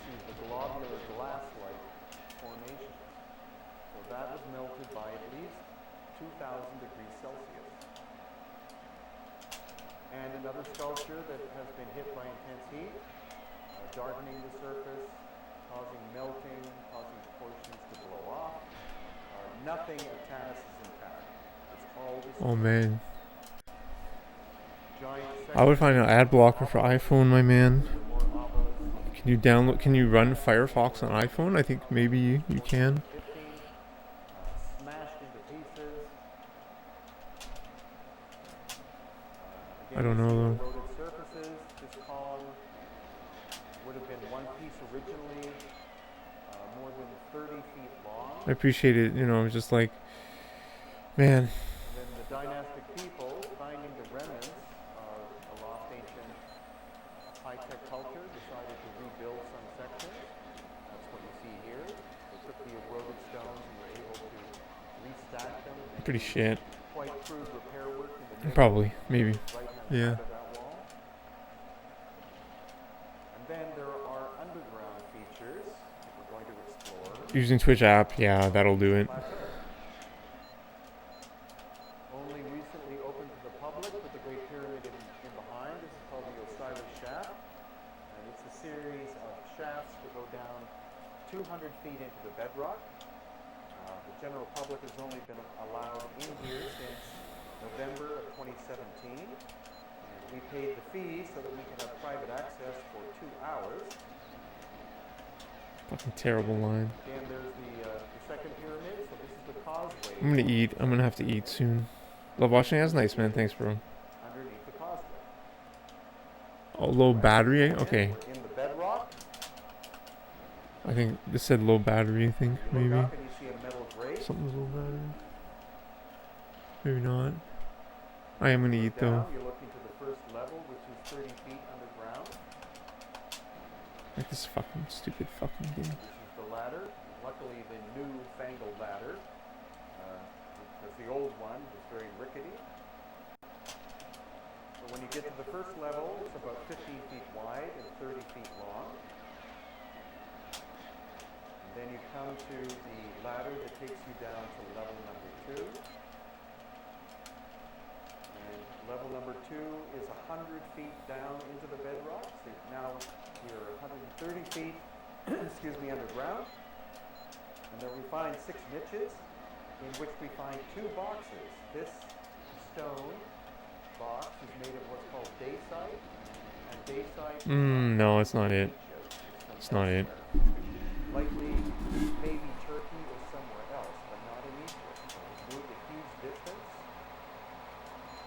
You see the globular glass-like formation. So that was melted by at least 2,000 degrees Celsius. And another sculpture that has been hit by intense heat, darkening the surface, causing melting, causing portions to blow off. Nothing at Tanis is intact. It's all Oh man. giant I would find an ad blocker for iPhone, my man. more obelisks. Can you run Firefox on iPhone? I think maybe you can. 15, smashed into pieces. I don't know though. Eroded surfaces. This column would have been one piece originally, more than 30 feet long. I appreciate it, just like, man. And then the dynastic people, finding the remnants of a lost ancient high-tech culture, decided to rebuild some sections. That's what you see here. They took the eroded stones and were able to restack them. And Pretty shit. quite crude repair work in the middle, Probably, maybe. right-hand Yeah. side of that wall. And then there are underground features that we're going to explore. Using Twitch app, yeah, that'll do it. Plateau. Only recently opened to the public with the Great Pyramid in behind. This is called the Osiris Shaft. And it's a series of shafts that go down 200 feet into the bedrock. The general public has only been allowed in here since November of 2017. And we paid the fee so that we can have private access for 2 hours. Fucking terrible line. Again, there's the second pyramid. So this is the causeway. I'm gonna eat. I'm gonna have to eat soon. Love watching. That's nice, man. Thanks, bro. Underneath the causeway. Oh, low battery. Okay. We're in the bedrock. I think this said low battery. I think You maybe look up and you see a metal grate. something's low battery. Maybe not. I am gonna eat though. Down, you look into the first level, which is 30 feet underground. Like this fucking stupid fucking game. This is the ladder. Luckily, the new fangled ladder, because the old one was very rickety. So when you get to the first level, it's about 15 feet wide and 30 feet long. And then you come to the ladder that takes you down to level number 2. And level number 2 is 100 feet down into the bedrock. So now you're 130 feet, excuse me, underground. And then we find 6 niches in which we find 2 boxes. This stone box is made of what's called dacite. And dacite... No, it's not it. It's not it. Likely, maybe Turkey or somewhere else, but not in Egypt. So it's moved a huge distance.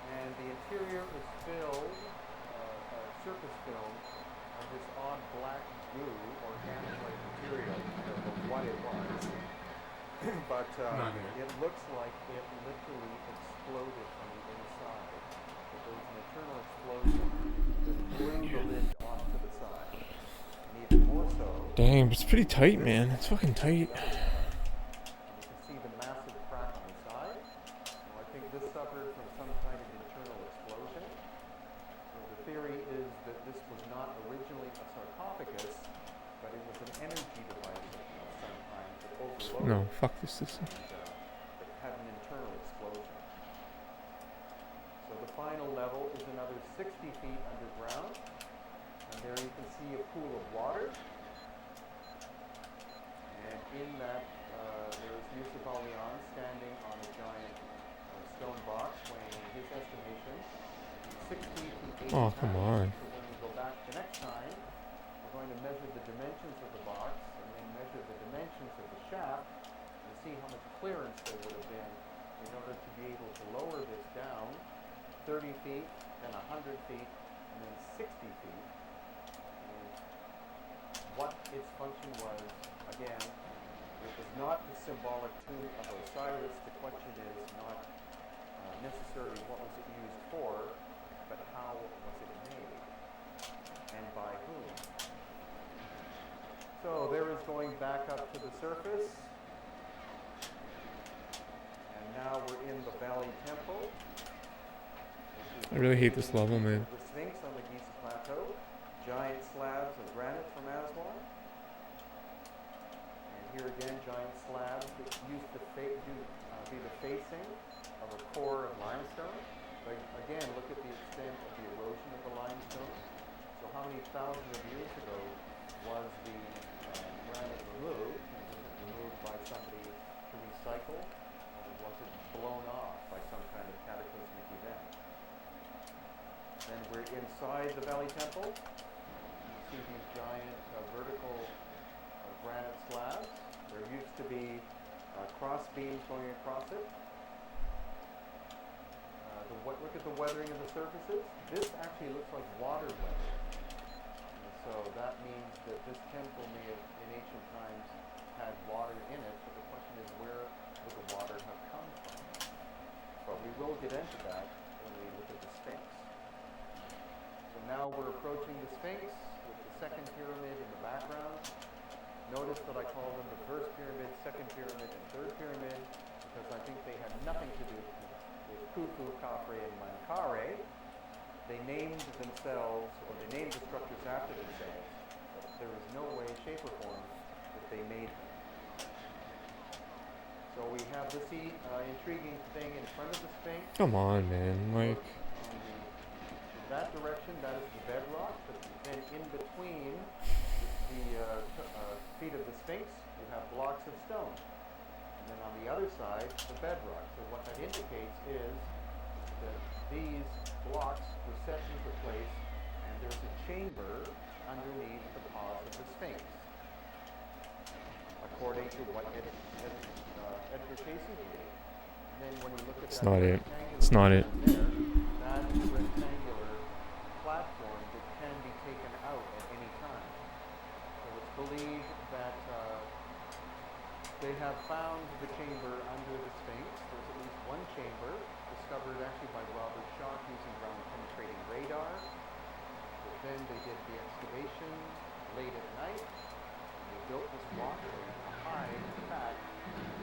And the interior is filled, surface filled, of this odd black goo, organic-like material. I don't know what it was. But it looks like it literally exploded from the inside. But there was an internal explosion that blew the lid off to the side. And even more so, Dang, but it's pretty tight, man. It's fucking tight. and you can see the massive crack on the side. Well, I think this suffered from some kind of internal explosion. So the theory is that this was not originally a sarcophagus, but it was an energy device of some kind that overloaded. No, fuck this system. That had an internal explosion. So the final level is another 60 feet underground. And there you can see a pool of water. And in that, there Yusuf Alian standing on a giant stone box weighing, in his estimation, 60 to 80 Oh, come pounds. on. So when we go back the next time, we're going to measure the dimensions of the box and then measure the dimensions of the shaft and see how much clearance there would have been in order to be able to lower this down 30 feet, then 100 feet, and then 60 feet. And what its function was, again, it was not the symbolic tomb of Osiris. The question is not necessarily what was it used for, but how was it made and by whom. So there is going back up to the surface, and now we're in the Valley Temple. I really hate this level, man. The Sphinx on the Gyges Plateau, giant slabs of granite from Aswan. And here again, giant slabs that used to be the facing of a core of limestone. But again, look at the extent of the erosion of the limestone. So how many thousands of years ago was the granite removed? And was it removed by somebody to recycle? Or was it blown off by some kind of cataclysmic event? Then we're inside the Valley Temple. You see these giant vertical granite slabs. There used to be cross beams going across it. Look at the weathering of the surfaces. This actually looks like water weathering. And so that means that this temple may have, in ancient times, had water in it, but the question is, where would the water have come from? But we will get into that when we look at the Sphinx. So now we're approaching the Sphinx with the second pyramid in the background. Notice that I call them the first pyramid, second pyramid, and third pyramid, because I think they had nothing to do with Khufu, Khafre, and Menkaure. They named themselves, or they named the structures after themselves, but there is no way, shape, or form that they made them. So we have this intriguing thing in front of the Sphinx. Come on, man. Like, In that direction, that is the bedrock, but then in between the feet of the Sphinx, you have blocks of stone. And then on the other side, the bedrock. So what that indicates is that these blocks were set into place, and there's a chamber underneath the paws of the Sphinx, according to what Edgar Casey believed. And then when you look at it's that not it. rectangular It's not it. there, that is a rectangular platform that can be taken out at any time. So it's believed that they have found the chamber under the Sphinx. There's at least one chamber discovered actually by Robert Schoch using ground-penetrating radar. But then they did the excavation late at night, and they built this walkway to hide the fact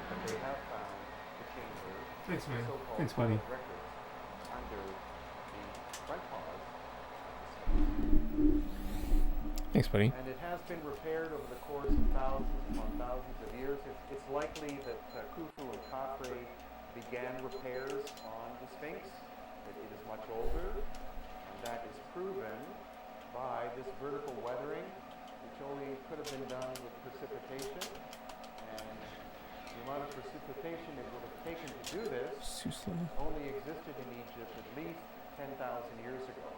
that they have found the chamber, Thanks, man. so-called Thanks, buddy. records, under the front paws of the Sphinx. Thanks, buddy. And it has been repaired over the course of thousands upon thousands of years. It's likely that Khufu and Khafre began repairs on the Sphinx, that it is much older, and that is proven by this vertical weathering, which only could have been done with precipitation. And the amount of precipitation it would have taken to do this only existed in Egypt at least 10,000 years ago.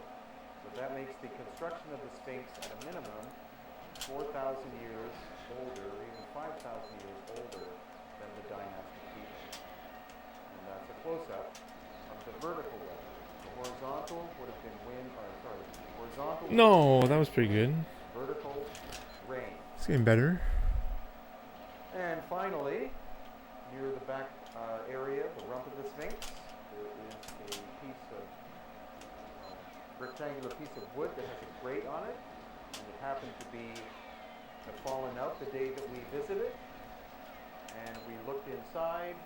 So that makes the construction of the Sphinx at a minimum 4,000 years older, even 5,000 years older than the dynastic people. And that's a close-up of the vertical weather. The horizontal would have been horizontal. No, that was pretty good. Vertical rain. It's getting better. And finally, near the back area, the rump of the Sphinx, there is a piece of rectangular piece of wood that has a grate on it, and it happened to be fallen out the day that we visited. And we looked inside,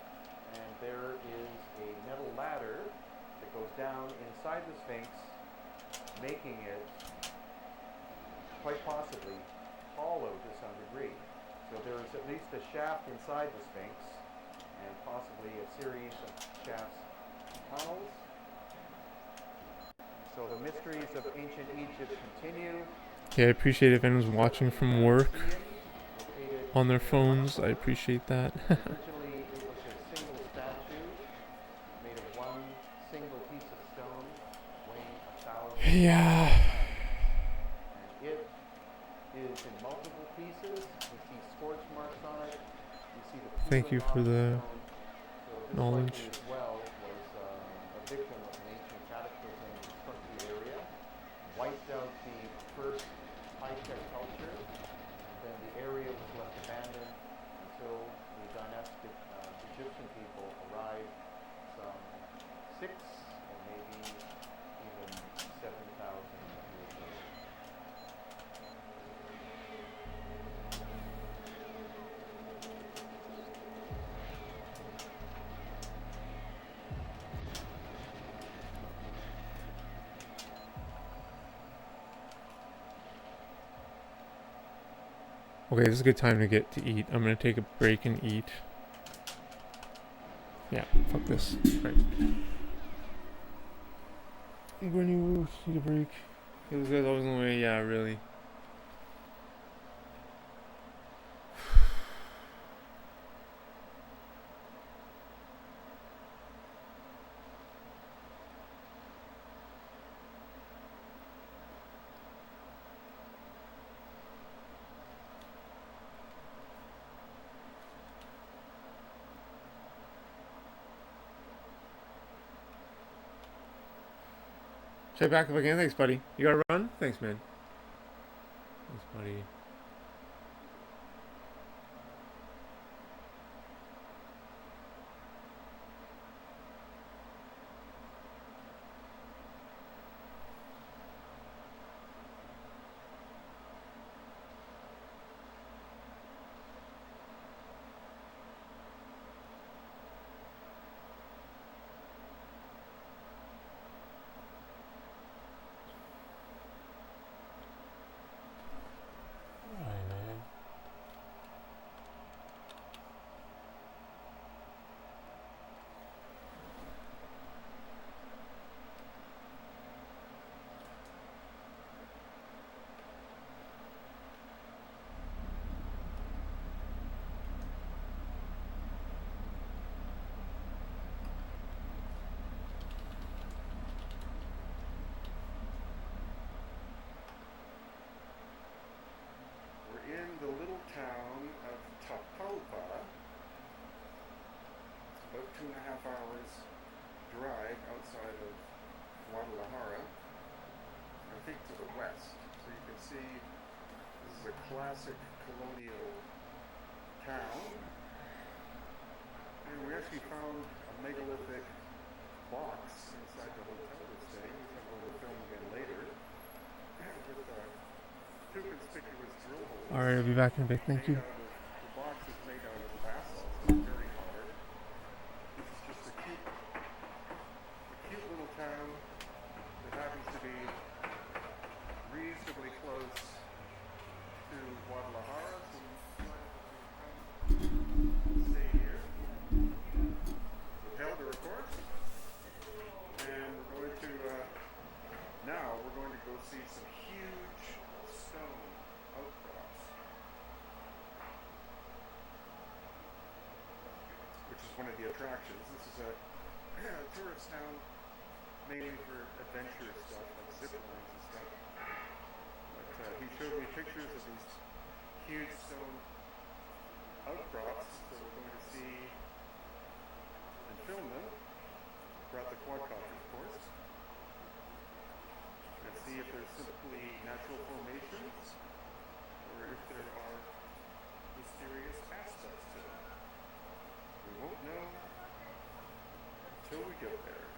and there is a metal ladder that goes down inside the Sphinx, making it quite possibly hollow to some degree. So there is at least a shaft inside the Sphinx, and possibly a series of shafts and tunnels. So the mysteries of ancient Egypt continue. Yeah, I appreciate if anyone's watching from work on their phones. I appreciate that. Originally Yeah. And it is in multiple pieces. You see scorch marks on it. You see the Thank peeling you off for the the stone. So this knowledge. likely as well was a victim of an ancient cataclysm that struck the area, wiped out the first high-tech culture, and then the area was left abandoned until the dynastic Egyptian people arrived some 6 or maybe even 7,000 years later. Okay, this is a good time to get to eat. I'm gonna take a break and eat. Yeah, fuck this. Right. I'm going to take a break. This guy's always in the way. Yeah, really. Check back if I can. Thanks, buddy. You gotta run? Thanks, man. Thanks, buddy. Alright, man. We're in the little town of Tapalpa. It's about 2.5 hours drive outside of Guadalajara, I think to the west. So you can see this is a classic colonial town. And we actually found a megalithic box inside the hotel we're staying, which I'm going to film again later, with two conspicuous drill holes. Alright, I'll be back in a bit. Thank you. The box is made out of basalt, so it's very hard. This is just a cute little town that happens to be reasonably close to Guadalajara, so we come stay here. Hotel de Records. And we're going to, now we're going to go see some huge stone outcrops, which is one of the attractions. This is a tourist town mainly for adventure stuff, like zip lines and stuff. But he showed me pictures of these huge stone outcrops, so we're going to see and film them. Brought the quadcopter, of course, and see if they're simply natural formations or if there are mysterious aspects to them. We won't know until we get there.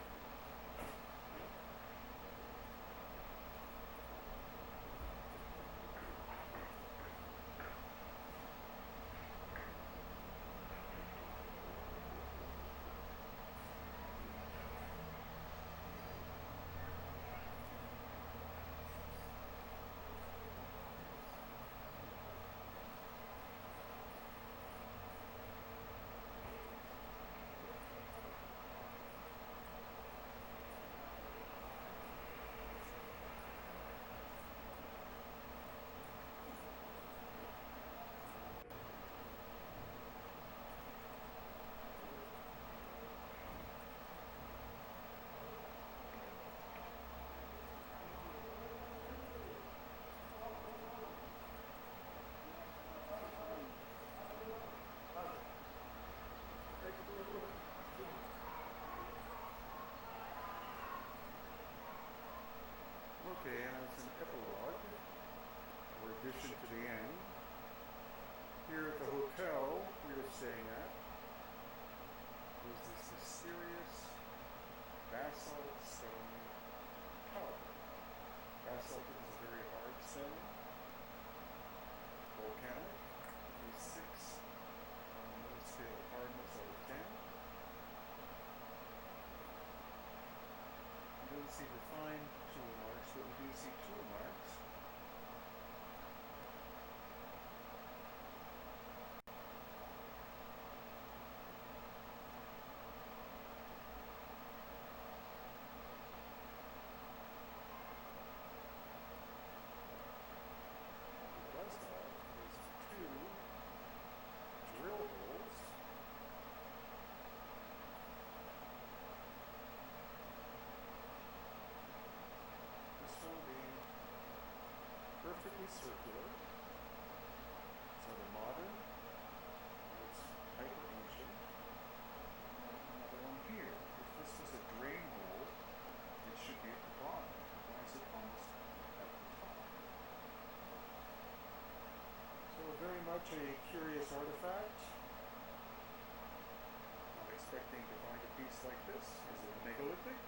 piece like this? Is it a megalithic?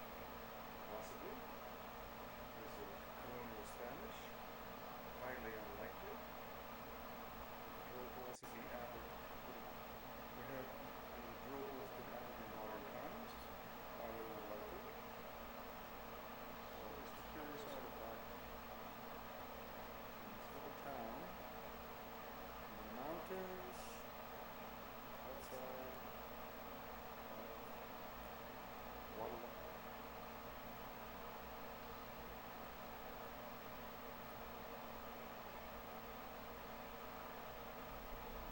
Possibly. Is it colonial Spanish? Highly unlikely. The drill holes have been added. The drill holes been added in modern times. Highly unlikely. So just a curious artifact in this little town in the mountains outside of Guadalajara.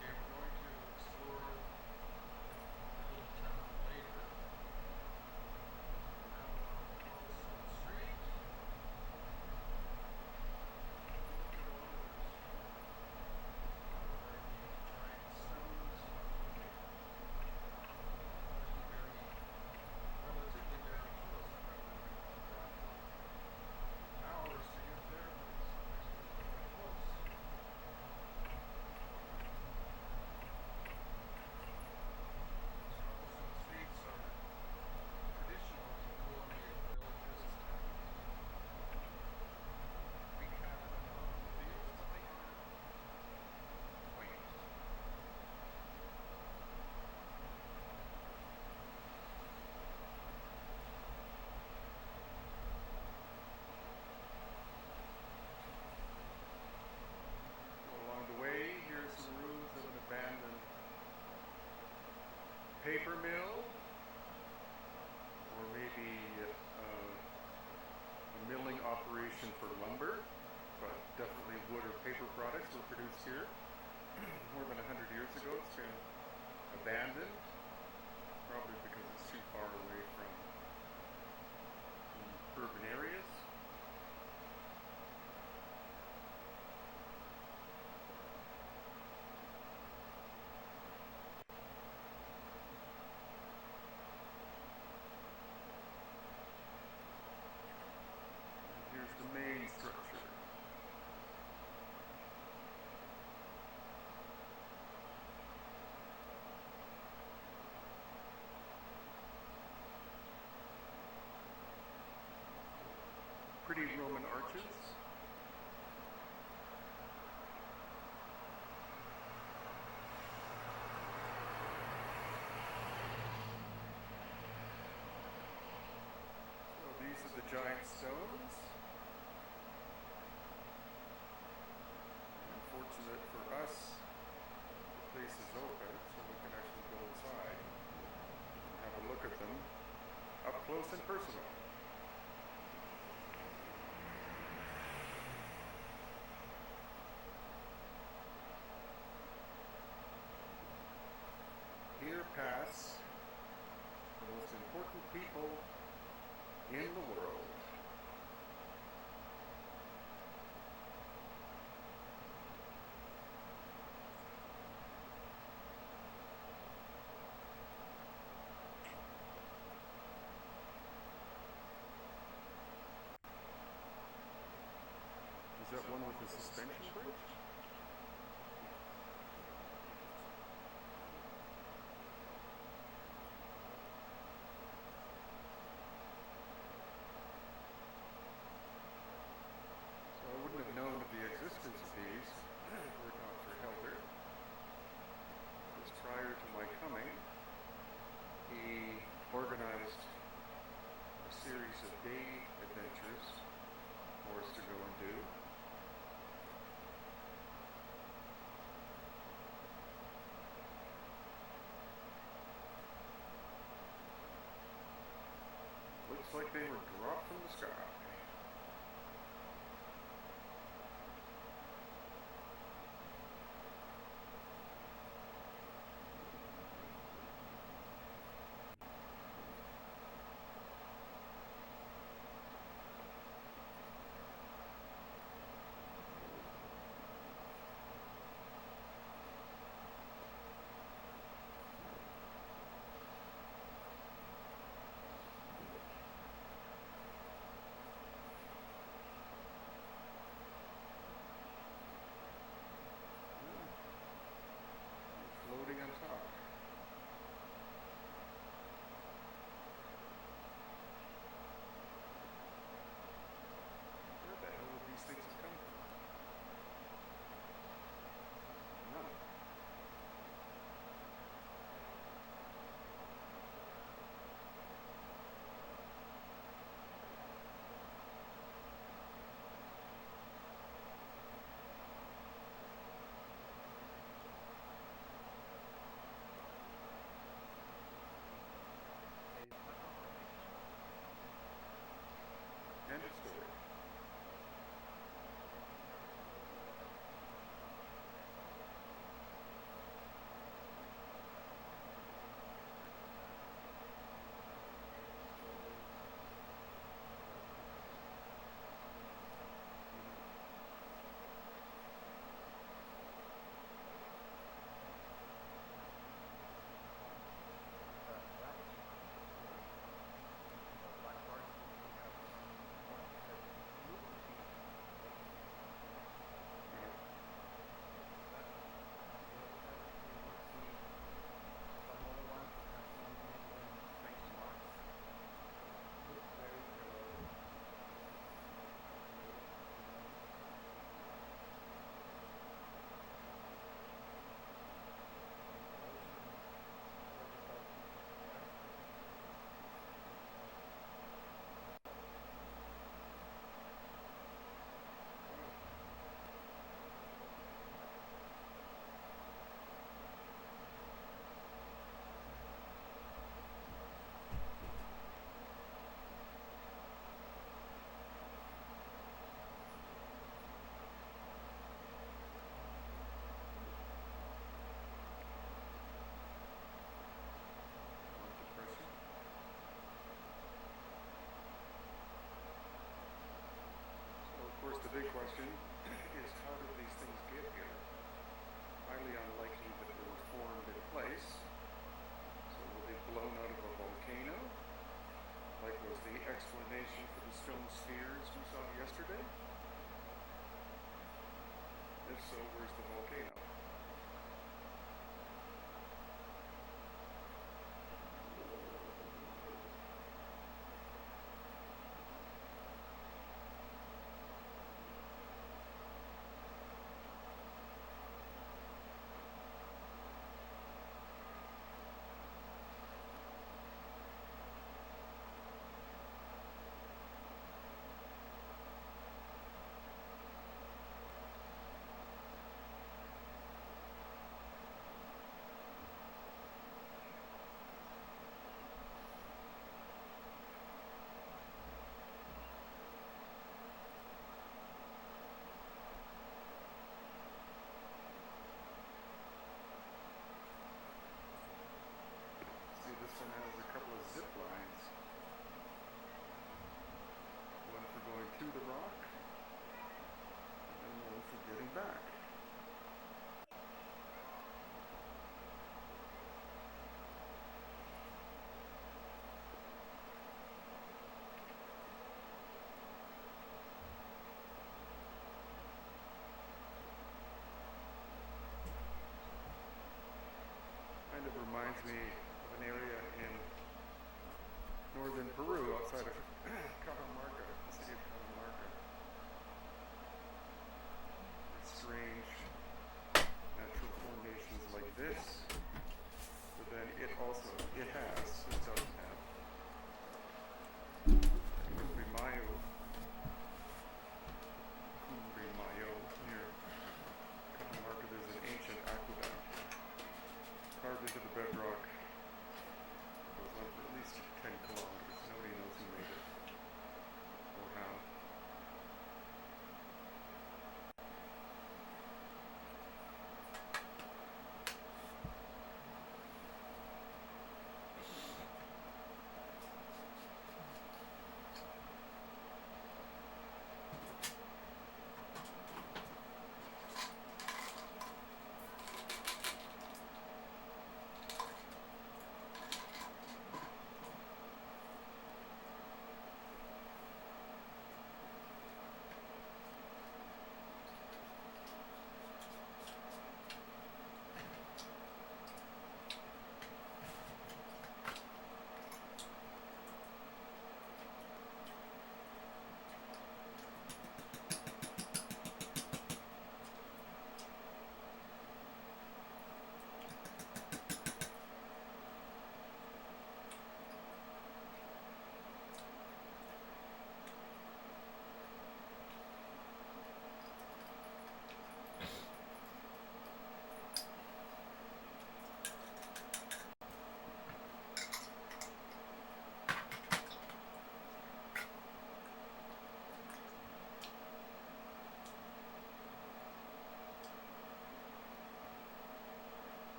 Okay, we're going to explore the little town later. Now we're on Cobblestone Street. Look at all those giant stones. Relatively very close. I bet we're going to drive for hours to get there, but it's actually quite close. Cobblestone streets are traditional in colonial villages and we kind of automobiles, but they are quaint. So along the way, here's some ruins of an abandoned paper mill, or maybe a milling operation for lumber, but definitely wood or paper products were produced here more than 100 years ago. It's been abandoned, probably because it's too far away from urban areas. Here's the main structure. Pretty Roman arches. So these are the giant stones. Unfortunate for us, the place is open, so we can actually go inside and have a look at them up close and personal. Here pass the most important people in the world. Is that one with the suspension bridge? reminds me of an area in northern Peru outside of Cajamarca, the city of Cajamarca. Strange natural formations like this, but then it has, this doesn't have, Mayo, near Cajamarca, there's an ancient aqueduct carved into the bedrock. It goes on for at least 10 kilometers. Nobody knows who made it or how.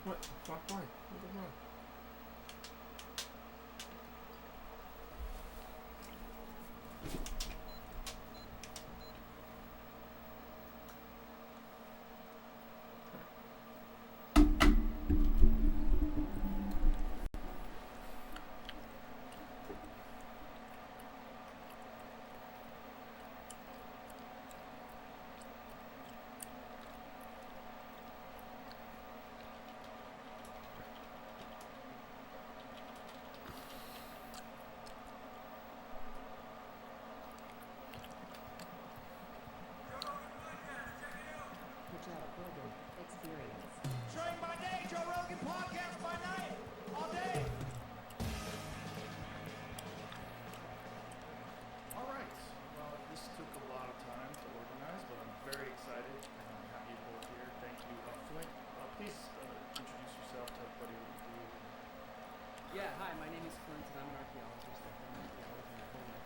What? Fuck, why? What the fuck? Experience. Train by day, Joe Rogan podcast by night, all day. All right. Well, this took a lot of time to organize, but I'm very excited and I'm happy you're both here. Thank you. Flint, please introduce yourself, tell everybody what you do. Yeah, hi, my name is Clint and I'm an archaeologist. I've done archaeology my whole life.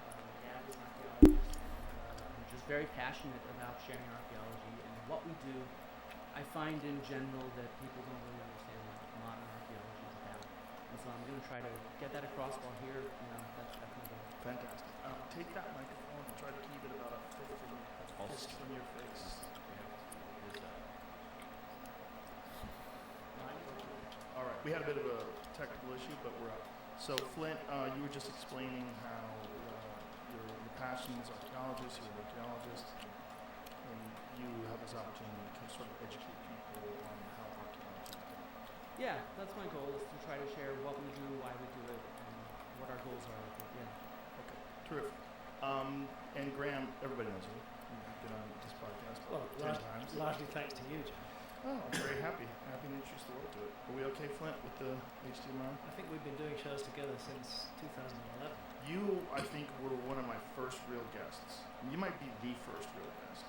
My dad is an archaeologist and I'm just very passionate about sharing archaeology and what we do. I find in general that people don't really understand what modern archaeology is about. And so I'm going to try to get that across while here, that's my goal. Fantastic. Take that microphone and try to keep it about a fifth from your face. we had a bit of a technical issue, but we're up. So Flint, you were just explaining how your passion is archaeologist, you're an archaeologist, and you have this opportunity to sort of educate people on how archaeology is done. Yeah, that's my goal, is to try to share what we do, why we do it, and what our goals are with it. Yeah. Okay, terrific. And Graham, everybody knows you. You've been on this podcast Well, 10 times. largely thanks to you, John. Oh, I'm very happy. Happy to introduce the world to it. Are we okay, Flint, with the HDMI? I think we've been doing shows together since 2011. You, I think, were one of my first real guests. You might be the first real guest,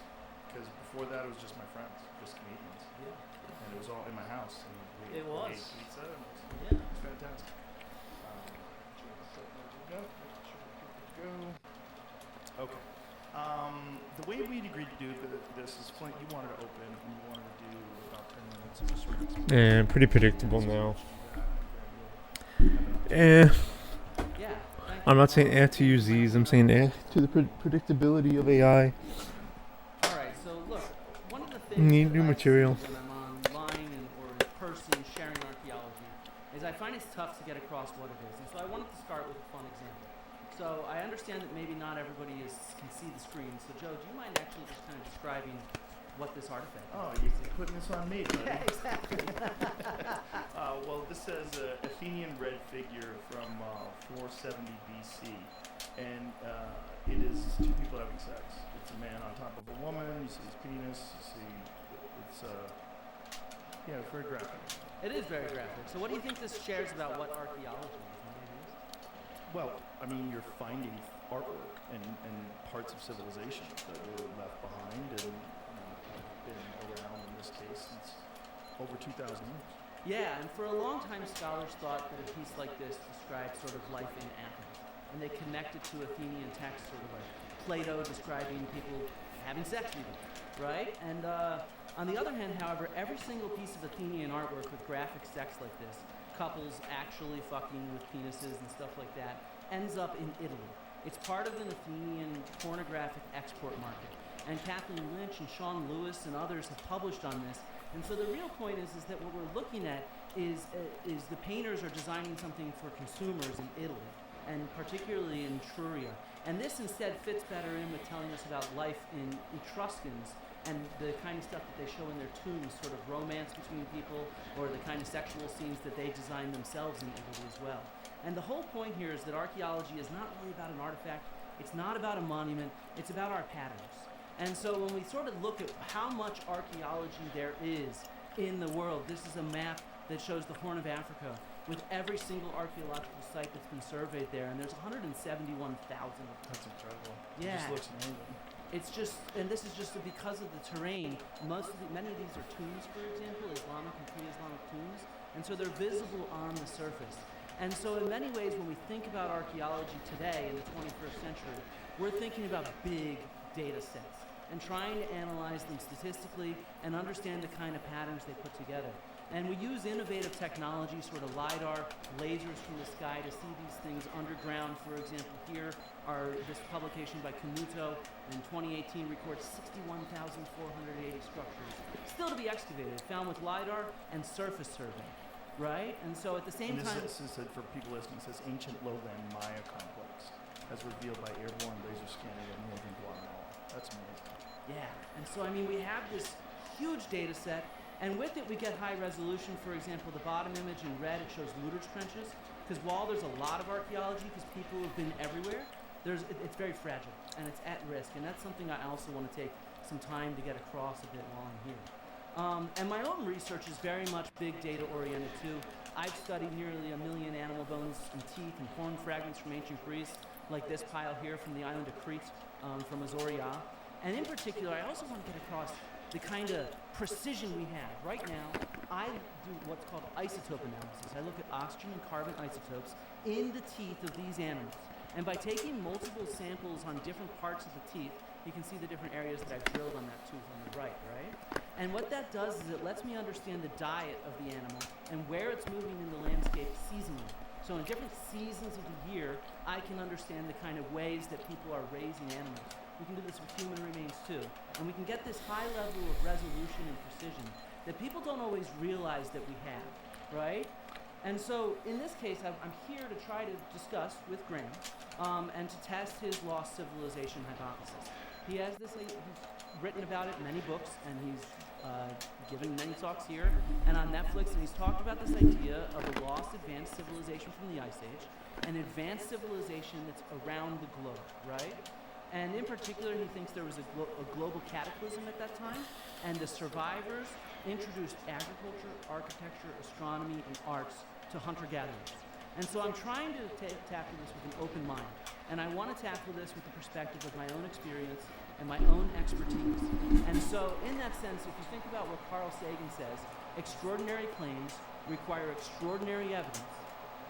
because before that it was just my friends, just comedians, Yeah. and it was all in my house. And we It was. ate pizza. And it was Yeah. fantastic. There we go. Okay. The way we'd agreed to do this is, Flint, you wanted to open, and you wanted to do about 10 minutes of just sort of explaining And pretty predictable now. that, and Yeah. Thank I'm you. not saying to use these. I'm saying to the predictability of AI. All right. So look, one of the things Need that new I material. see when I'm online or in person sharing archaeology is I find it's tough to get across what it is, and so I wanted to start with a fun example. So I understand that maybe not everybody can see the screen. So Joe, do you mind actually just kind of describing what this artifact is? Oh, you're putting this on me, buddy. Yeah, exactly. Well, this says Athenian red figure from 470 BC, and it is two people having sex. It's a man on top of a woman. You see his penis. You see it's yeah, it's very graphic. It is very graphic. So what do you think this shares about what archaeology is? Well, I mean, you're finding artwork and parts of civilization that were left behind and have been around in this case since over 2,000 years. Yeah, and for a long time, scholars thought that a piece like this described sort of life in Athens, and they connected to Athenian texts, sort of like Plato describing people having sex even, right? And on the other hand, however, every single piece of Athenian artwork with graphic sex like this, couples actually fucking with penises and stuff like that, ends up in Italy. It's part of an Athenian pornographic export market. And Kathleen Lynch and Sean Lewis and others have published on this. And so the real point is that what we're looking at is the painters are designing something for consumers in Italy, and particularly in Etruria. And this instead fits better in with telling us about life in Etruscans and the kind of stuff that they show in their tombs, sort of romance between people, or the kind of sexual scenes that they design themselves in Italy as well. And the whole point here is that archaeology is not really about an artifact, it's not about a monument, it's about our patterns. And so when we sort of look at how much archaeology there is in the world, this is a map that shows the Horn of Africa with every single archaeological site that's been surveyed there, and there's 171,000 of them. That's incredible. Yeah. It just looks amazing. It's just, and this is just because of the terrain. Many of these are tombs, for example, Islamic and pre-Islamic tombs, and so they're visible on the surface. And so in many ways, when we think about archaeology today in the 21st century, we're thinking about big data sets and trying to analyze them statistically and understand the kind of patterns they put together. And we use innovative technology, sort of LiDAR, lasers from the sky to see these things underground. For example, here are this publication by Canuto in 2018 records 61,480 structures still to be excavated, found with LiDAR and surface survey, right? And so at the same And time... this is for people listening, it says ancient lowland Maya complex as revealed by airborne laser scanning of northern Guatemala. That's amazing. Yeah, and so I mean we have this huge data set, and with it we get high resolution. For example, the bottom image in red, it shows looters' trenches, because while there's a lot of archaeology, because people have been everywhere, it's very fragile, and it's at risk, and that's something I also want to take some time to get across a bit while I'm here. And my own research is very much big data oriented too. I've studied nearly 1 million animal bones and teeth and horn fragments from ancient Greece, like this pile here from the island of Crete, from Azoria. And in particular, I also want to get across the kind of precision we have. Right now, I do what's called isotope analysis. I look at oxygen and carbon isotopes in the teeth of these animals. And by taking multiple samples on different parts of the teeth, you can see the different areas that I've drilled on that tooth on the right? And what that does is it lets me understand the diet of the animal and where it's moving in the landscape seasonally. So in different seasons of the year, I can understand the kind of ways that people are raising animals. We can do this with human remains too. And we can get this high level of resolution and precision that people don't always realize that we have, right? And so in this case, I'm here to try to discuss with Graham and to test his lost civilization hypothesis. He has this, he's written about it in many books, and he's given many talks here and on Netflix, and he's talked about this idea of a lost advanced civilization from the Ice Age, an advanced civilization that's around the globe, right? And in particular, he thinks there was a global cataclysm at that time, and the survivors introduced agriculture, architecture, astronomy, and arts to hunter-gatherers. And so I'm trying to tackle this with an open mind, and I want to tackle this with the perspective of my own experience and my own expertise. And so in that sense, if you think about what Carl Sagan says, extraordinary claims require extraordinary evidence.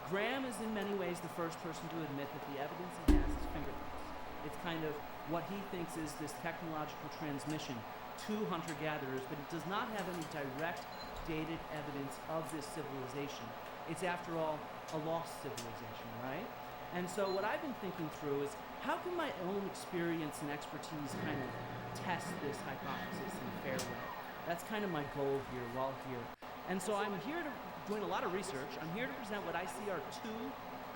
Graham is in many ways the first person to admit that the evidence he has is fingerprints. It's kind of what he thinks is this technological transmission to hunter-gatherers, but it does not have any direct dated evidence of this civilization. It's, after all, a lost civilization, right? And so what I've been thinking through is, how can my own experience and expertise kind of test this hypothesis in a fair way? That's kind of my goal here while here. And so I'm here doing a lot of research. I'm here to present what I see are two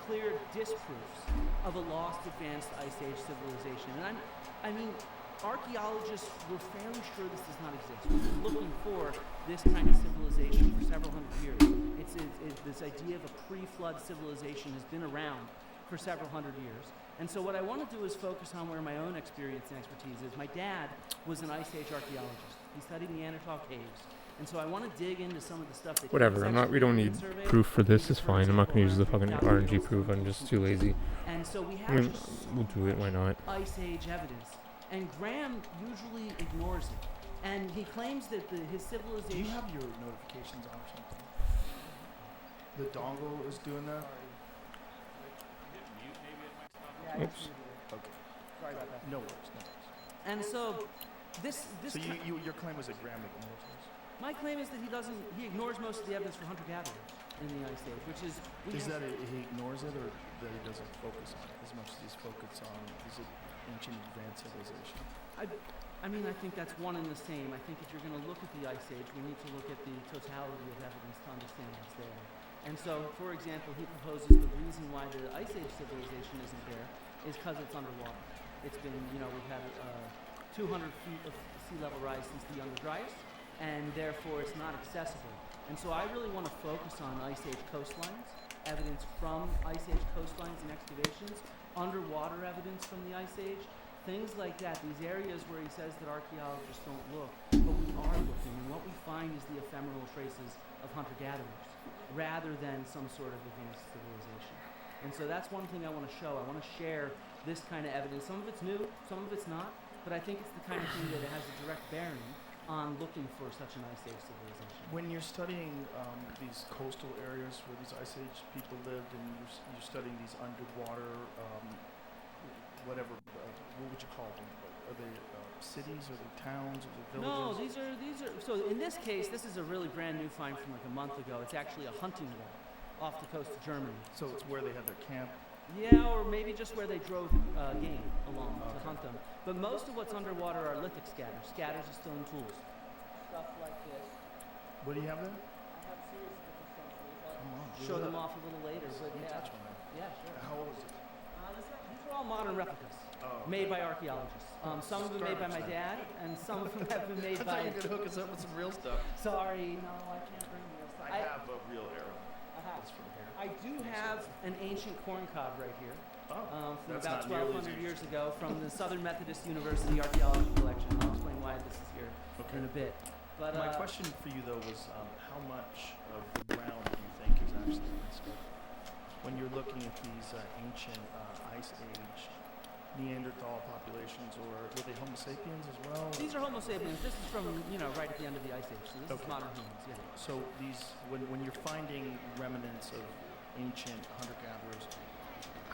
clear disproofs of a lost advanced Ice Age civilization. And I mean, archaeologists were fairly sure this does not exist. We've been looking for this kind of civilization for several hundred years. It's this idea of a pre-flood civilization has been around for several hundred years. And so what I want to do is focus on where my own experience and expertise is. My dad was an Ice Age archaeologist. He studied Neanderthal caves. And so I want to dig into some of the stuff that Whatever, we don't need proof for this, it's fine. I'm not going to use the fucking RNG proof, I'm just too lazy. And so we I have mean, we'll do it, why not? Ice Age evidence. And Graham usually ignores it. And he claims that his civilization... Do you have your notifications on or something? The dongle is doing that? Oops. Okay. Sorry about that. No worries, no worries. And so this So your claim was that Graham ignores this? my claim is that he ignores most of the evidence for hunter-gatherers in the Ice Age, which is... Is that he ignores it, or that he doesn't focus on it as much as he's focused on ancient advanced civilization? I mean, I think that's one and the same. I think if you're going to look at the Ice Age, we need to look at the totality of evidence to understand what's there. And so, for example, he proposes the reason why the Ice Age civilization isn't there is because it's underwater. It's been, we've had 200 feet of sea level rise since the Younger Dryas, and therefore it's not accessible. And so I really want to focus on Ice Age coastlines, evidence from Ice Age coastlines and excavations, underwater evidence from the Ice Age, things like that, these areas where he says that archaeologists don't look, but we are looking, and what we find is the ephemeral traces of hunter-gatherers, rather than some sort of advanced civilization. And so that's one thing I want to show. I want to share this kind of evidence. Some of it's new, some of it's not, but I think it's the kind of thing that it has a direct bearing on looking for such an Ice Age civilization. When you're studying these coastal areas where these Ice Age people lived, and you're studying these underwater, what would you call them? Are they cities? Are they towns? Are they villages? No, these are. So in this case, this is a really brand new find from like a month ago. It's actually a hunting wall off the coast of Germany. So it's where they had their camp. Yeah, or maybe just where they drove game along to hunt them. But most of what's underwater are lithic scatters of stone tools. Stuff like this. What do you have there? I have a series of different stone tools. Come on. Show them off a little later. But Let me yeah. touch one there. Yeah, sure. How old is it? These are all modern replicas. Oh, Made by archaeologists. Some of them made by my dad, and some of them have been made I thought by... you could hook us up with some real stuff. Sorry, no, I can't bring real stuff. I have a real arrow. I have. It's from here. I do have an ancient corn cob right here. From that's about not nearly 1,200 as years ago from the Southern Methodist University Archaeology Collection. I'll explain why this is here in a bit. But My question for you, though, was how much of the ground do you think is actually messed up? When you're looking at these ancient Ice Age Neanderthal populations, or were they Homo sapiens as well? These are Homo sapiens. This is from, right at the end of the Ice Age. So this is modern humans, yeah. So when you're finding remnants of ancient hunter-gatherers,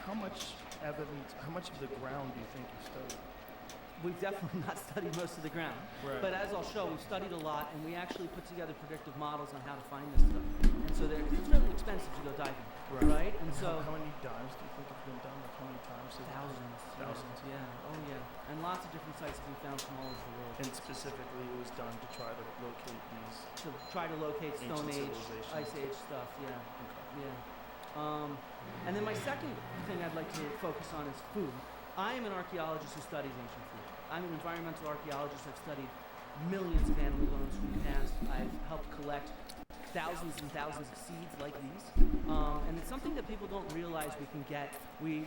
how much of the ground do you think you studied? We've definitely not studied most of the ground. Right. But as I'll show, we've studied a lot, and we actually put together predictive models on how to find this stuff. And so it's really expensive to go diving, right? And so how many dives do you think have been done? Like how many times? thousands. Yeah. Oh yeah. And lots of different sites have been found from all over the world. And specifically, it was done to try to locate these. To try to locate Stone Ancient Age, civilizations. Ice Age stuff. Yeah. Okay. And then my second thing I'd like to focus on is food. I am an archaeologist who studies ancient food. I'm an environmental archaeologist. I've studied millions of animal bones from the past. I've helped collect thousands and thousands of seeds like these. And it's something that people don't realize we can get. We've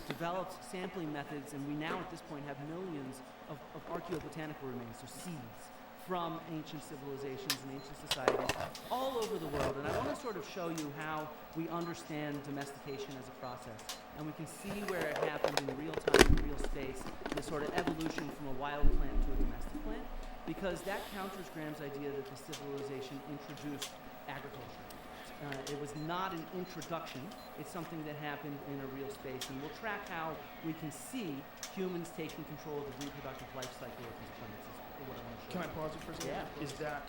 developed sampling methods, and we now at this point have millions of archaeobotanical remains, so seeds, from ancient civilizations and ancient societies all over the world. And I want to sort of show you how we understand domestication as a process. And we can see where it happened in real time, in real space, the sort of evolution from a wild plant to a domestic plant, because that counters Graham's idea that the civilization introduced agriculture. It was not an introduction. It's something that happened in a real space. And we'll track how we can see humans taking control of the reproductive life cycle of these plants. Is what I want to show Can I you. pause it for a second? Yeah. Is that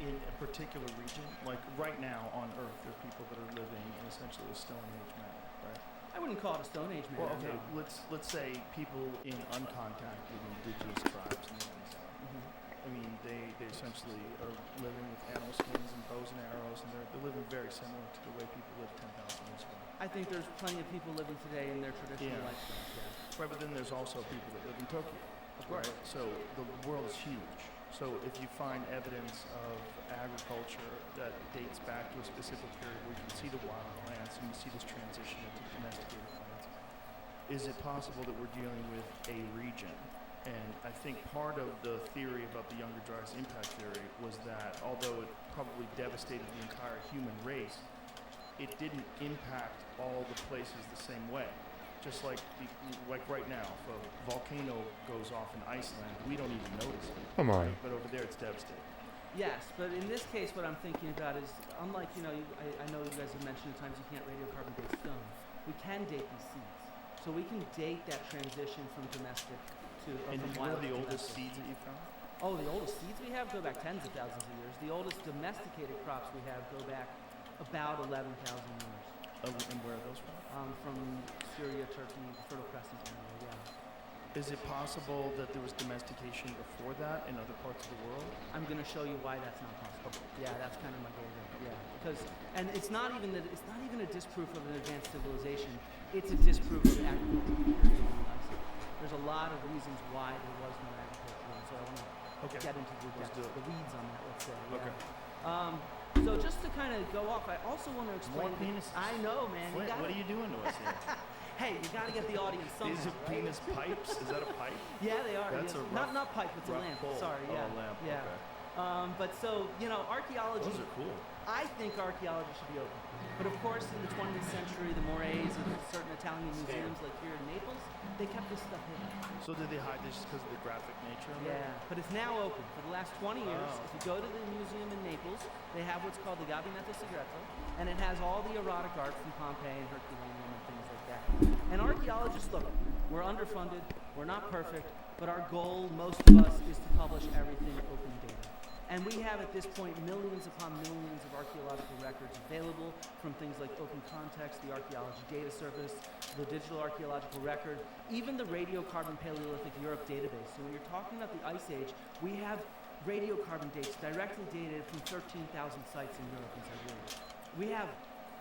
in a particular region? Like right now on Earth, there are people that are living in essentially a Stone Age manner, right? I wouldn't call it a Stone Age man. Well, okay, no. let's say people in uncontacted indigenous tribes in the Amazon. I mean, they essentially are living with animal skins and bows and arrows, and they're living very similar to the way people lived 10,000 years ago. I think there's plenty of people living today in their traditional Yeah. lifestyles. Yeah. Right, but then there's also people that live in Tokyo. Of course. Right? So the world is huge. So if you find evidence of agriculture that dates back to a specific period where you can see the wild plants and you see this transition into domesticated plants, is it possible that we're dealing with a region? And I think part of the theory about the Younger Dryas impact theory was that although it probably devastated the entire human race, it didn't impact all the places the same way. Just like right now, if a volcano goes off in Iceland, we don't even notice it. Come on. Right? But over there, it's devastating. Yes, but in this case, what I'm thinking about is, unlike, I know you guys have mentioned at times you can't radiocarbon date stone. We can date these seeds. So we can date that transition from domestic to And from what wild are the to oldest domestic. seeds that you found? Oh, the oldest seeds we have go back tens of thousands of years. The oldest domesticated crops we have go back about 11,000 years. And where are those from? From Syria, Turkey, Fertile Crescent area, yeah. Is it possible that there was domestication before that in other parts of the world? I'm going to show you why that's not possible. Yeah, that's kind of my goal there. Yeah, because it's not even a disproof of an advanced civilization. It's a disproof of agriculture. There's a lot of reasons why there was no agriculture, and so I want to get into the weeds on that. Let's say. Yeah. Okay. So just to kind of go off, I also want to explain. More penises. I know, man. Flint, what are you doing to us here? Hey, you got to get the audience somehow. These are right? penis pipes? Is that a pipe? Yeah, they are. That's yes. a rough- not pipe. It's a rough lamp. bowl. Sorry. Oh, Yeah. a lamp. Yeah. Okay. But so archaeology. Those are cool. I think archaeology should be open. But of course, in the 20th century, the mores and certain Italian museums, like here in Naples, they kept this stuff hidden. So did they hide this because of the graphic nature of it? Yeah, but it's now open. For the last 20 years, Wow. if you go to the museum in Naples, they have what's called the Gabinetto Segreto, and it has all the erotic art from Pompeii and Herculaneum and things like that. And archaeologists, look, we're underfunded, we're not perfect, but our goal, most of us, is to publish everything open data. And we have at this point millions upon millions of archaeological records available from things like Open Context, the Archaeology Data Service, the Digital Archaeological Record, even the Radiocarbon Paleolithic Europe database. So when you're talking about the Ice Age, we have radiocarbon dates directly dated from 13,000 sites in Europe and Siberia. We have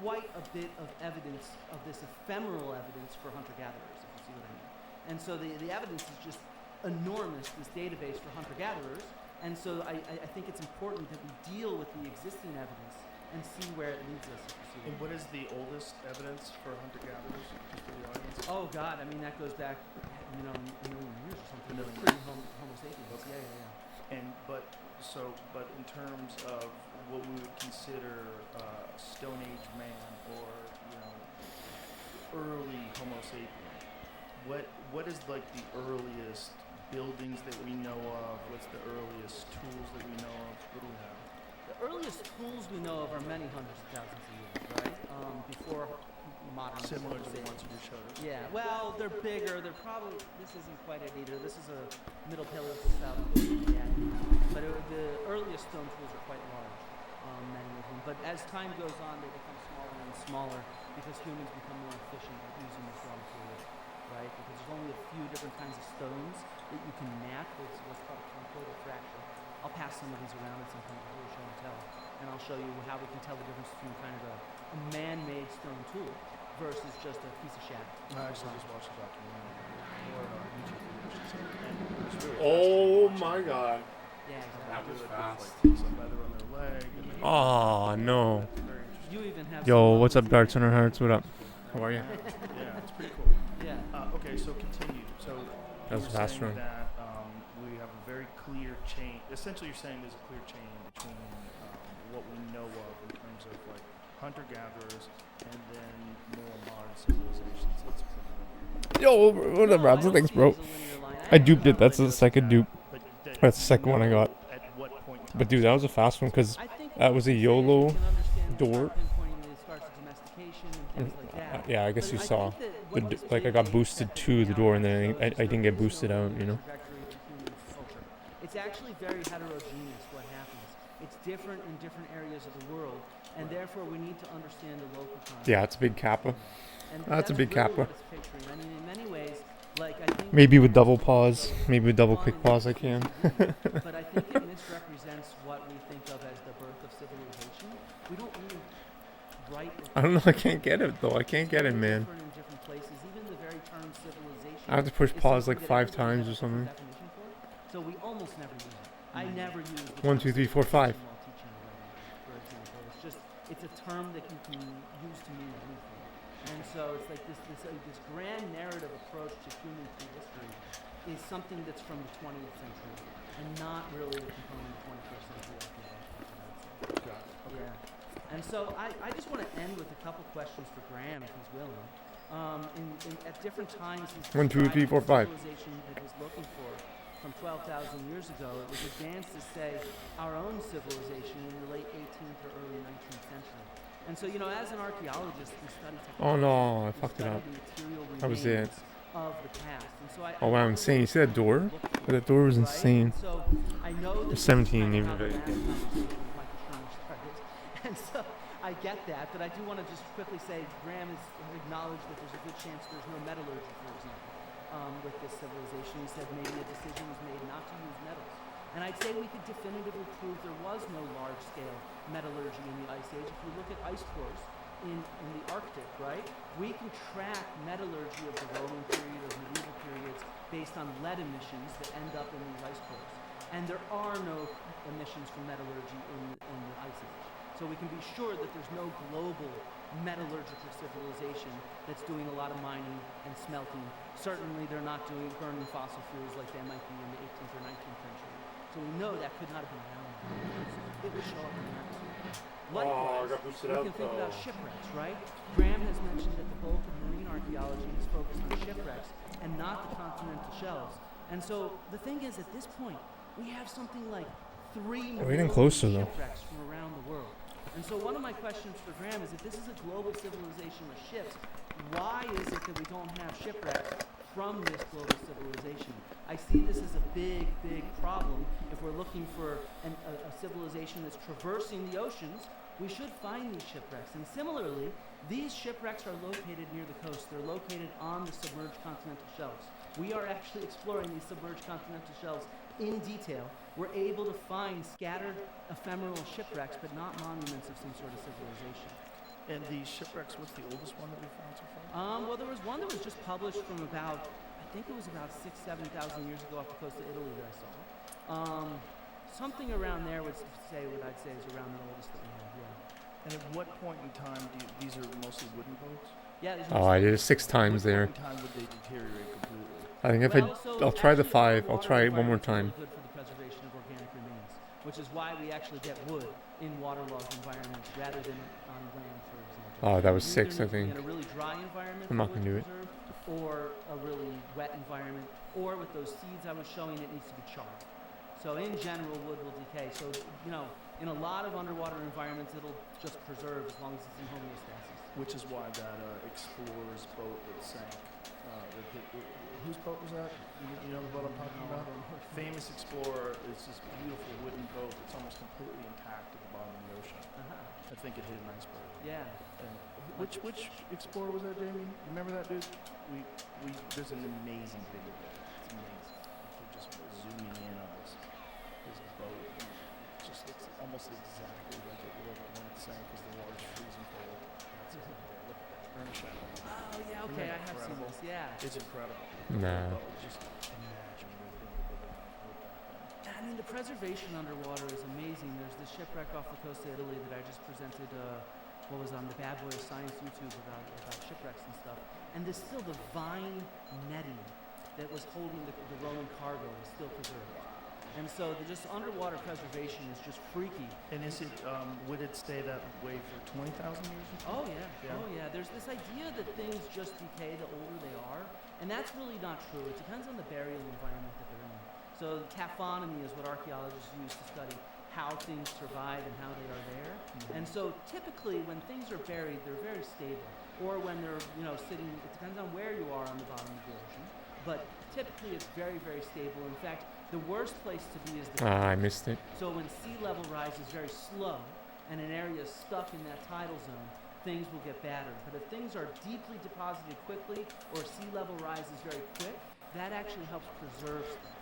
quite a bit of evidence of this ephemeral evidence for hunter-gatherers, if you see what I mean. And so the evidence is just enormous, this database for hunter-gatherers. And so I think it's important that we deal with the existing evidence and see where it leads us. And what is the oldest evidence for hunter-gatherers, just for the audience? Oh God, I mean that goes back, a million years or something. A million Homo sapiens. Okay. Yeah. But in terms of what we would consider Stone Age man or early Homo sapien, what is like the earliest buildings that we know of? What's the earliest tools that we know of? What do we have? The earliest tools we know of are many hundreds of thousands of years, right? Before modern. Similar to the civilization. ones you just showed us? Yeah, well, they're bigger. They're probably, this isn't quite it either. This is a Middle Paleolithic style building, yeah. But the earliest stone tools are quite large, many of them. But as time goes on, they become smaller and smaller because humans become more efficient at using this raw material, right? Because there's only a few different kinds of stones that you can map. It's what's called a conchoidal fracture. I'll pass some of these around at some point before we show and tell. And and I'll show you how we can tell the difference between kind of a man-made stone tool versus just a piece of shaft. I actually just watched the documentary or YouTube video, I should say, and it was really Oh fascinating my watching god. Yeah, exactly. That was do it fast. with like pieces of leather on their leg. And then Oh no. it's very interesting. You even have Yo, some what's up, others Darts in on our there. hearts? What up? How are you? Yeah, it's pretty cool. Yeah. Okay, so continue. So That you was were a fast saying run. that we have a very clear chain. Essentially, you're saying there's a clear chain between what we know of in terms of like hunter-gatherers and then more modern civilizations. That's Yo, what up, No, I Rob? don't Thanks, see bro. it as a linear line. I actually duped it. have That's like the second dupe. But That's the second one I got. At what point in time? But dude, that was a fast one because I think that was a what we can say is we YOLO can understand door. start pinpointing the starts of domestication and things like that. Yeah, I guess But you I saw. think that The what d- this like I got data boosted effectively to the door and then shows I is didn't there get is boosted no out, linear you know? trajectory for human culture. It's actually very heterogeneous what happens. It's different in different areas of the world, and therefore we need to understand the local context. Yeah, it's a big kappa. And That's a big really kappa. what it's picturing. I mean, in many ways, like I think Maybe with Graham double is pause, so maybe with double fun quick and pause I interesting can. TV, but I think it misrepresents what we think of as the birth of civilization. We don't really write. I don't know, I can't get it though. I can't get it, man. Different in different places. Even the very term civilization. I have to push is pause something like that 5 everybody times has or a different something. definition for. So we almost never use it. I never use the 1, term 2, 3, 4, 5. civilization while teaching a language, for example. It's a term that you can use to mean anything. And so it's like this grand narrative approach to human prehistory is something that's from the 20th century and not really a component of 21st century archaeology. Got it. Okay. Yeah. And so I just want to end with a couple questions for Graham, if he's willing. At different times, he's 1, 2, 3, 4, 5. civilization that he's looking for from 12,000 years ago. It was advanced to say our own civilization in the late 18th or early 19th century. And so, you know, as an archaeologist, we study technology. Oh no, I we fucked it study up. the material That was it. remains of the past. And so Oh wow, insane. You see that door? That door was insane. So I know that 17 this is even kind of very how the last conversation with Michael Shermer started. And so I get that, but I do want to just quickly say Graham has acknowledged that there's a good chance there's no metallurgy, for example, with this civilization. He said maybe a decision was made not to use metals. And I'd say we could definitively prove there was no large-scale metallurgy in the Ice Age. If you look at ice cores in the Arctic, right, we can track metallurgy of the Roman period or medieval periods based on lead emissions that end up in these ice cores. And there are no emissions from metallurgy in the Ice Age. So we can be sure that there's no global metallurgical civilization that's doing a lot of mining and smelting. Certainly they're not burning fossil fuels like they might be in the 18th or 19th century. So we know that could not have been around. It would show up in the atmosphere. Likewise, we can think about shipwrecks, right? Graham has mentioned that the bulk of marine archaeology is focused on shipwrecks and not the continental shelves. And so the thing is, at this point, we have something like 3 We're getting million closer, though. shipwrecks from around the world. And so one of my questions for Graham is, if this is a global civilization with ships, why is it that we don't have shipwrecks from this global civilization? I see this as a big, big problem. If we're looking for a civilization that's traversing the oceans, we should find these shipwrecks. And similarly, these shipwrecks are located near the coast. They're located on the submerged continental shelves. We are actually exploring these submerged continental shelves in detail. We're able to find scattered ephemeral shipwrecks, but not monuments of some sort of civilization. And the shipwrecks, what's the oldest one that we found so far? Well, there was one that was just published from about, I think it was about 6,000 to 7,000 years ago off the coast of Italy that I saw. Something around there would say what I'd say is around the oldest that we have, yeah. And at what point in time these are mostly wooden boats? Yeah. these Oh, are I did it mostly- 6 times there. What point in time would they deteriorate completely? I think if Well, so I'll try the actually 5. I'll try it one more underwater time. environments are really good for the preservation of organic remains, which is why we actually get wood in waterlogged environments rather than on land, for example. Oh, that was You 6, either I need to be think. in a really dry environment I'm for not gonna wood do to it. preserve, or a really wet environment, or with those seeds I was showing, it needs to be charred. So in general, wood will decay. So, you know, in a lot of underwater environments, it'll just preserve as long as it's in homeostasis. Which is why that explorer's boat that sank. Whose boat was that? You know the boat I'm talking about? Famous Explorer is this beautiful wooden boat that's almost completely intact at the bottom of the ocean. I think it hit an iceberg. Yeah. And which explorer was that, Jamie? You remember that, dude? There's an amazing video of it. It's amazing. We're just zooming in on this boat. It just looks almost exactly like it would when it's sank because the water's freezing cold. That's it. Look at that. Burn a shadow. Oh yeah, Isn't okay, that I have seen incredible? this. Yeah. It's incredible. Nah. But just imagine being able to run with that thing. I mean, the preservation underwater is amazing. There's this shipwreck off the coast of Italy that I just presented. What was on the Bad Boy of Science YouTube about shipwrecks and stuff. And there's still the vine netting that was holding the Roman cargo is still preserved. And so the just underwater preservation is just freaky. And is it, would it stay that way for 20,000 years? Oh yeah. Yeah. Oh yeah. There's this idea that things just decay the older they are, and that's really not true. It depends on the burial environment that they're in. So taphonomy is what archaeologists use to study how things survive and how they are there. And so typically when things are buried, they're very stable. Or when they're, sitting, it depends on where you are on the bottom of the ocean. But typically it's very, very stable. In fact, the worst place to be is the Ah, I missed it. So when sea level rise is very slow and an area is stuck in that tidal zone, things will get battered. But if things are deeply deposited quickly or sea level rise is very quick, that actually helps preserve stuff.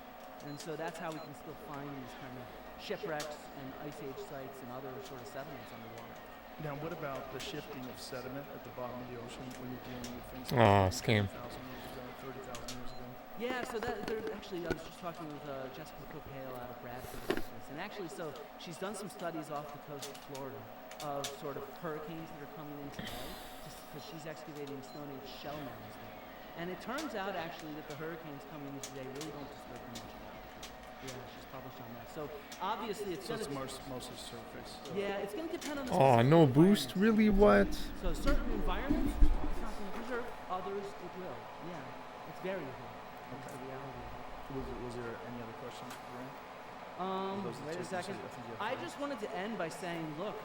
And so that's how we can still find these kind of shipwrecks and ice age sites and other sort of sediments underwater. Now, what about the shifting of sediment at the bottom of the ocean when you're dealing with things Ah, like scam. 20,000 years ago, 30,000 years ago? Yeah, so that actually, I was just talking with Jessica Cook Hale out of Bradford about this, and actually, so she's done some studies off the coast of Florida of sort of hurricanes that are coming in today, because she's excavating Stone Age shell mounds there, and it turns out actually that the hurricanes coming in today really don't disturb them much. Yeah, she's published on that. So obviously, it's So going it's to mostly surface. yeah, it's going to depend on the Oh, specific no boost? environment. Really? What? So certain environments, it's not going to preserve. Others, it will. Yeah, it's variable. That's the reality of it. Was there any other questions for Ray? Those are Wait a two. second. I think you have I four. just wanted to end by saying, look,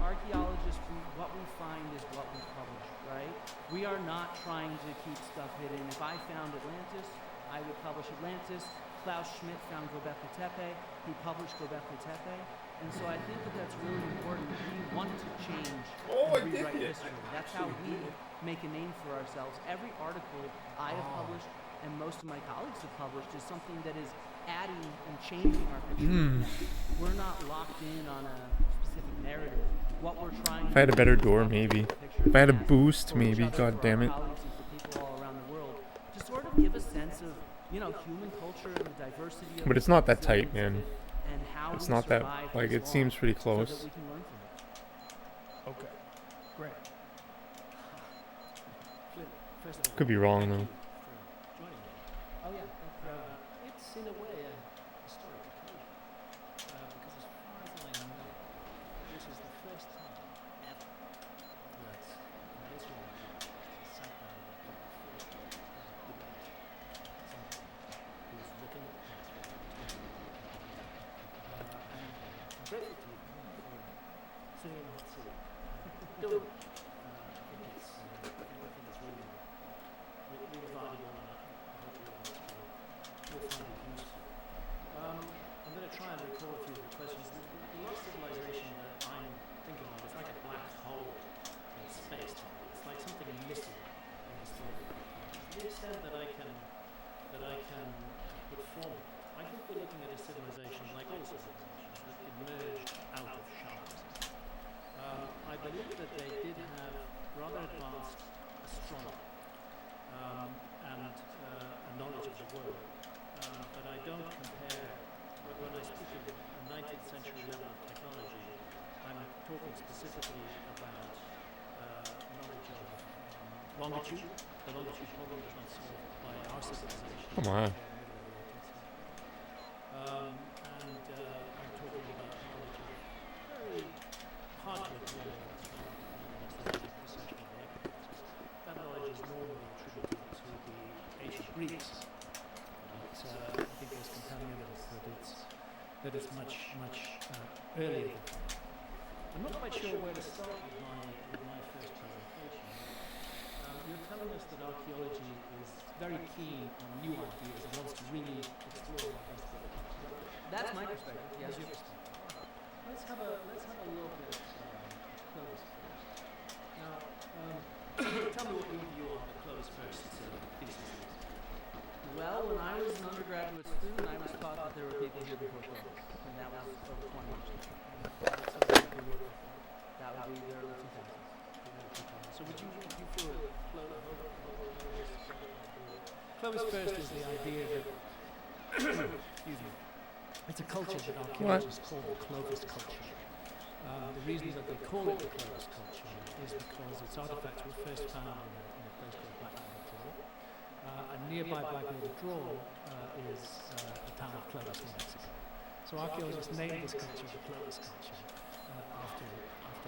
archaeologists, what we find is what we publish, right? We are not trying to keep stuff hidden. If I found Atlantis, I would publish Atlantis. Klaus Schmidt found Göbekli Tepe. He published Göbekli Tepe. And so I think that that's really important. We want to change and rewrite history. That's how we make a name for ourselves. Every article I have published and most of my colleagues have published is something that is adding and changing our picture. We're not locked in on a specific narrative. What we're trying If I had a better door, maybe. If I had a boost, for each maybe. other, God for our damn it. colleagues and for people all around the world, to sort of give a sense of, human culture and the diversity of But it, it's not that the tight, resilience of man. it, and how It's we not that, survived like, this it seems long pretty so close. that we can learn from it. Okay, great. Flint, first of all, Could be wrong, thank though. you for joining me. Oh yeah, thank you. It's in a way a historic occasion because as far as I know, this is the first time ever that an Israeli has sat down with a public forum as a debate. Somebody who's looking at the past for and I'm grateful to you for sitting in the hot seat. Doing it. I think it's really valuable and I hope you'll find it useful. I'm going to try and recall a few of the questions. The lost civilization that I'm thinking of is like a black hole in space. It's like something missing in the story. To the extent that I can put forward, I think we're looking at a civilization like all civilizations that emerged out of shamanism. I believe that they did have rather advanced astronomy and a knowledge of the world, but I don't compare. When I speak of a 19th century level of technology, I'm talking specifically about knowledge of longitude. The longitude problem is not solved by our civilization. Come on. And I'm talking about knowledge of very hard to acquire. That knowledge is normally attributed to the ancient Greeks. But I think there's compelling evidence that it's much earlier. I'm not quite sure where to start with my first presentation. You're telling us that archaeology is very keen on new ideas and wants to really explore what has to. That's my perspective. Yes. That's your perspective. Let's have a look at Clovis first. Now, tell me what your view on the Clovis first thesis is. Well, when I was an undergraduate student, I was taught that there were people here before Clovis, and that was over 20 years ago. Clovis first is the idea that, excuse me, it's a culture that archaeologists call the Clovis culture. The reason that they call it the Clovis culture is because its artifacts were first found in a place called Blackwater Draw. And nearby Blackwater Draw is the town of Clovis, New Mexico. So archaeologists named this culture the Clovis culture after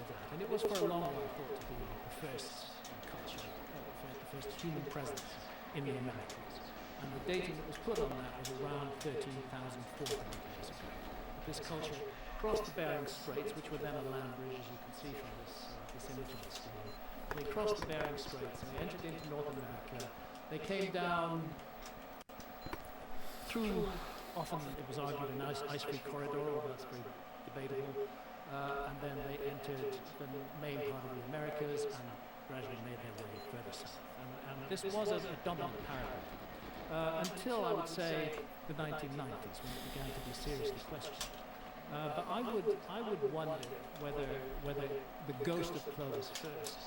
that. And it was for a long while thought to be the first culture, the first human presence in the Americas. And the dating that was put on that was around 13,400 years ago. This culture crossed the Bering Straits, which were then a land bridge, as you can see from this image on the screen. They crossed the Bering Straits and they entered into North America. They came down through, often it was argued, an ice-free corridor, although that's very debatable. And then they entered the main part of the Americas and gradually made their way further south. And this was a dominant paradigm. Until I would say the 1990s, when it began to be seriously questioned. But I would wonder whether the ghost of Clovis first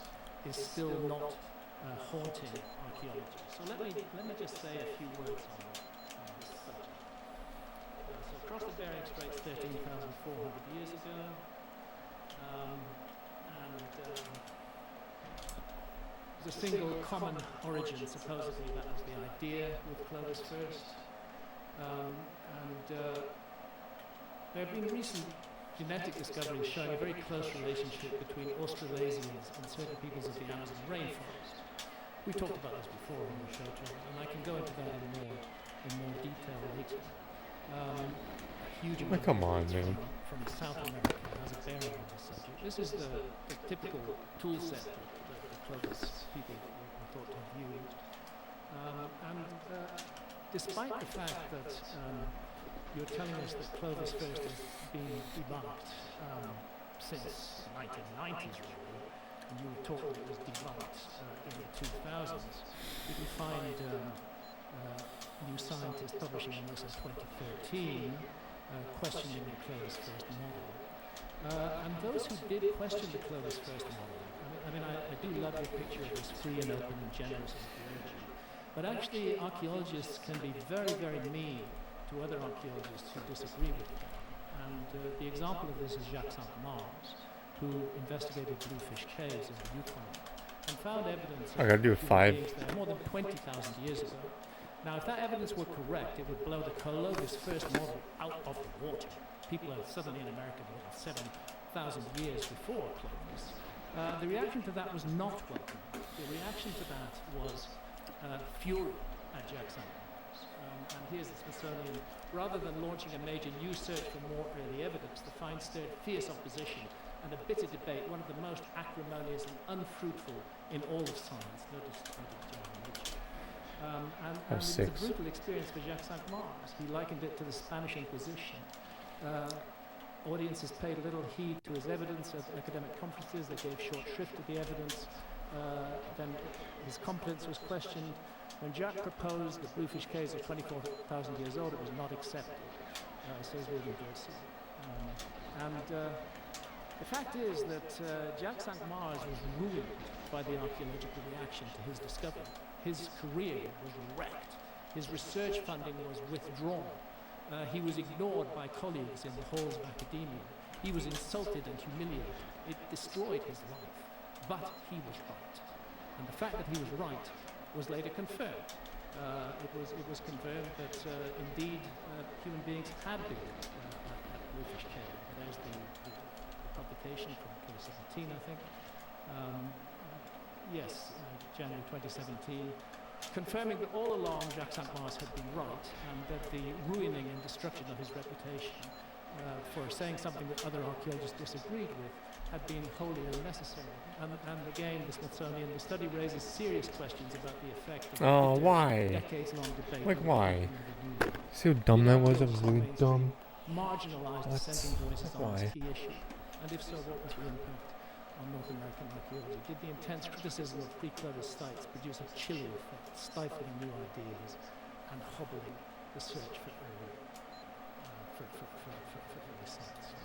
is still not haunting archaeology. So let me just say a few words on this subject. So across the Bering Straits 13,400 years ago, there's a single common origin, supposedly that was the idea with Clovis first. There have been recent genetic discoveries showing a very close relationship between Australasians and certain peoples of the Amazon rainforest. We talked about this before on the show, and I can go into that in more detail later. Huge amount come on, man. From South America has a bearing on this subject. This is the typical tool set that the Clovis people were thought to have used. Despite the fact that you're telling us that Clovis first has been debunked since the 1990s, really, and you were taught that it was debunked in the 2000s, you can find New Scientist publishing on this in 2013, questioning the Clovis first model. And those who did question the Clovis first model, I do love your picture of this free and open and generous archaeology, but actually archaeologists can be very, very mean to other archaeologists who disagree with them. And the example of this is Gyges, who investigated Bluefish Caves in the Yukon and found evidence I gotta do a human 5. beings there more than 20,000 years ago. Now, if that evidence were correct, it would blow the Clovis first model out of the water. People are suddenly in America more than 7,000 years before Clovis. The reaction to that was not welcome. The reaction to that was fury at Gyges. And here's the Smithsonian. Rather than launching a major new search for more early evidence, the find stirred fierce opposition and a bitter debate, one of the most acrimonious and unfruitful in all of science. No discredit to nature. And it was a brutal experience for Gyges. He likened it to the Spanish Inquisition. Audiences paid little heed to his evidence at academic conferences. They gave short shrift to the evidence. Then his competence was questioned. When Gyges proposed the Bluefish Caves are 24,000 years old, it was not accepted, says William Dorsey. The fact is that Gyges was ruined by the archaeological reaction to his discovery. His career was wrecked. His research funding was withdrawn. He was ignored by colleagues in the halls of academia. He was insulted and humiliated. It destroyed his life. But he was right. And the fact that he was right was later confirmed. It was confirmed that indeed human beings had been at Bluefish Cave. There's the publication from 2017, I think. January 2017, confirming that all along Gyges had been right, and that the ruining and destruction of his reputation for saying something that other archaeologists disagreed with had been wholly unnecessary. And again, the Smithsonian, the study raises serious questions about the effect of why? decades-long debate. Like, why? See how dumb that was? That was really dumb. Marginalized dissenting voices on Why? this key issue. And if so, what was the impact on North American archaeology? Did the intense criticism of pre-Clovis sites produce a chilling effect, stifling new ideas and hobbling the search for early sites?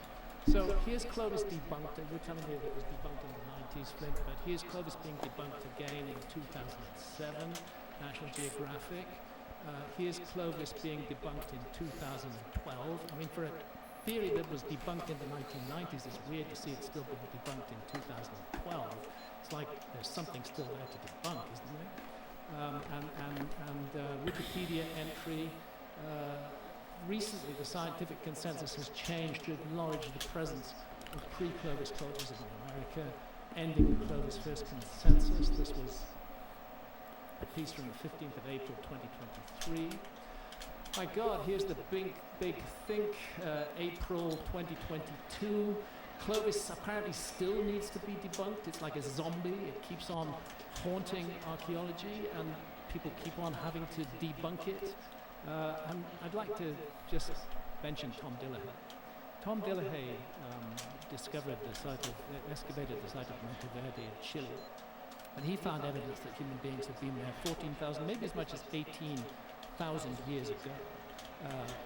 So here's Clovis debunked, and you're telling me that it was debunked in the 90s, Flint, but here's Clovis being debunked again in 2007, National Geographic. Here's Clovis being debunked in 2012. I mean, for a theory that was debunked in the 1990s, it's weird to see it still being debunked in 2012. It's like there's something still there to debunk, isn't there? Wikipedia entry. Recently, the scientific consensus has changed to acknowledge the presence of pre-Clovis cultures in America, ending the Clovis first consensus. This was a piece from the 15th of April 2023. My God, here's the big think, April 2022. Clovis apparently still needs to be debunked. It's like a zombie. It keeps on haunting archaeology, and people keep on having to debunk it. And I'd like to just mention Tom Dillahay. Tom Dillahay excavated the site of Monteverde in Chile, and he found evidence that human beings had been there 14,000, maybe as much as 18,000 years ago,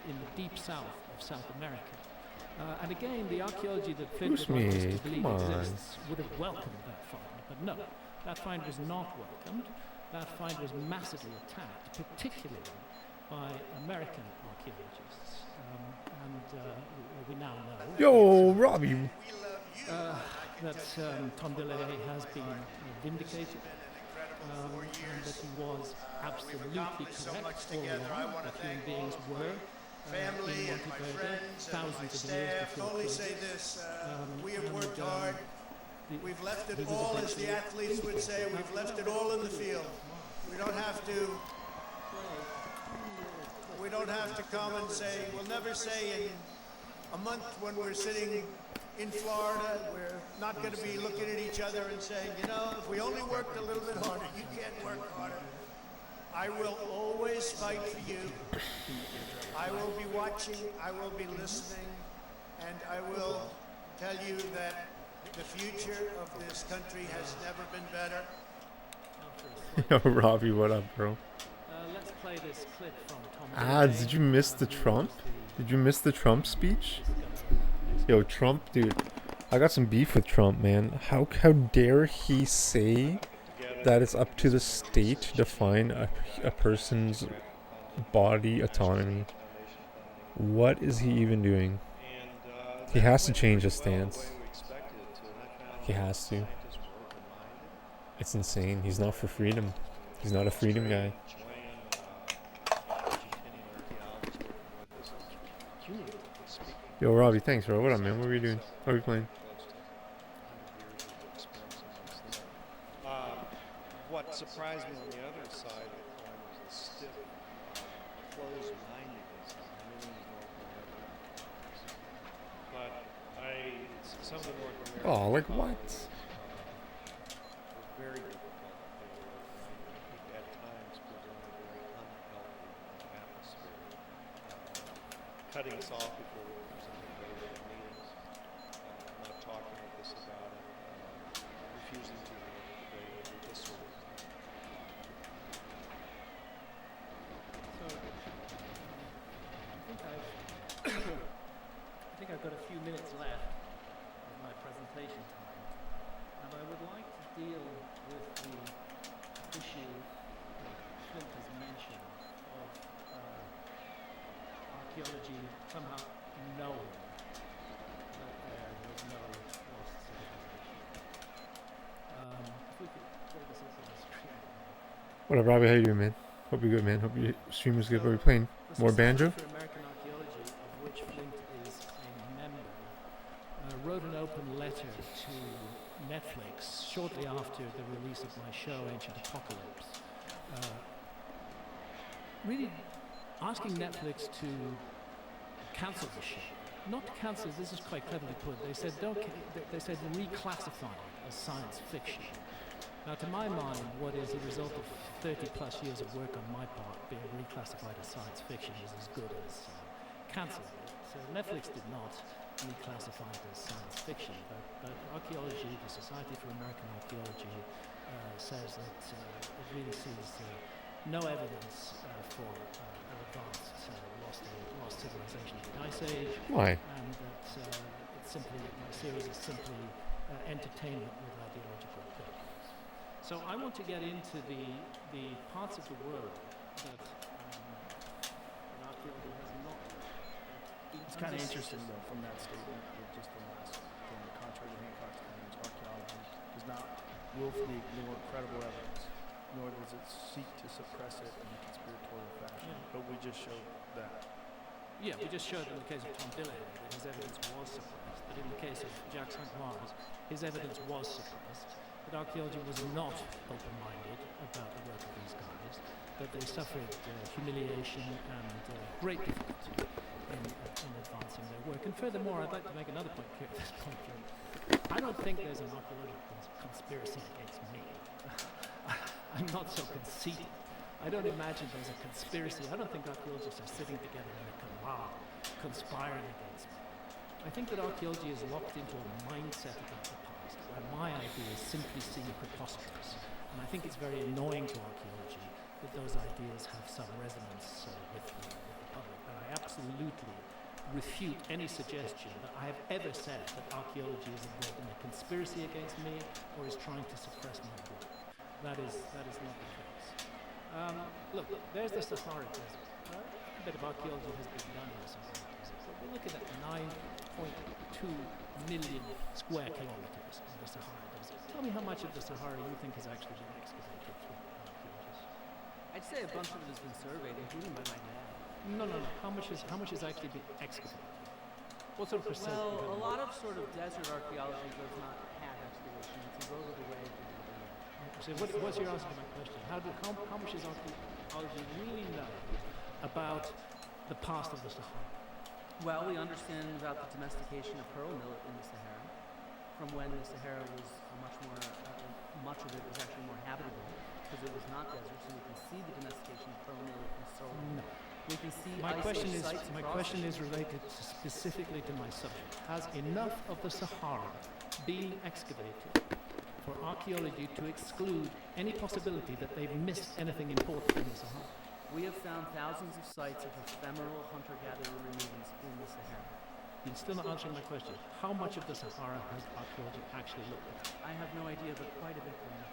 in the deep south of South America. And again, the archaeology that Flint would like us to believe exists would have welcomed that find, but no, that find was not welcomed. That find was massively attacked, particularly by American archaeologists, we now know. Yo, Robbie. That Tom Dillahay has been vindicated, and that he was absolutely correct all along, that human beings were family and my friends and my staff. Only say this, we have worked hard. We've left it all, as the athletes would say, we've left it all in the field. We don't have to come and say, we'll never say in a month when we're sitting in Florida, we're not going to be looking at each other and saying, you know, if we only worked a little bit harder, you can't work harder. I will always fight for you. I will be watching, I will be listening, and I will tell you that the future of this country has never been better. Yo, Robbie, what up, bro? Let's play this clip from Tom Ads, did you miss the Trump? Did you miss the Trump speech? Yo, Trump, dude. I got some beef with Trump, man. How dare he say that it's up to the state to define a person's body autonomy? What is he even doing? He has to change his stance. He has to. It's insane. He's not for freedom. He's not a freedom guy. Yo, Robbie, thanks, bro. What up, man? What are we doing? What are we playing? What surprised me on the other side of the coin was the stiff, closed-mindedness of many North Americans. But some of the North American Oh, like what? were very difficult to deal with, right? At times presented a very unhealthy atmosphere, cutting us off before we presented very meetings, not talking with us about it, refusing to debate, this sort of thing. I think I've got a few minutes left of my presentation time, and I would like to deal with the issue that Flint has mentioned of archaeology somehow knowing that there was no lost civilization. If we could pull this up on the screen. What up, Robbie? How you doing, man? Hope you're good, man. Hope your stream was good. What are we playing? More banjo? For American Archaeology, of which Flint is a member, wrote an open letter to Netflix shortly after the release of my show, Ancient Apocalypse, really asking Netflix to cancel the show. Not cancel, this is quite cleverly put. They said, they said reclassify it as science fiction. Now, to my mind, what is a result of 30 plus years of work on my part being reclassified as science fiction is as good as cancelling it. So Netflix did not reclassify it as science fiction, but archaeology, the Society for American Archaeology, says that it really sees no evidence for an advanced lost civilization of the Ice Age. Why? And that it's simply, my series is simply entertainment with ideological purpose. So I want to get into the parts of the world that It's kind of interesting, though, from that statement, with just the last thing, contrary to Hancock's claims, archaeology does not willfully ignore credible evidence, nor does it seek to suppress it in a conspiratorial fashion. Yeah. But we just showed that. Yeah, we just showed in the case of Tom Dillon that his evidence was suppressed, but in the case of Jacques Saint-Mars, his evidence was suppressed, that archaeology was not open-minded about the work of these guys, that they suffered humiliation and great difficulty in advancing their work. And furthermore, I'd like to make another point here at this point, Jim. I don't think there's an archaeological conspiracy against me. I'm not so conceited. I don't imagine there's a conspiracy. I don't think archaeologists are sitting together in a cabal, conspiring against me. I think that archaeology is locked into a mindset about the past, where my ideas simply seem preposterous. And I think it's very annoying to archaeology that those ideas have some resonance with the public. But I absolutely refute any suggestion that I have ever said that archaeology is involved in a conspiracy against me or is trying to suppress my work. That is not the case. Look, there's the Sahara Desert. A bit of archaeology has been done in the Sahara Desert, but we're looking at 9.2 million square kilometers of the Sahara Desert. Tell me how much of the Sahara you think has actually been excavated through archaeologists. I'd say a bunch of it has been surveyed, including by my dad. No. How much has actually been excavated? What sort of percent? Well, a lot of sort of desert archaeology does not have excavation. It's a road of the way to do that. So what's your answer to my question? How much does archaeology really know about the past of the Sahara? Well, we understand about the domestication of pearl millet in the Sahara, from when the Sahara was much of it was actually more habitable, because it was not desert, so we can see the domestication of pearl millet and so on. No. We can see My question sites is related specifically to my subject. Has enough of the Sahara been excavated for archaeology to exclude any possibility that they've missed anything important in the Sahara? We have found thousands of sites of ephemeral hunter-gatherer remains in the Sahara. You're still not answering my question. How much of the Sahara has archaeology actually looked at? I have no idea, but quite a bit more.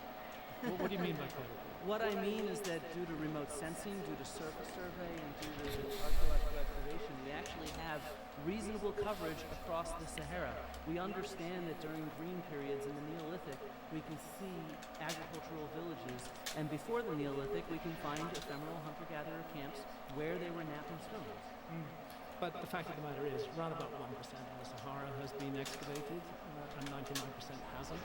What do you mean by quite a bit? What I mean is that due to remote sensing, due to surface survey, and due to archaeological excavation, we actually have reasonable coverage across the Sahara. We understand that during green periods in the Neolithic, we can see agricultural villages, and before the Neolithic, we can find ephemeral hunter-gatherer camps where they were knapping stones. But the fact of the matter is, around about 1% of the Sahara has been excavated, and 99% hasn't.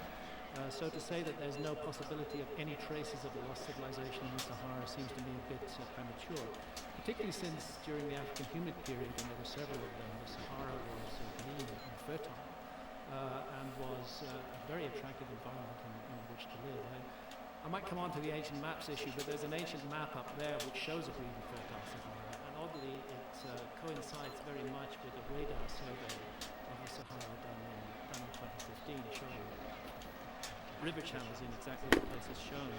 So to say that there's no possibility of any traces of the lost civilization in the Sahara seems to me a bit premature, particularly since during the African humid period, and there were several of them, the Sahara was green and fertile, and was a very attractive environment in which to live. I might come on to the ancient maps issue, but there's an ancient map up there which shows a green and fertile Sahara, and oddly it coincides very much with a radar survey of the Sahara done in 2015, showing river channels in exactly the places shown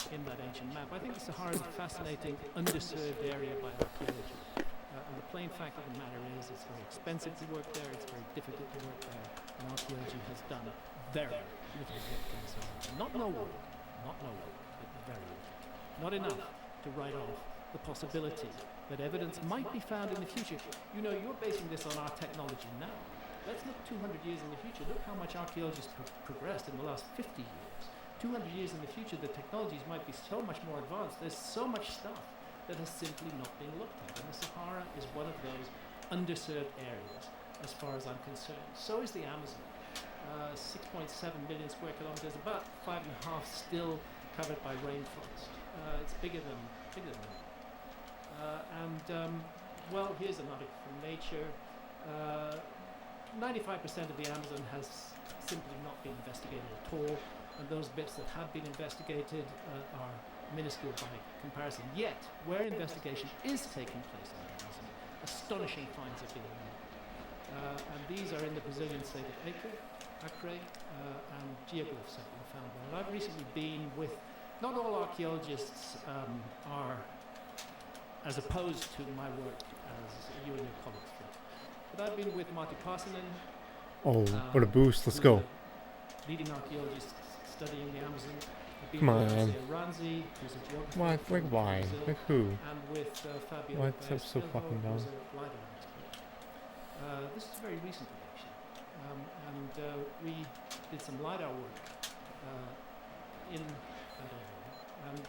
in that ancient map. I think the Sahara is a fascinating, underserved area by archaeology. And the plain fact of the matter is it's very expensive to work there, it's very difficult to work there, and archaeology has done very little work in the Sahara. Not no work, but very little. Not enough to write off the possibility that evidence might be found in the future. You know, you're basing this on our technology now. Let's look 200 years in the future. Look how much archaeology has progressed in the last 50 years. 200 years in the future, the technologies might be so much more advanced. There's so much stuff that has simply not been looked at. And the Sahara is one of those underserved areas, as far as I'm concerned. So is the Amazon. 6.7 million square kilometers, about 5.5 still covered by rainforest. It's bigger than that. Well, here's another from Nature. 95% of the Amazon has simply not been investigated at all, and those bits that have been investigated are minuscule by comparison. Yet, where investigation is taking place in the Amazon, astonishing finds are being made. And these are in the Brazilian state of Acre, and geoglyphs have been found there. And I've recently been with, not all archaeologists are as opposed to my work as you and your colleagues think. But I've been with Marty Parsonen. Oh, what a boost. Let's go. Leading archaeologist studying the Amazon. Come on. Ranzi, who's a geographer. What? Like why? Brazil, Like who? and with Fabio What? I'm so Baez-Filho, fucking dumb. who's a LiDAR expert. This is very recently, actually, and we did some lidar work in that area. And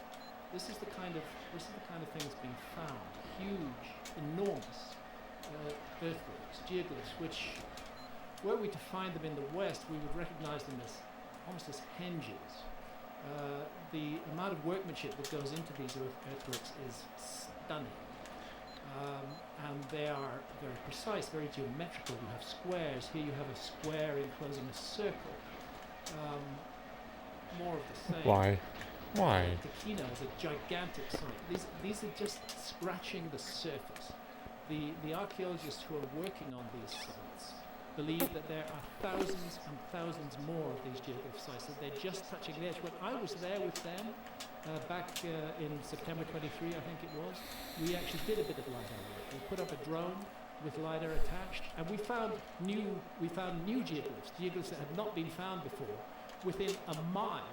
this is the kind of things being found: huge, enormous earthworks, geoglyphs, which, were we to find them in the West, we would recognise them as almost as henges. The amount of workmanship that goes into these earthworks is stunning. And they are very precise, very geometrical. You have squares. Here you have a square enclosing a circle. More of the same. Why? Why? Takina is a gigantic site. These are just scratching the surface. The archaeologists who are working on these sites believe that there are thousands and thousands more of these geoglyph sites, that they're just touching the edge. When I was there with them back in September 23, I think it was, we actually did a bit of lidar work. We put up a drone with lidar attached, and we found new geoglyphs that had not been found before, within a mile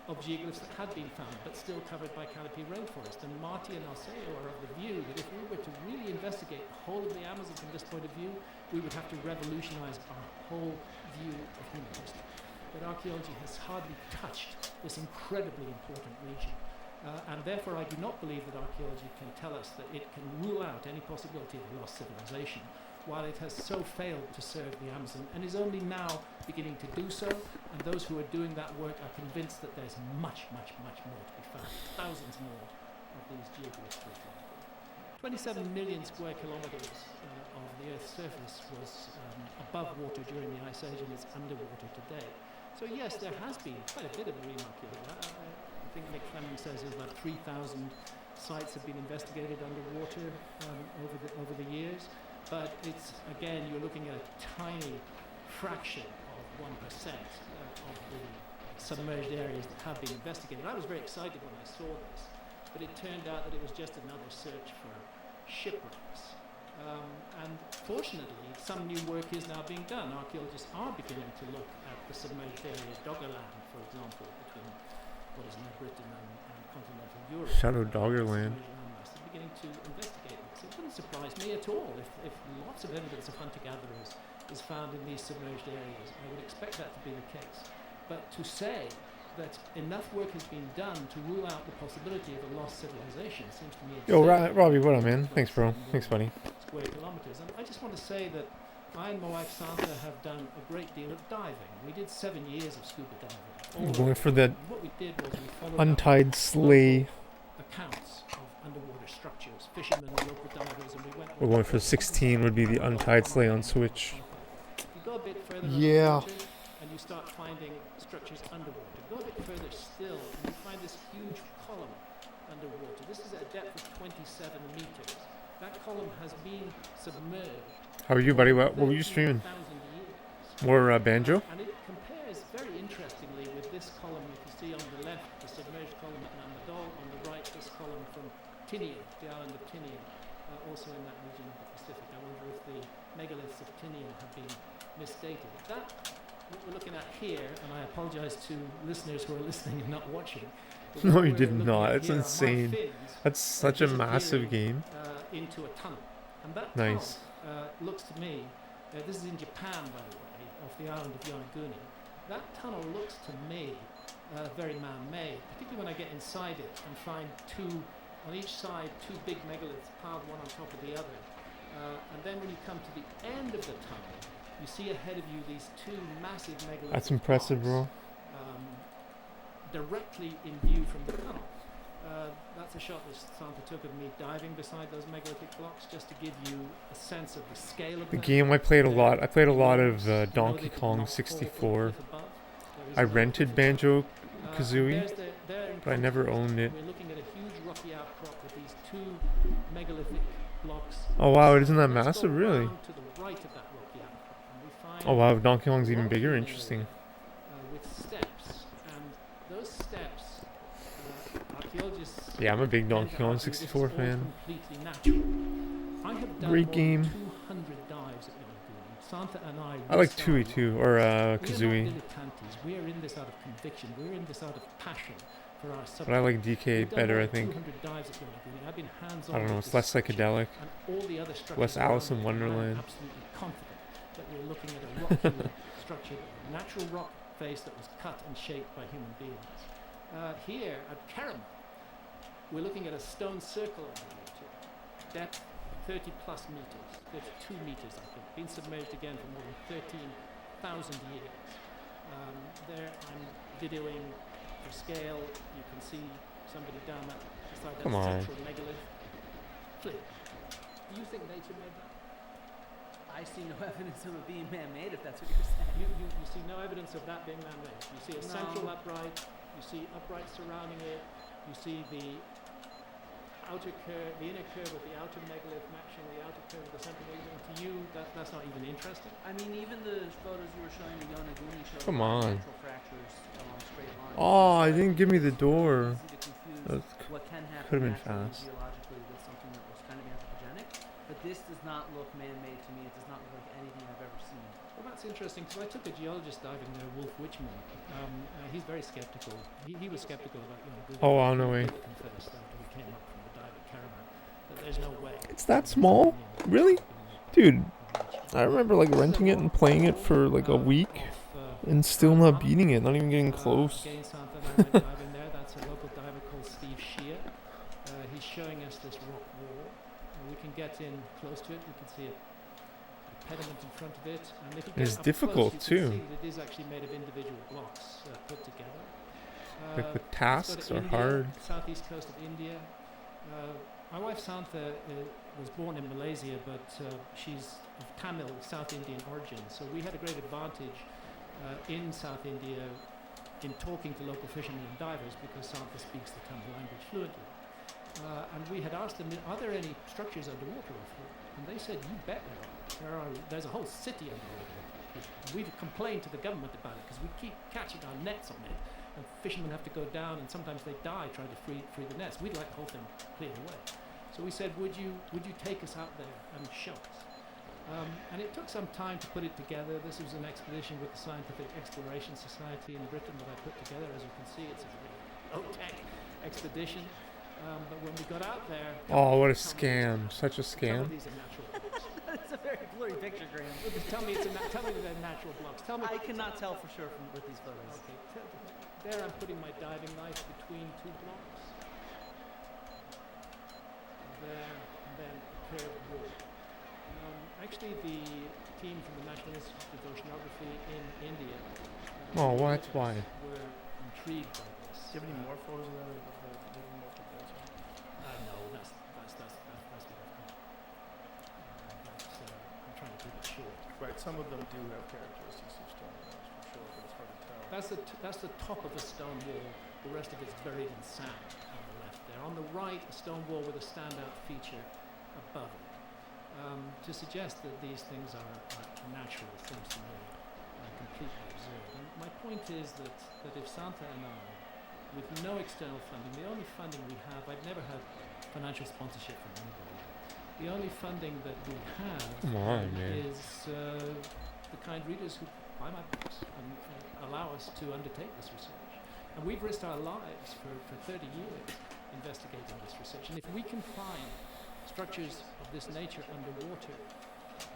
of geoglyphs that had been found, but still covered by canopy rainforest. And Marty and Alceo are of the view that if we were to really investigate the whole of the Amazon from this point of view, we would have to revolutionize our whole view of human history. But archaeology has hardly touched this incredibly important region. And therefore I do not believe that archaeology can tell us that it can rule out any possibility of a lost civilization, while it has so failed to serve the Amazon and is only now beginning to do so. And those who are doing that work are convinced that there's much, much, much more to be found. Thousands more of these geoglyphs, for example. 27 million square kilometers of the Earth's surface was above water during the Ice Age, and it's underwater today. So yes, there has been quite a bit of marine archaeology. I think Nick Fleming says there's about 3,000 sites have been investigated underwater over the years. But it's, again, you're looking at a tiny fraction of 1% of the submerged areas that have been investigated. I was very excited when I saw this, but it turned out that it was just another search for shipwrecks. And fortunately, some new work is now being done. Archaeologists are beginning to look at the submerged area, Doggerland, for example, between what is now Britain and continental Europe. Shadow Doggerland. They're beginning to investigate it. So it wouldn't surprise me at all if lots of evidence of hunter-gatherers is found in these submerged areas. I would expect that to be the case. But to say that enough work has been done to rule out the possibility of a lost civilization seems to me Yo, absurd. Robbie, what up, man? Thanks, bro. Thanks, buddy. Square kilometers. And I just want to say that I and my wife Santa have done a great deal of diving. We did 7 years of scuba diving. We're going for the What we did was we followed untied sleigh. accounts of underwater structures, fishermen and local divers, and we went. We're going for 16 would be the untied sleigh on Switch. You go a bit further Yeah. underwater and you start finding structures underwater. Go a bit further still and you find this huge column underwater. This is at a depth of 27 meters. That column has been submerged. How are you, buddy? What were you streaming? 13,000 years. More banjo? And it compares very interestingly with this column you can see on the left, the submerged column at Namadol, on the right, this column from Tinian, the island of Tinian, also in that region of the Pacific. I wonder if the megaliths of Tinian have been misdated. That, what we're looking at here, and I apologize to listeners who are listening and not watching. but No, what you we're did looking not. at It's here are insane. fins, That's such a massive disappearing, game. into a tunnel. And that Nice. tunnel looks to me, this is in Japan, by the way, off the island of Yonaguni. That tunnel looks to me very man-made, particularly when I get inside it and find on each side, two big megaliths piled one on top of the other. And then when you come to the end of the tunnel, you see ahead of you these two massive megaliths. That's impressive, bro. Directly in view from the tunnel. That's a shot that Santa took of me diving beside those megalithic blocks, just to give you a sense of the scale of The them. game I played a lot. I played a lot of You know Donkey they could Kong not fall from the 64. cliff above. There is I no rented cliff above. Banjo And Kazooie, there's there in but I never front of us, owned it. We're looking at a huge rocky outcrop with these two megalithic blocks. Oh wow, isn't that Let's go massive, really? round to the right of that rocky outcrop, and we find Oh wow, Donkey Kong's a even bigger. walking Interesting. area, with steps, and those steps, archaeologists. Yeah, I'm a big tend Donkey to Kong argue this is 64 all fan. Completely natural. I have done Great more game. than 200 dives at Yonaguni. Santa and I like we Tui started- too, or we are not Kazooie. dilettantes. We are in this out of conviction. We're in this out of passion for our But I subject. like DK We've done better, more I than think. 200 dives at Yonaguni. I've been hands-on I don't know, with it's this less structure, psychedelic. and all the other structures Less around Alice in it, and Wonderland. I'm absolutely confident that we're looking at a rock-hewn structure, a natural rock face that was cut and shaped by human beings. Here at Karama, we're looking at a stone circle underwater, depth 30 plus meters, 32 meters I think, been submerged again for more than 13,000 years. There I'm videoing for scale. You can see somebody down that beside that Come on. central megalith. Flip. Do you think nature made that? I see no evidence of it being man-made, if that's what you're saying. You see no evidence of that being man-made. You see a central No. upright. You see uprights surrounding it. You see the outer curve, the inner curve with the outer megalith matching the outer curve of the central megalith. And to you, that's not even interesting. I mean, even the photos you were showing the Yonaguni showed Come a lot on. of natural fractures along straight lines. Oh, I So didn't give me the it's very door. easy to confuse That what can happen could've been naturally and fast. geologically with something that was kind of anthropogenic. But this does not look man-made to me. It does not look like anything I've ever seen. Well, that's interesting because I took a geologist diving there, Wolf Wichman. He's very skeptical. He was skeptical about Google. Oh, wow, no way. He confessed after we came up from the dive at Caravan that there's no way. It's that small? Really? Dude, I remember like renting it and playing it for like a week and still not beating it, not even getting close. Again, something I went diving there. That's a local diver called Steve Shear. He's showing us this rock wall. We can get in close to it. We can see a pediment in front of it. And if you get It's up difficult, close, you too. can see that it is actually made of individual blocks put together. Like the Let's go to tasks are India, hard. Southeast coast of India. My wife Santha was born in Malaysia, but she's of Tamil, South Indian origin. So we had a great advantage in South India in talking to local fishermen and divers because Santha speaks the Tamil language fluently. And we had asked them, are there any structures underwater off here? And they said, you bet there are. There's a whole city underwater. We've complained to the government about it because we keep catching our nets on it. And fishermen have to go down and sometimes they die trying to free the nets. We'd like the whole thing cleared away. So we said, would you take us out there and show us? And it took some time to put it together. This was an expedition with the Scientific Exploration Society in Britain that I put together. As you can see, it's a really low-tech expedition. But when we got out there... Oh, what a scam. Such a Some scam. of these are natural blocks. It's a very blurry picture, Graham. Tell me they're natural blocks. Tell me... I cannot tell for sure from with these photos. Okay, there I'm putting my diving knife between two blocks. There, and then a curved wall. Actually, the team from the National Institute of Oceanography in India Oh, what? Why? were intrigued by this. Do you have any more photos of that? No, that's what I've got. I'm trying to keep it short. Right, some of them do have characteristics of stone walls for sure, but it's hard to tell. That's the top of a stone wall. The rest of it's buried in sand on the left there. On the right, a stone wall with a standout feature above it. To suggest that these things are natural seems to me completely absurd. And my point is that if Santha and I, with no external funding, the only funding we have, I've never had financial sponsorship from anybody. The only funding that we have Come on, man. is the kind readers who buy my books and allow us to undertake this research. And we've risked our lives for 30 years investigating this research. And if we can find structures of this nature underwater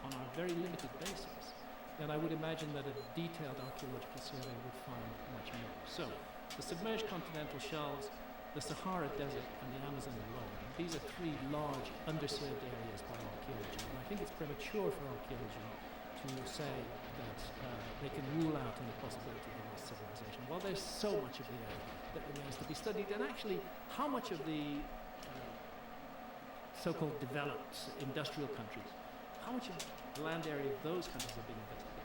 on a very limited basis, then I would imagine that a detailed archaeological survey would find much more. So, the submerged continental shelves, the Sahara Desert, and the Amazon alone, these are three large underserved areas by archaeology. And I think it's premature for archaeology to say that they can rule out any possibility of a lost civilization. While there's so much of the area that remains to be studied, and actually how much of the so-called developed industrial countries, how much of the land area of those countries have been investigated?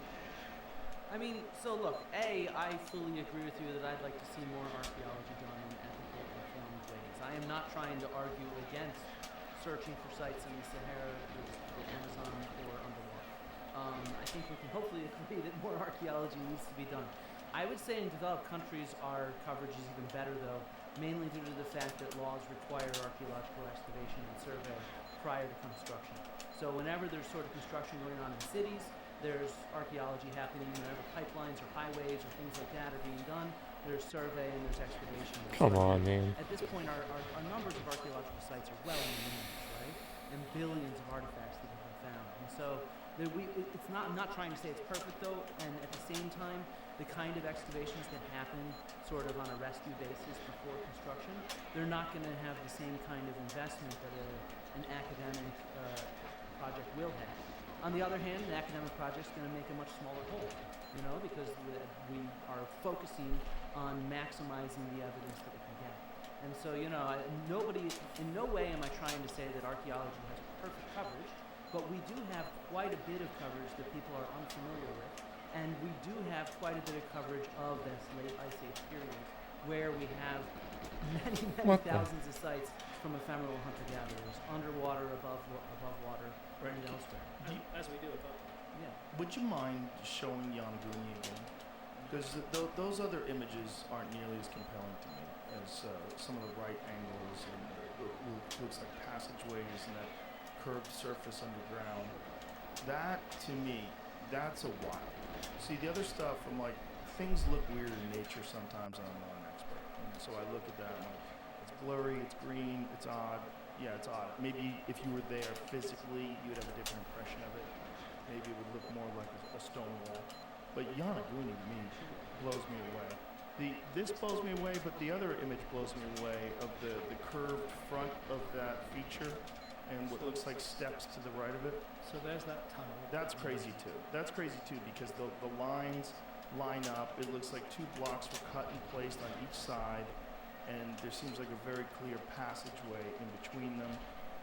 I mean, so look, I fully agree with you that I'd like to see more archaeology done in ethical, informed ways. I am not trying to argue against searching for sites in the Sahara, the Amazon, or underwater. I think we can hopefully agree that more archaeology needs to be done. I would say in developed countries our coverage is even better though, mainly due to the fact that laws require archaeological excavation and survey prior to construction. So whenever there's sort of construction going on in cities, there's archaeology happening. Whenever pipelines or highways or things like that are being done, there's survey and there's excavation. and Come survey. on, man. At this point, our numbers of archaeological sites are well in the millions, right? And billions of artifacts that have been found. And so it's not. I'm not trying to say it's perfect though. And at the same time, the kind of excavations that happen sort of on a rescue basis before construction, they're not going to have the same kind of investment that an academic project will have. On the other hand, an academic project is going to make a much smaller whole, you know, because we are focusing on maximizing the evidence that we can get. And so, you know, in no way am I trying to say that archaeology has perfect coverage, but we do have quite a bit of coverage that people are unfamiliar with, and we do have quite a bit of coverage of this late Ice Age period, where we have many thousands of sites from ephemeral hunter-gatherers, underwater, above water, Right. and elsewhere. As we do above. Yeah. Would you mind showing Yonaguni again? Because those other images aren't nearly as compelling to me as some of the right angles and looks like passageways and that curved surface underground. That, to me, that's a while. See, the other stuff, I'm like, things look weird in nature sometimes, and I'm not an expert. And so I look at that and I'm like, it's blurry, it's green, it's odd. Yeah, it's odd. Maybe if you were there physically, you would have a different impression of it. Maybe it would look more like a stone wall. But Yonaguni, to me, blows me away. This blows me away, but the other image blows me away of the curved front of that feature and what looks like steps to the right of it. So there's that tunnel. That's crazy too. That's crazy too because the lines line up. It looks like two blocks were cut and placed on each side, and there seems like a very clear passageway in between them.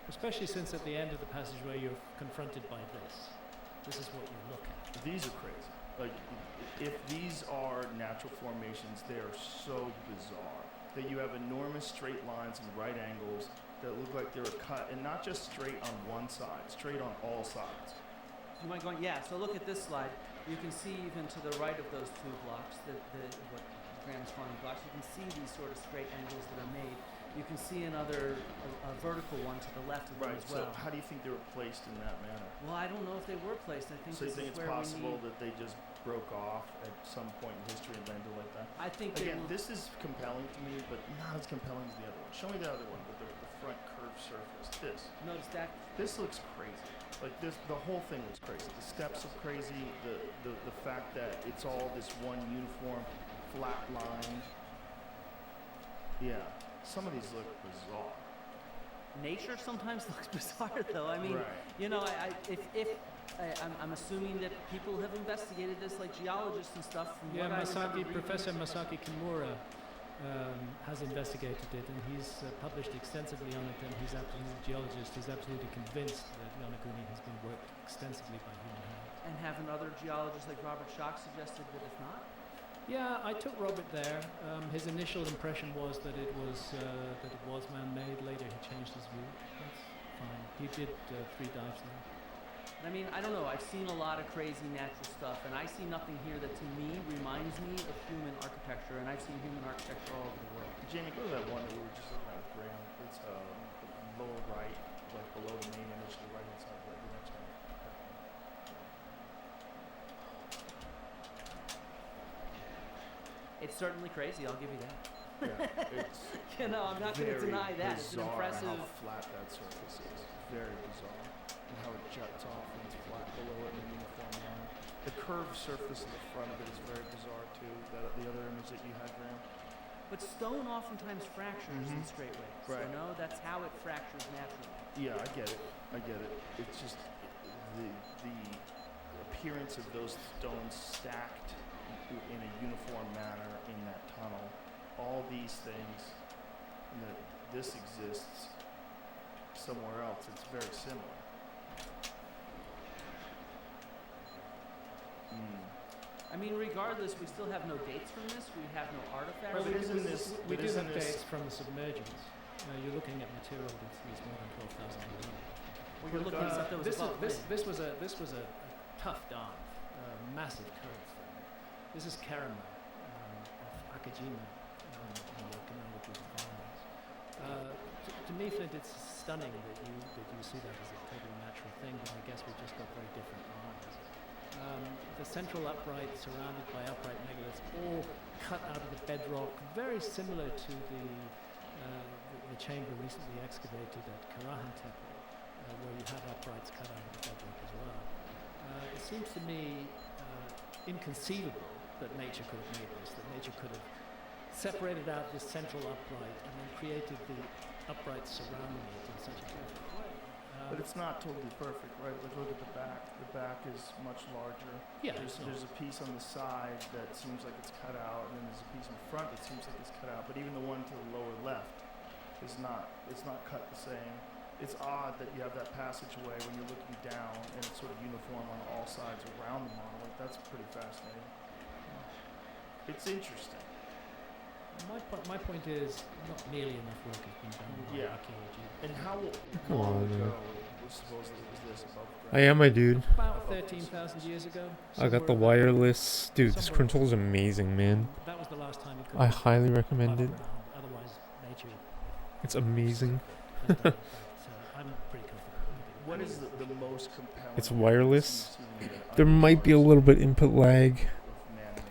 Especially since at the end of the passageway you're confronted by this. This is what you look at. These are crazy. Like, if these are natural formations, they are so bizarre that you have enormous straight lines and right angles that look like they were cut, and not just straight on one side, straight on all sides. Do you mind going? Yeah. So look at this slide. You can see even to the right of those two blocks, what Graham's calling blocks. You can see these sort of straight angles that are made. You can see another a vertical one to the left of them Right. as well. So how do you think they were placed in that manner? Well, I don't know if they were placed. I think So you this think is it's where possible we need. that they just broke off at some point in history and landed like that? I think they Again, will- this is compelling to me, but not as compelling as the other one. Show me the other one with the front curved surface. notice that. This looks crazy. Like this, the whole thing looks crazy. The steps are crazy. The fact that it's all this one uniform flat line. Yeah, some of these look bizarre. Nature sometimes looks bizarre, though. I mean, Right. you know, I'm assuming that people have investigated this, like geologists and stuff. From Yeah, what I remember reading. Professor Masaki Kimura has investigated it, and he's published extensively on it, and he's a geologist. He's absolutely convinced that Yonaguni has been worked extensively by human hand. And haven't other geologists like Robert Schoch suggested that it's not? Yeah, I took Robert there. His initial impression was that it was man-made. Later, he changed his view. That's fine. He did 3 dives there. I mean, I don't know. I've seen a lot of crazy natural stuff, and I see nothing here that to me reminds me of human architecture, and I've seen human architecture all over the world. Jamie, go to that one that we were just looking at with Graham. It's the lower right, like below the main image, the right hand side, right, the next one. It's certainly crazy. I'll give you that. Yeah, it's You know, I'm not going to very deny that. It's an bizarre impressive. how flat that surface is. Very bizarre. And how it juts off and it's flat below it in a uniform line. The curved surface in the front of it is very bizarre too. The other image that you had, Graham. But stone oftentimes fractures in straight ways. Right. You know, that's how it fractures naturally. Yeah, I get it. I get it. It's just the appearance of those stones stacked in a uniform manner in that tunnel. All these things, that this exists somewhere else. It's very similar. I mean, regardless, we still have no dates from this. We have no artifacts. Well, we isn't this- we but do isn't have this- dates from the submergence. You're looking at material that's more than 12,000 years old. Well, you're looking at stuff that was above land. This was a tough dive, massive curve. This is Karama of Akajima in the Okinawa environments. To me, Flint, it's stunning that you see that as a totally natural thing, but I guess we've just got very different lines. The central upright surrounded by upright megaliths, all cut out of the bedrock, very similar to the chamber recently excavated at Karahan Temple, where you have uprights cut out of the bedrock as well. It seems to me inconceivable that nature could have made this, that nature could have separated out this central upright and then created the uprights surrounding it in such a perfect way. But it's not totally perfect, right? Like look at the back. The back is much larger. Yeah, There's a piece on the side that seems like it's cut out, and then there's a piece in front that seems like it's cut out. But even the one to the lower left is not. It's not cut the same. It's odd that you have that passageway when you're looking down, and it's sort of uniform on all sides around the monolith. That's pretty fascinating. It's interesting. My point is, not nearly enough work has been done by Yeah. archaeology. And how Come long on, ago man. was supposedly was this above I ground? am my dude. About 13,000 years ago. I got the somewhere wireless. Dude, this somewhere- control is amazing, man. That was the last time you could. I have highly above recommend it. ground. Otherwise, nature It's amazing. has done it. But, I'm pretty comfortable with it. What is the most compelling? It's evidence wireless. you've seen that There might be a little bit input lag. of man-made?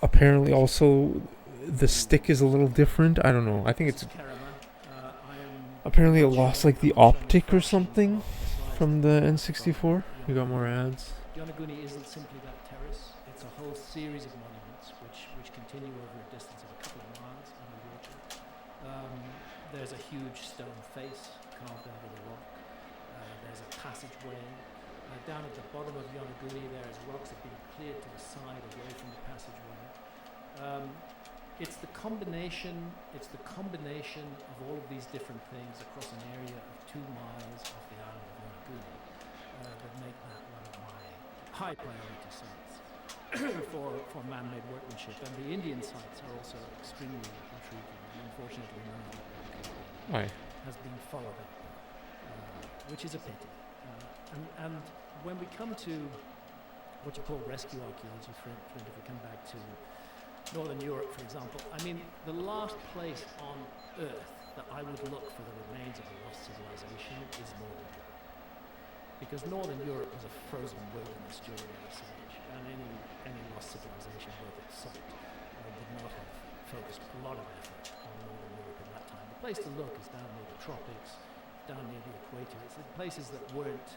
Apparently, also, the stick is a little different. I don't know. I think it's Kerama. I am apparently it not lost sure like the how much optic or manufacturing something of the slides from the N64. from You got more ads. Yonaguni isn't simply that terrace. It's a whole series of monuments which continue over a distance of a couple of miles underwater. There's a huge stone face carved out of the rock. There's a passageway. Down at the bottom of Yonaguni, there's rocks that have been cleared to the side away from the passageway. It's the combination of all of these different things across an area of 2 miles off the island of Yonaguni that make that one of my high priority sites for man-made workmanship. And the Indian sites are also extremely intriguing. And unfortunately, none of them Aye. has been followed up, which is a pity. And when we come to what you call rescue archaeology, for if we come back to Northern Europe, for example, I mean, the last place on Earth that I would look for the remains of a lost civilization is Northern Europe. Because Northern Europe was a frozen wilderness during the Ice Age, and any lost civilization worth its salt would not have focused a lot of effort on Northern Europe at that time. The place to look is down near the tropics, down near the equator. It's the places that weren't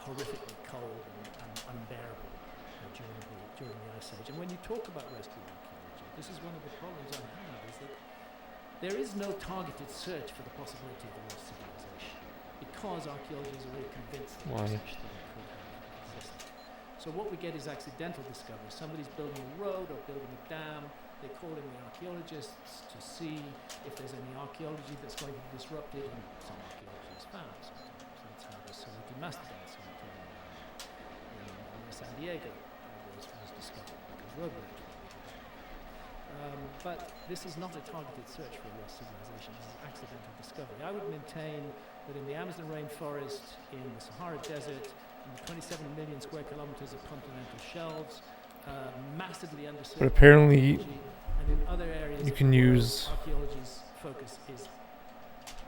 horrifically cold and unbearable during the Ice Age. And when you talk about rescue archaeology, this is one of the problems I have, is that there is no targeted search for the possibility of a lost civilization, because archaeologists are already convinced that Why? no such thing could have existed. So what we get is accidental discovery. Somebody's building a road or building a dam. They call in the archaeologists to see if there's any archaeology that's going to be disrupted, and some archaeology is found sometimes. That's how the Saluki mastodon site in San Diego was discovered, because road bridge. But this is not a targeted search for a lost civilization, it's an accidental discovery. I would maintain that in the Amazon rainforest, in the Sahara Desert, in the 27 million square kilometers of continental shelves, massively underserved But apparently archaeology, and in other areas you of can the world, use archaeology's focus is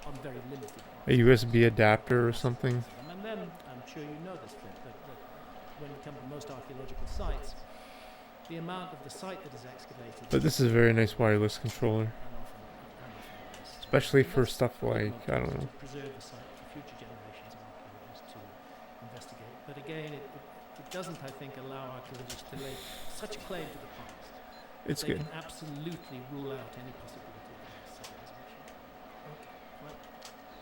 on very limited a USB adapter or something. and then, I'm sure you know this, Flint, that when you come to most archaeological sites, the amount of the site that is excavated But this is a very nice wireless controller, and often less. especially And for that's stuff the like, ultimate I don't goal, know. to preserve the site for future generations of archaeologists to investigate. But again, it doesn't, I think, allow archaeologists to lay such claim to the past. It's They good. can absolutely rule out any possibility of lost civilization.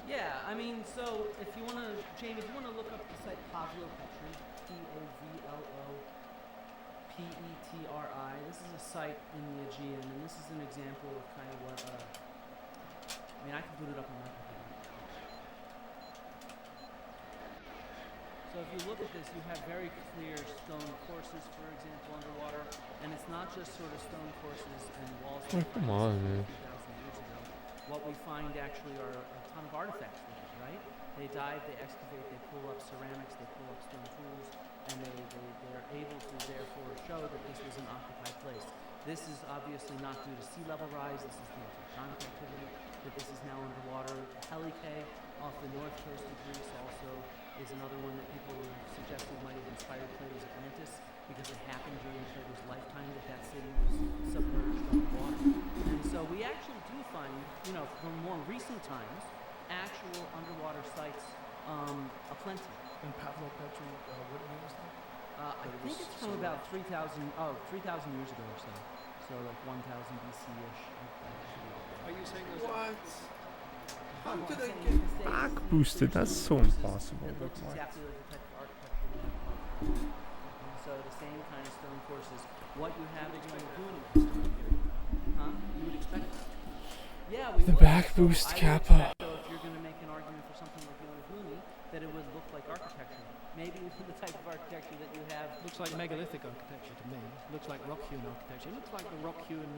Yeah, I mean, so if you want to, Jamie, if you want to look up the site Pavlo Petri, Pavlopetri, this is a site in the Aegean, and this is an example of kind of what, I mean, I can put it up on my computer. So if you look at this, you have very clear stone courses, for example, underwater, and it's not just sort of stone courses and walls. Oh, like come that on, from man. 2,000 years ago. What we find actually are a ton of artifacts with it, right? They dive, they excavate, they pull up ceramics, they pull up stone tools, and they're able to therefore show that this was an occupied place. This is obviously not due to sea level rise, this is due to tectonic activity, that this is now underwater. Helike off the north coast of Greece also is another one that people have suggested might have inspired Plato's Atlantis, because it happened during Plato's lifetime that that city was submerged find, from more recent times, actual underwater sites aplenty. And Pavlo Petri, what year was that? I But it think was it's from so- about 3,000 years ago or so. So like 1,000 BC-ish. Are you saying those? What? How No, did I'm I saying get it's the same- back it's the boosted? That's two so courses impossible. It looks What? exactly like the type of architecture we have. So the same kind of stone courses. What you have is Yonaguni. Huh? You would expect that. Yeah, we The would. back So boost I would kappa. expect, though, if you're going to make an argument for something like Yonaguni, that it would look like architecture. Maybe the type of architecture that you have. Looks like megalithic architecture to me. Looks like rock-hewn architecture. It looks like the rock-hewn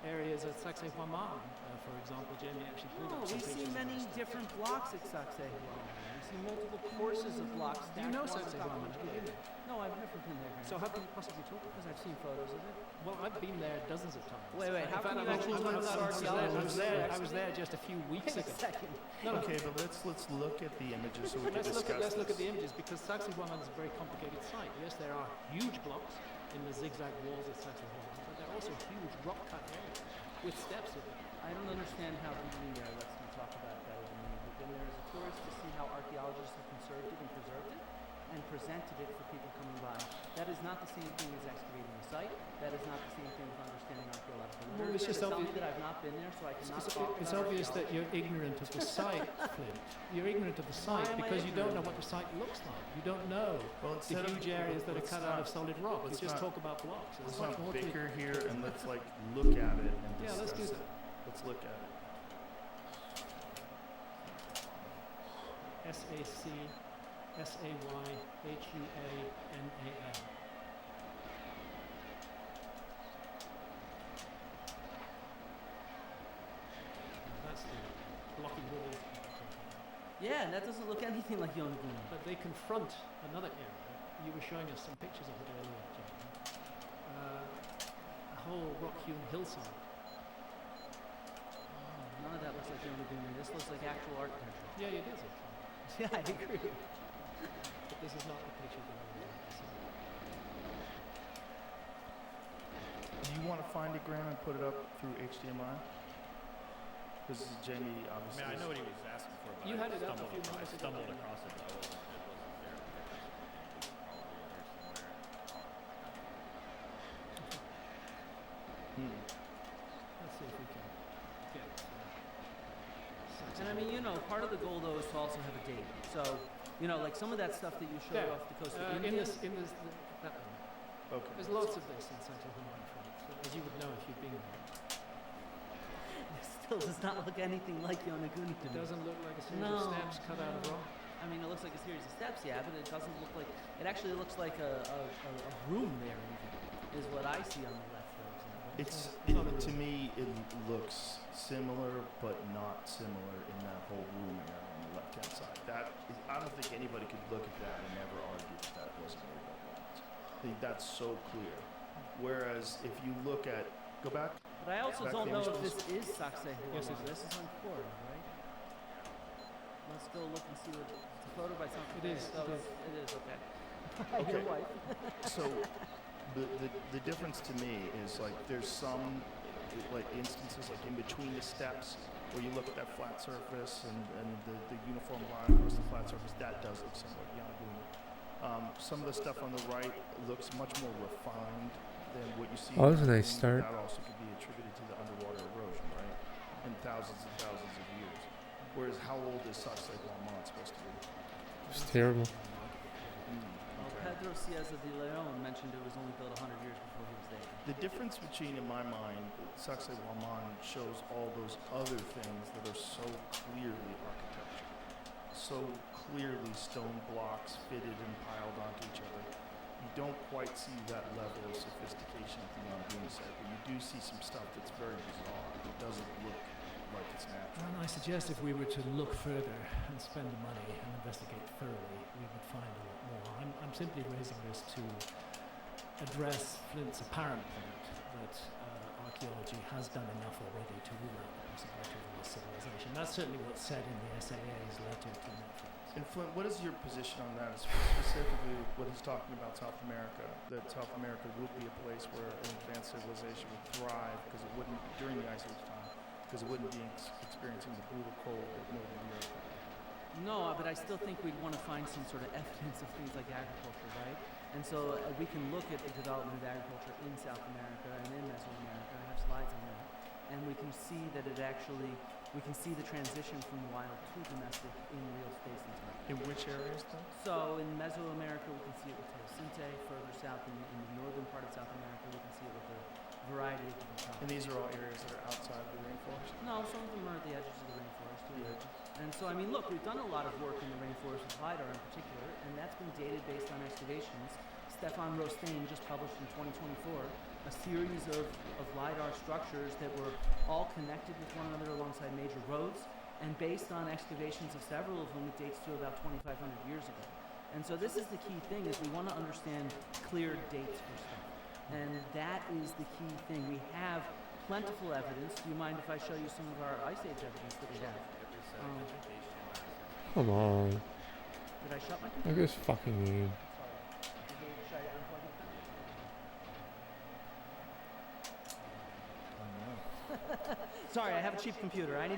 areas at Saxe-Huaman, for example. Jamie actually pulled No, up some we see pictures of many this stuff. different blocks at Saxe-Huaman. We see multiple courses of blocks. Do you know stacked one on top of Saxe-Huaman? each Have you been other. there? No, I've never been there. So how can you possibly talk? Because I've seen photos of it. Well, I've been there dozens of times. Wait, In how fact, can you I'm actually I'm- look I'm- at I'm- archaeology? I was there just a few weeks Wait ago. a second. No, no. Okay, but let's look at the images so we can Let's discuss look at the this. images because Saxe-Huaman is a very complicated site. Yes, there are huge blocks in the zigzag walls of Saxe-Huaman, but there are also huge rock-cut areas with steps in them. I don't understand how being there lets me talk about it better than me. We've been there as a tourist to see how archaeologists have conserved it and preserved it and presented it for people coming by. That is not the same thing as excavating the site. That is not the same thing as understanding archaeological Well, literature. it's just To tell me obvious- that I've not been there, so I cannot It's, talk it's about obvious that archaeology. you're ignorant of the site, Flint. You're ignorant of the site Why am I because you don't know ignorant? what the site looks like. You don't know Well, the instead of- huge areas that are let's cut not- out of solid rock. You let's just not- talk about blocks. There's Let's much not more to bicker it. here and let's look at it and Yeah, let's do discuss that. it. Let's look at it. Sacyhuaman. That's the blocky walls that I'm talking about. Yeah, and that doesn't look anything like Yonaguni. But they confront another area. You were showing us some pictures of it earlier, Jamie. A whole rock-hewn hillside. None of that looks like Yonaguni. This looks like actual architecture. Yeah, it is. Yeah, I agree. But this is not the picture that I was looking to see. Do you want to find it, Graham, and put it up through HDMI? Because Jamie I mean, obviously. I know what he was asking for, but You I had it up a stumbled few across- minutes I ago. stumbled across it, but it wasn't there. Hmm. Let's see if we can get. And I mean, part of the goal though is to also have a date. So, like some of that stuff that you showed There. off the coast of in India. this, that one. Okay. There's lots of this in Saxe-Huaman, as you would know if you'd been there. It still does not look anything like Yonaguni to It me. doesn't look like a series No, of steps cut out of no. rock. I mean, it looks like a series of steps, yeah, but it doesn't look like. It actually looks like a room there, even, is what I see on the left, for example. To me, it looks similar, but not similar in that whole room area on the left-hand side. I don't think anybody could look at that and ever argue that wasn't made by humans. I think that's so clear. Whereas if you look at, go back. But I also Back don't to know the if images. this is Saxe-Huaman. Yes, it is. This is on Ford, right? Let's go look and see what it's a photo by something. It is, So it is. it is okay. Okay. Your wife. So the difference to me is there's some instances in between the steps where you look at that flat surface and the uniform line across the flat surface, that does look somewhat Yonaguni. Some of the stuff on the right looks much more refined than what you see. How in did I Yonaguni. start? That also could be attributed to the underwater erosion, right? In thousands and thousands of years. Whereas how old is Saxe-Huaman supposed to be? It's terrible. Well, Pedro Cieza de Leon mentioned it was only built 100 years before he was there. The difference between, in my mind, Saxe-Huaman shows all those other things that are so clearly architecture, so clearly stone blocks fitted and piled onto each other. You don't quite see that level of sophistication at the Yonaguni site, but you do see some stuff that's very bizarre. It doesn't look like it's natural. And I suggest if we were to look further and spend the money and investigate thoroughly, we would find a lot more. I'm simply raising this to address Flint's apparent point that archaeology has done enough already to rule out the possibility of a civilization. That's certainly what's said in the SAA's letter to Netflix. And Flint, what is your position on that, specifically what he's talking about South America, that South America would be a place where an advanced civilization would thrive because it wouldn't, during the Ice Age time, because it wouldn't be experiencing the brutal cold that northern Europe. No, but I still think we'd want to find some sort of evidence of things like agriculture, right? And so we can look at the development of agriculture in South America and in Mesoamerica. I have slides on that. And we can see that we can see the transition from wild to domestic in real space and time. In which areas, though? So in Mesoamerica, we can see it with Teosinte. Further south in the northern part of South America, we can see it with a variety of different crops. And these are all areas that are outside of the rainforest? No, some of them are at the edges of the rainforest too. The edges. And so, I mean, look, we've done a lot of work in the rainforest with LiDAR in particular, and that's been dated based on excavations. Stefan Rostain just published in 2024 a series of LiDAR structures that were all connected with one another alongside major roads, and based on excavations of several of them, it dates to about 2,500 years ago. And so this is the key thing, is we want to understand clear dates for stuff. And that is the key thing. We have plentiful evidence. Do you mind if I show you some of our Ice Age evidence that we have? Come on. Did I shut my Look computer? at this fucking game. Should I unplug it then? Sorry, I have a cheap computer. I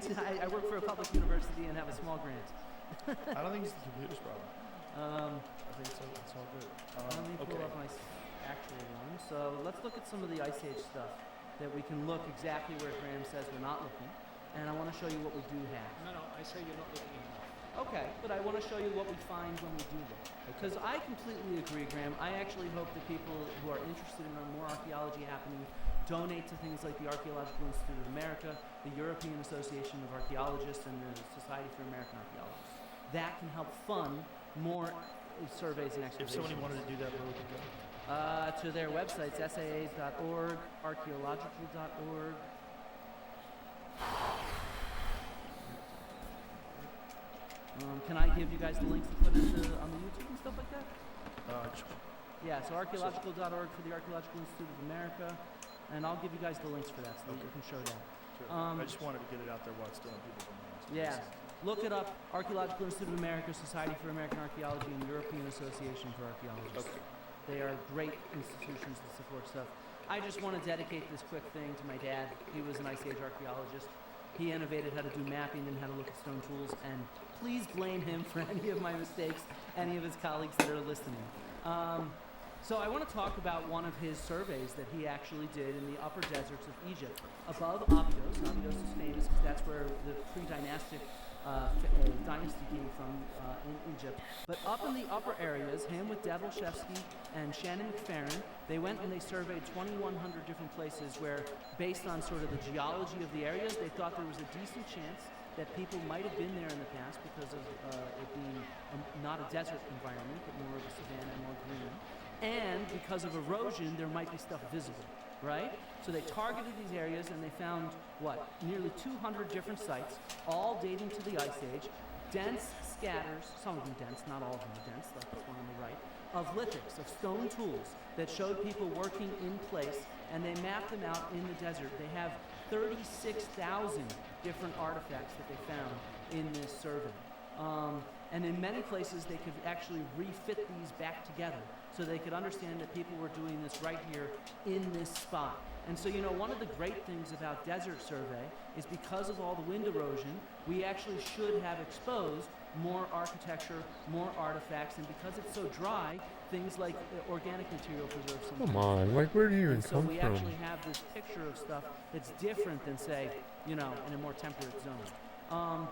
work for a public university and have a small grant. I don't think it's the computer's problem. I think it's all good. Let me pull Okay. up my actual one. So let's look at some of the Ice Age stuff that we can look exactly where Graham says we're not looking. And I want to show you what we do have. No, I say you're not looking enough. Okay, but I want to show you what we find when we do look. Because I completely agree, Graham. I actually hope that people who are interested in more archaeology happening donate to things like the Archaeological Institute of America, the European Association of Archaeologists, and the Society for American Archaeologists. That can help fund more surveys and If excavations. somebody wanted to do that, where would they go? To their websites, SAAs.org, archaeological.org. Can I give you guys the links to put on the YouTube and stuff like that? Sure. Yeah, so archaeological.org for the Archaeological Institute of America, and I'll give you guys the links for that so that you can show that. Sure. Um, I just wanted to get it out there while it's still in people's minds. Yeah, look it up, Archaeological Institute of America, Society for American Archaeology, and European Association for Archaeologists. Okay. They are great institutions that support stuff. I just want to dedicate this quick thing to my dad. He was an Ice Age archaeologist. He innovated how to do mapping and how to look at stone tools, and please blame him for any of my mistakes, any of his colleagues that are listening. So I want to talk about one of his surveys that he actually did in the upper deserts of Egypt, above Abydos. Abydos is famous because that's where the pre-dynastic dynasty came from in Egypt. But up in the upper areas, him with Devilshevsky and Shannon McFerrin, they went and they surveyed 2,100 different places where, based on sort of the geology of the areas, they thought there was a decent chance that people might have been there in the past because of it being not a desert environment, but more of a savanna, more green. And because of erosion, there might be stuff visible, right? So they targeted these areas and they found, nearly 200 different sites, all dating to the Ice Age, dense scatters, some of them dense, not all of them are dense, like this one on the right, of lithics, of stone tools that showed people working in place, and they mapped them out in the desert. They have 36,000 different artifacts that they found in this survey. And in many places, they could actually refit these back together so they could understand that people were doing this right here in this spot. And so, one of the great things about Desert Survey is because of all the wind erosion, we actually should have exposed more architecture, more artifacts, and because it's so dry, things like organic material preserves sometimes. Come on, like where do you even And so come we from? actually have this picture of stuff that's different than, say, in a more temperate zone.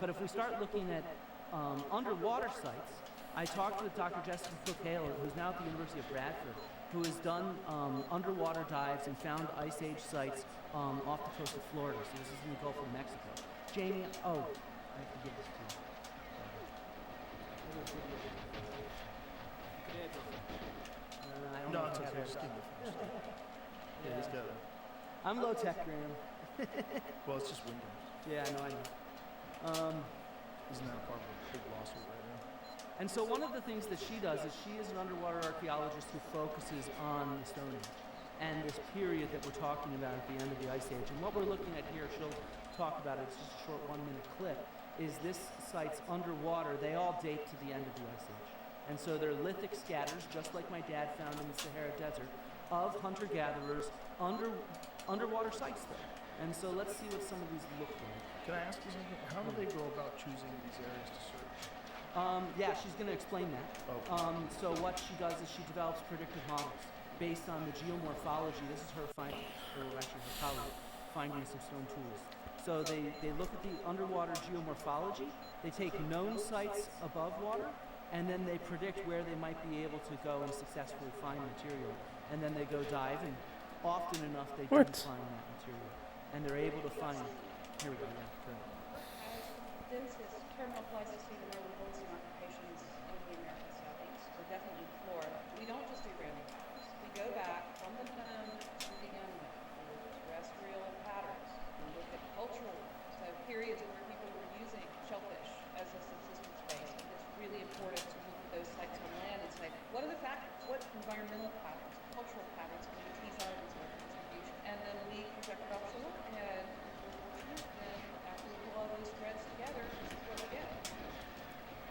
But if we start looking at underwater sites, I talked with Dr. Jessica Cook-Hale, who's now at the University of Bradford, who has done underwater dives and found Ice Age sites off the coast of Florida. So this is in the Gulf of Mexico. Jamie, I have to give this to you. I don't No, know it's if I have okay. it. Just give it first. Yeah, he's got it. I'm low tech, Graham. Well, it's just windows. Yeah, I know. Isn't that a part of a big lawsuit right now? And so one of the things that she does is she is an underwater archaeologist who focuses on the Stone Age and this period that we're talking about at the end of the Ice Age. And what we're looking at here, she'll talk about it, it's just a short 1-minute clip, is this site's underwater. They all date to the end of the Ice Age. And so they're lithic scatters, just like my dad found in the Sahara Desert, of hunter-gatherers underwater sites there. And so let's see what some of these look like. Can I ask you something? How do they go about choosing these areas to search? Yeah, she's going to explain that. Okay. So what she does is she develops predictive models based on the geomorphology. This is her actually her colleague, finding some stone tools. So they look at the underwater geomorphology, they take known sites above water, and then they predict where they might be able to go and successfully find material. And then they go dive, and often enough they do What? find that material. And they're able to find, here we go, yeah, good. Densest terminal Pleistocene and early Holocene occupations in the American Southeast, so definitely Florida. We don't just do random patterns. We go back from the known to begin with, we look at terrestrial patterns. We look at cultural, so periods where people were using shellfish as a subsistence base. And it's really important to look at those sites on land and say, what are the factors? What environmental patterns, cultural patterns can we tease out of this market distribution? And then we project it offshore, and then after we pull all those threads together, this is what we get.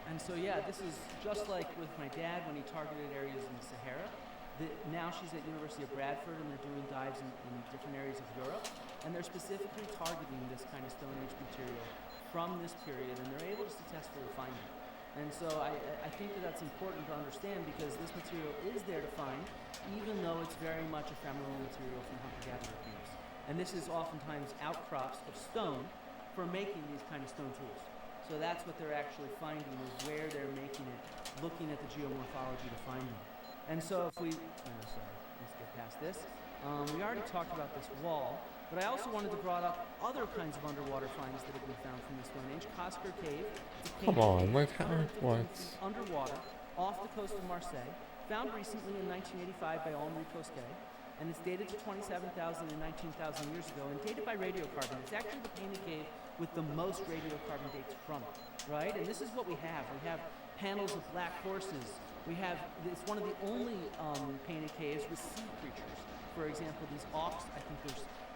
And so, yeah, this is just like with my dad when he targeted areas in the Sahara. Now she's at University of Bradford, and they're doing dives in different areas of Europe, and they're specifically targeting this kind of Stone Age material from this period, and they're able to successfully find it. And so I think that that's important to understand, because this material is there to find, even though it's very much ephemeral material from hunter-gatherer groups. And this is oftentimes outcrops of stone for making these kind of stone tools. So that's what they're actually finding, is where they're making it, looking at the geomorphology to find them. And so if we, sorry, let's get past this. We already talked about this wall, but I also wanted to bring up other kinds of underwater finds that have been found from the Stone Age. Coscar Cave. Come on, like how? 150 What? feet underwater, off the coast of Marseille, found recently in 1985 by Henri Cosquet, and it's dated to 27,000 and 19,000 years ago, and dated by radiocarbon. It's actually the painted cave with the most radiocarbon dates from it, right? And this is what we have. We have panels of black horses. We have, it's one of the only painted caves with sea creatures. For example, these auks, I think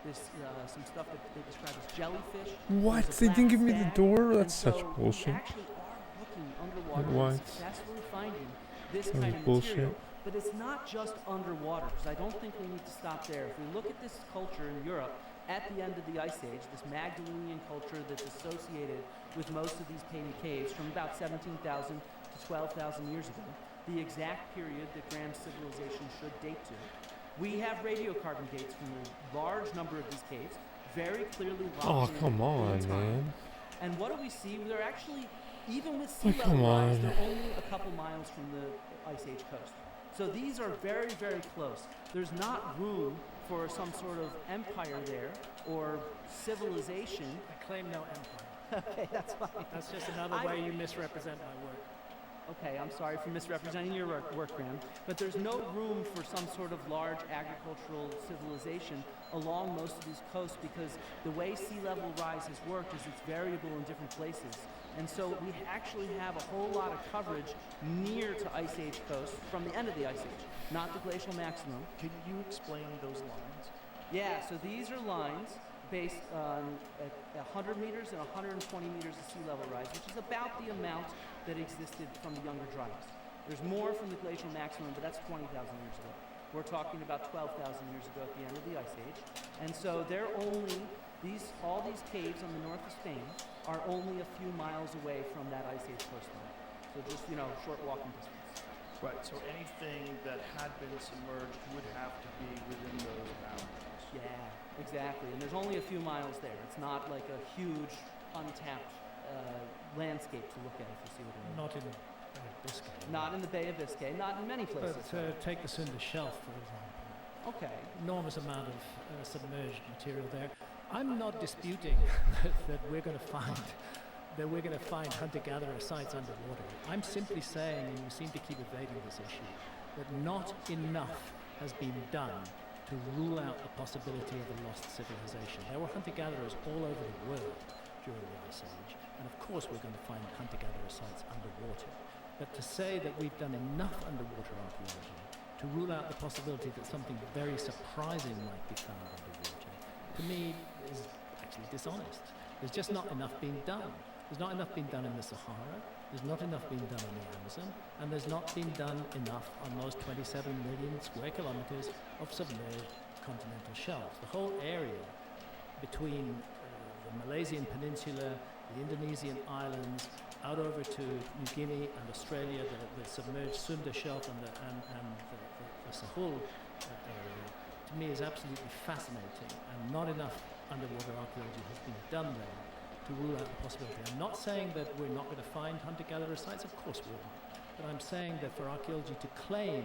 there's some stuff that they describe as jellyfish. What? There's a They black didn't give me the stag. door? And That's such so bullshit. We actually are looking underwater What? and successfully finding this That kind was of bullshit. material. But it's not just underwater, because I don't think we need to stop there. If we look at this culture in Europe at the end of the Ice Age, this Magdalenian culture that's associated with most of these painted caves from about 17,000 to 12,000 years ago, the exact period that Graham's civilization should date to. We have radiocarbon dates from a large number of these caves, very clearly Oh, locked in come on, time. man. And what do we see? They're actually, even with sea Oh, level come rise, on. they're only a couple miles from the Ice Age coast. So these are very, very close. There's not room for some sort of empire there or civilization. I claim no empire. Okay, that's fine. That's just another way you misrepresent my work. Okay, I'm sorry for misrepresenting your work, Graham. But there's no room for some sort of large agricultural civilization along most of these coasts, because the way sea level rise has worked is it's variable in different places. And so we actually have a whole lot of coverage near to Ice Age coast from the end of the Ice Age, not the glacial maximum. Can you explain those lines? Yeah, so these are lines based on at 100 meters and 120 meters of sea level rise, which is about the amount that existed from the Younger Dryas. There's more from the glacial maximum, but that's 20,000 years ago. We're talking about 12,000 years ago at the end of the Ice Age. And so they're only, all these caves on the north of Spain are only a few miles away from that Ice Age coastline. So just, short walking distance. Right, so anything that had been submerged would have to be within those boundaries. Yeah, exactly. And there's only a few miles there. It's not like a huge, untapped landscape to look at, if you see what I mean. Not in Biscay. Not in the Bay of Biscay, not in many places. But take the Cinder Shelf, for example. Okay. Enormous amount of submerged material there. I'm not disputing that we're going to find hunter-gatherer sites underwater. I'm simply saying, and you seem to keep evading this issue, that not enough has been done to rule out the possibility of a lost civilization. There were hunter-gatherers all over the world during the Ice Age, and of course we're going to find hunter-gatherer sites underwater. But to say that we've done enough underwater archaeology to rule out the possibility that something very surprising might be found underwater, to me is actually dishonest. There's just not enough being done. There's not enough being done in the Sahara, there's not enough being done in the Amazon, and there's not been done enough on those 27 million square kilometers of submerged continental shelves. The whole area between the Malaysian peninsula, the Indonesian islands, out over to New Guinea and Australia, the submerged Sunda Shelf and the Sahul area, to me is absolutely fascinating, and not enough underwater archaeology has been done there to rule out the possibility. I'm not saying that we're not going to find hunter-gatherer sites, of course we are, but I'm saying that for archaeology to claim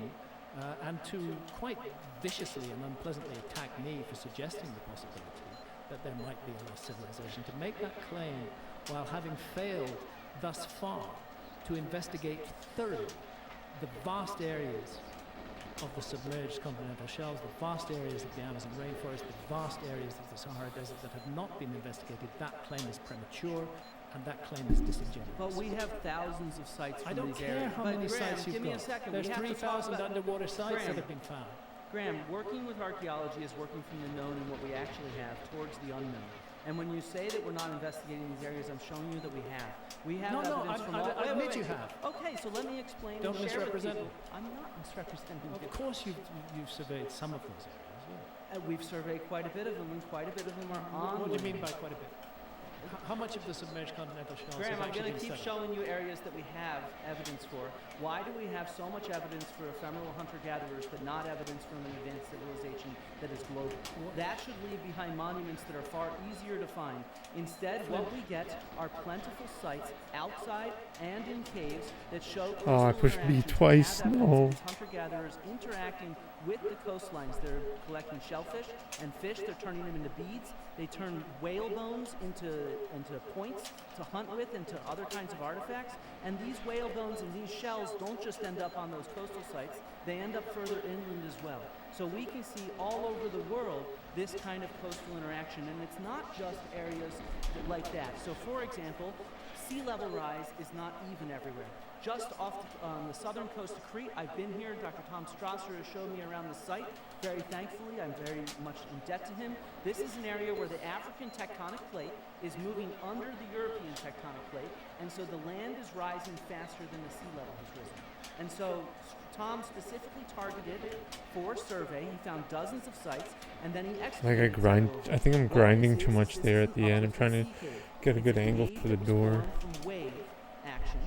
and to quite viciously and unpleasantly attack me for suggesting the possibility that there might be a lost civilization, to make that claim while having failed thus far to investigate thoroughly the vast areas of the submerged continental shelves, the vast areas of the Amazon rainforest, the vast areas of the Sahara Desert that have not been investigated, that claim is premature and that claim is disingenuous. But we have thousands of sites I from don't these care areas. how But many Graham, sites you've give me got. a second. There's We have to talk 3,000 about- underwater sites Graham, that have been found. Graham, working with archaeology is working from the known and what we actually have towards the unknown. And when you say that we're not investigating these areas, I'm showing you that we have. We have No, evidence from all... I admit you have. Okay, so let me explain Don't and share with misrepresent people. I'm not misrepresenting Of you. course you've surveyed some of those areas, yeah. We've surveyed quite a bit of them, and quite a bit of them are on... What do you mean by quite a bit? How much of the submerged continental shelves Graham, have I'm actually going to been keep settled? showing you areas that we have evidence for. Why do we have so much evidence for ephemeral hunter-gatherers, but not evidence from an advanced civilization that is global? That should leave behind monuments that are far easier to find. Instead, what we get are plentiful sites outside and in caves that show Oh, I coastal pushed B interactions, twice, that have evidence no. of these hunter-gatherers interacting with the coastlines. They're collecting shellfish and fish. They're turning them into beads. They turn whale bones into points to hunt with and to other kinds of artifacts. And these whale bones and these shells don't just end up on those coastal sites. They end up further inland as well. So we can see all over the world this kind of coastal interaction. And it's not just areas like that. So for example, sea level rise is not even everywhere. Just off the southern coast of Crete, I've been here. Dr. Tom Strasser has showed me around the site. Very thankfully, I'm very much in debt to him. This is an area where the African tectonic plate is moving under the European tectonic plate, and so the land is rising faster than the sea level has risen. And so Tom specifically targeted for survey. He found dozens of sites, and then he Like I think I'm grinding too much there at the end. I'm trying to get a good angle for the door. From wave action,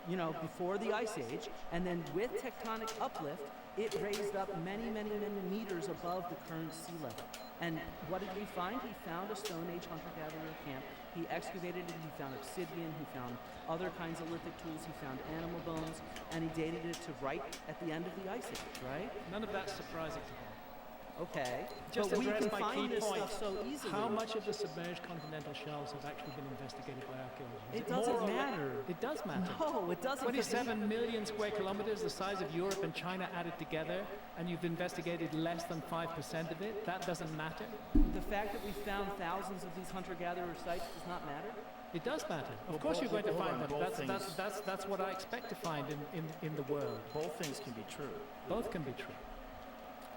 you know, before the Ice Age, and then with tectonic uplift, it raised up many, many, many meters above the current sea level. And what did he find? He found a Stone Age hunter-gatherer camp. He excavated it, he found obsidian, he found other kinds of lithic tools, he found animal bones, and he dated it to right at the end of the Ice Age, right? None of that's surprising to me. Okay, Just but we address can my find key this point. stuff so easily. How much of the submerged continental shelves have actually been investigated by archaeology? Is It doesn't more or less- matter. It does matter. No, it doesn't. 27 million square kilometers, the size of Europe and China added together, and you've investigated less than 5% of it. That doesn't matter. The fact that we found thousands of these hunter-gatherer sites does not matter. It does matter. Well, Of course, both- you're going to hold find on, them. both That's what I expect to find in the world. Both things can be true. Both can be true.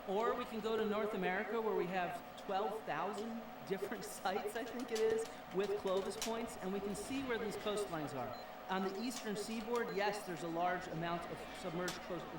Or we can go to North America where we have 12,000 different sites, I think it is, with Clovis points, and we can see where these coastlines are. On the eastern seaboard, yes, there's a large amount of submerged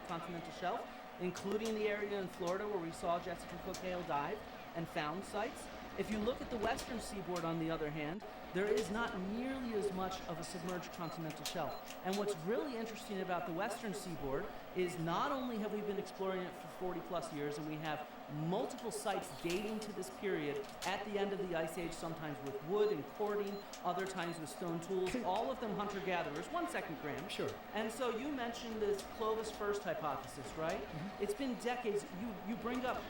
continental shelf, including the area in Florida where we saw Jessica Cook Hale dive and found sites. If you look at the western seaboard, on the other hand, there is not nearly as much of a submerged continental shelf. And what's really interesting about the western seaboard is not only have we been exploring it for 40 plus years, and we have multiple sites dating to this period at the end of the Ice Age, sometimes with wood and cording, other times with stone tools, all of them hunter-gatherers. 1 second, Graham. Sure. And so you mentioned this Clovis first hypothesis, right? It's been decades. You bring up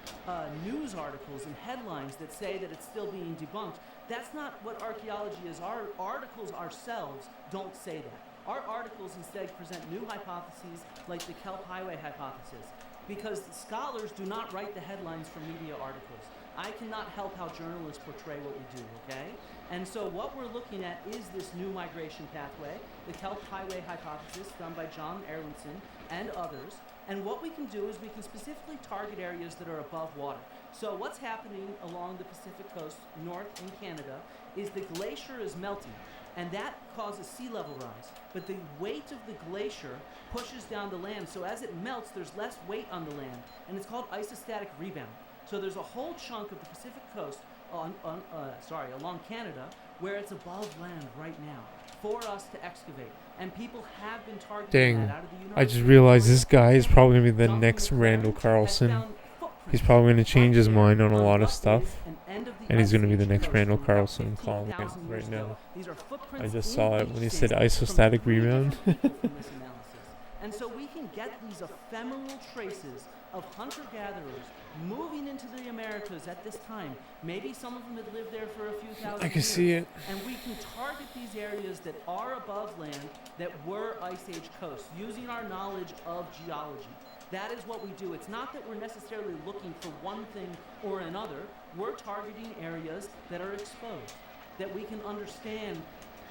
news articles and headlines that say that it's still being debunked. That's not what archaeology is. Our articles ourselves don't say that. Our articles instead present new hypotheses like the Kelp Highway hypothesis, because scholars do not write the headlines for media articles. I cannot help how journalists portray what we do, okay? And so what we're looking at is this new migration pathway, the Kelp Highway hypothesis done by John Erlandson and others. And what we can do is we can specifically target areas that are above water. So what's happening along the Pacific coast, north in Canada, is the glacier is melting, and that causes sea level rise. But the weight of the glacier pushes down the land, so as it melts, there's less weight on the land, and it's called isostatic rebound. So there's a whole chunk of the Pacific coast along Canada, where it's above land right now for us to excavate. And people have been targeting Dang. that out of the I University just of realized Florida. this guy is probably going to be the Duncan next Randall McLaren has Carlson. found He's footprints probably going to change right his there mind on a on lot of what stuff. is an end of the And he's going to be Ice the Age next coast Randall from about Carlson. I'm calling it 15,000 years right now. ago. These are footprints I just in saw it beach when he said sandstone from isostatic 3 rebound. different people from this analysis. And so we can get these ephemeral traces of hunter-gatherers moving into the Americas at this time. Maybe some of them had lived there for a few thousand years. I can see it. And we can target these areas that are above land that were Ice Age coasts using our knowledge of geology. That is what we do. It's not that we're necessarily looking for one thing or another. We're targeting areas that are exposed, that we can understand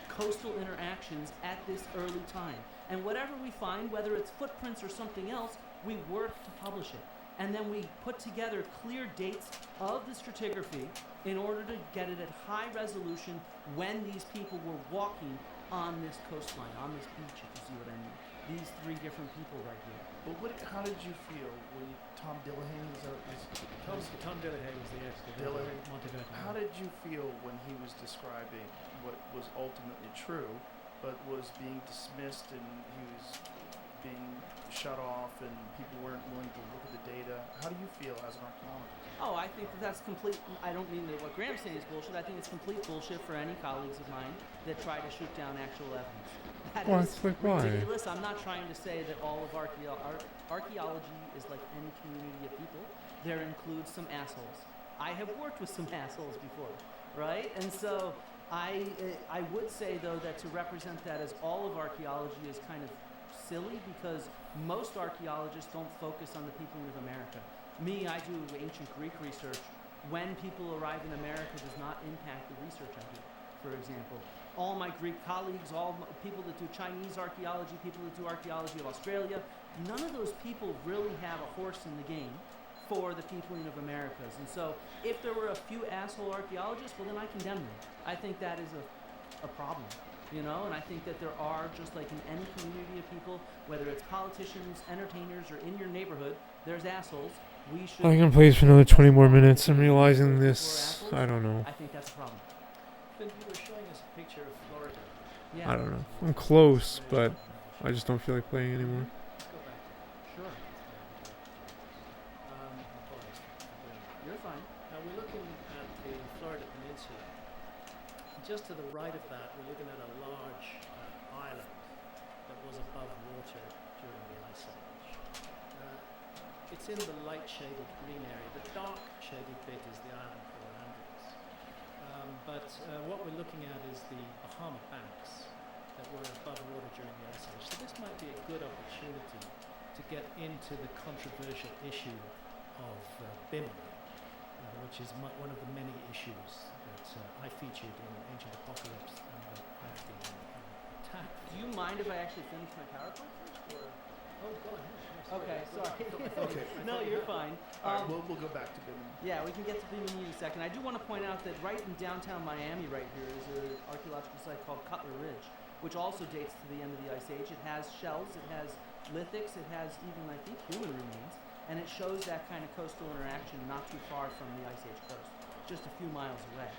coastal interactions at this early time. And whatever we find, whether it's footprints or something else, we work to publish it. And then we put together clear dates of the stratigraphy in order to get it at high resolution when these people were walking on this coastline, on this beach, if you see what I mean. These 3 different people right here. But how did you feel when Tom Dillahay Tom Dillahay was the excavator. Dillahay. Monteverde. How did you feel when he was describing what was ultimately true, but was being dismissed and he was being shut off and people weren't willing to look at the data? How do you feel as an archaeologist? Oh, I think that's complete. I don't mean that what Graham's saying is bullshit. I think it's complete bullshit for any colleagues of mine that try to shoot down actual evidence. That Well, is it's like, why? ridiculous. I'm not trying to say that all of archaeology is like any community of people. There includes some assholes. I have worked with some assholes before, right? And so I would say, though, that to represent that as all of archaeology is kind of silly because most archaeologists don't focus on the people of America. Me, I do ancient Greek research. When people arrive in America does not impact the research I do, for example. All my Greek colleagues, people that do Chinese archaeology, people that do archaeology of Australia, none of those people really have a horse in the game for the peopling of Americas. And so if there were a few asshole archaeologists, well, then I condemn them. I think that is a problem. And I think that there are, just like in any community of people, whether it's politicians, entertainers, or in your neighborhood, there's assholes. We should. I can play this for another 20 more minutes. I'm realizing this. I don't know. I think that's a problem. When you were showing us a picture of Florida. Yeah. I don't know. I'm close, but I just don't feel like playing anymore. Let's go back to that. Sure. Apologies for doing that. You're fine. Now we're looking at the Florida Peninsula. Just to the right of that, we're looking at a large island that was above water during the Ice Age. It's in the light shaded green area. The dark shaded bit is the island called Andrews. But what we're looking at is the Bahama Banks that were above water during the Ice Age. So this might be a good opportunity to get into the controversial issue of Bimini, which is one of the many issues that I featured in Ancient Apocalypse and that I've been attacked. Do you mind if I actually finish my PowerPoint first? Or? Oh, go ahead. Yes, Okay, sorry. Okay. No, you're fine. All right, we'll go back to Bimini. Yeah, we can get to Bimini in a second. I do want to point out that right in downtown Miami right here is an archaeological site called Cutler Ridge, which also dates to the end of the Ice Age. It has shells, it has lithics, it has even, I think, human remains, and it shows that kind of coastal interaction not too far from the Ice Age coast, just a few miles away.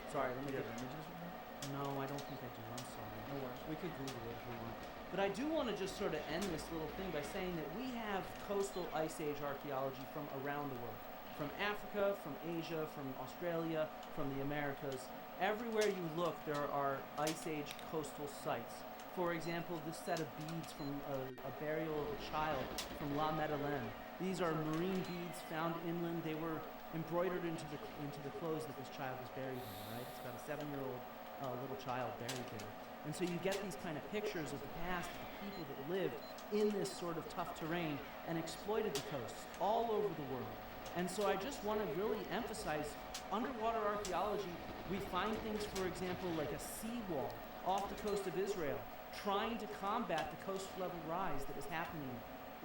Sorry, let me Do you get... have images of that? No, I don't think I do. I'm sorry. No worries. We could Google it if we want. But I do want to just sort of end this little thing by saying that we have coastal Ice Age archaeology from around the world. From Africa, from Asia, from Australia, from the Americas. Everywhere you look, there are Ice Age coastal sites. For example, this set of beads from a burial of a child from La Madeleine. These are marine beads found inland. They were embroidered into the clothes that this child was buried in, right? It's got a 7-year-old little child buried there. And so you get these kind of pictures of the past, of the people that lived in this sort of tough terrain and exploited the coasts all over the world. And so I just want to really emphasize underwater archaeology. We find things, for example, like a seawall off the coast of Israel, trying to combat the coast level rise that is happening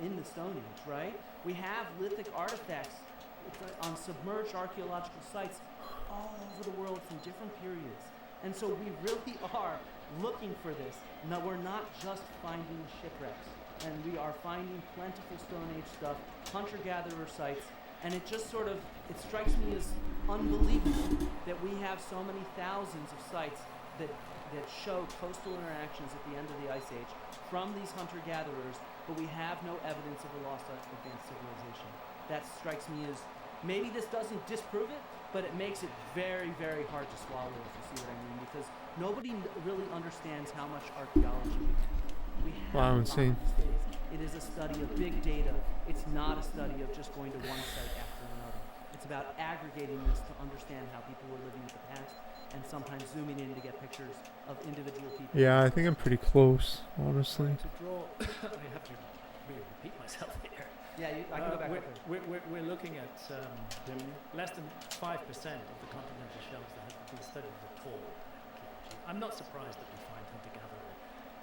in the Stone Age, right? We have lithic artifacts on submerged archaeological sites all over the world from different periods. And so we really are looking for this. No, we're not just finding shipwrecks. And we are finding plentiful Stone Age stuff, hunter-gatherer sites, and it just sort of, it strikes me as unbelievable that we have so many thousands of sites that show coastal interactions at the end of the Ice Age from these hunter-gatherers, but we have no evidence of a lost advanced civilization. That strikes me as, maybe this doesn't disprove it, but it makes it very, very hard to swallow, if you see what I mean, because nobody really understands how much archaeology we have. Wow, insane. These days. It is a study of big data. It's not a study of just going to one site after another. It's about aggregating this to understand how people were living in the past, and sometimes zooming in to get pictures of individual people. Yeah, I think I'm pretty close, honestly. To draw, I have to really repeat myself here. Yeah, I can go back up there. We're looking at less than 5% of the continental shelves that have been studied at all. I'm not surprised that we find hunter-gatherer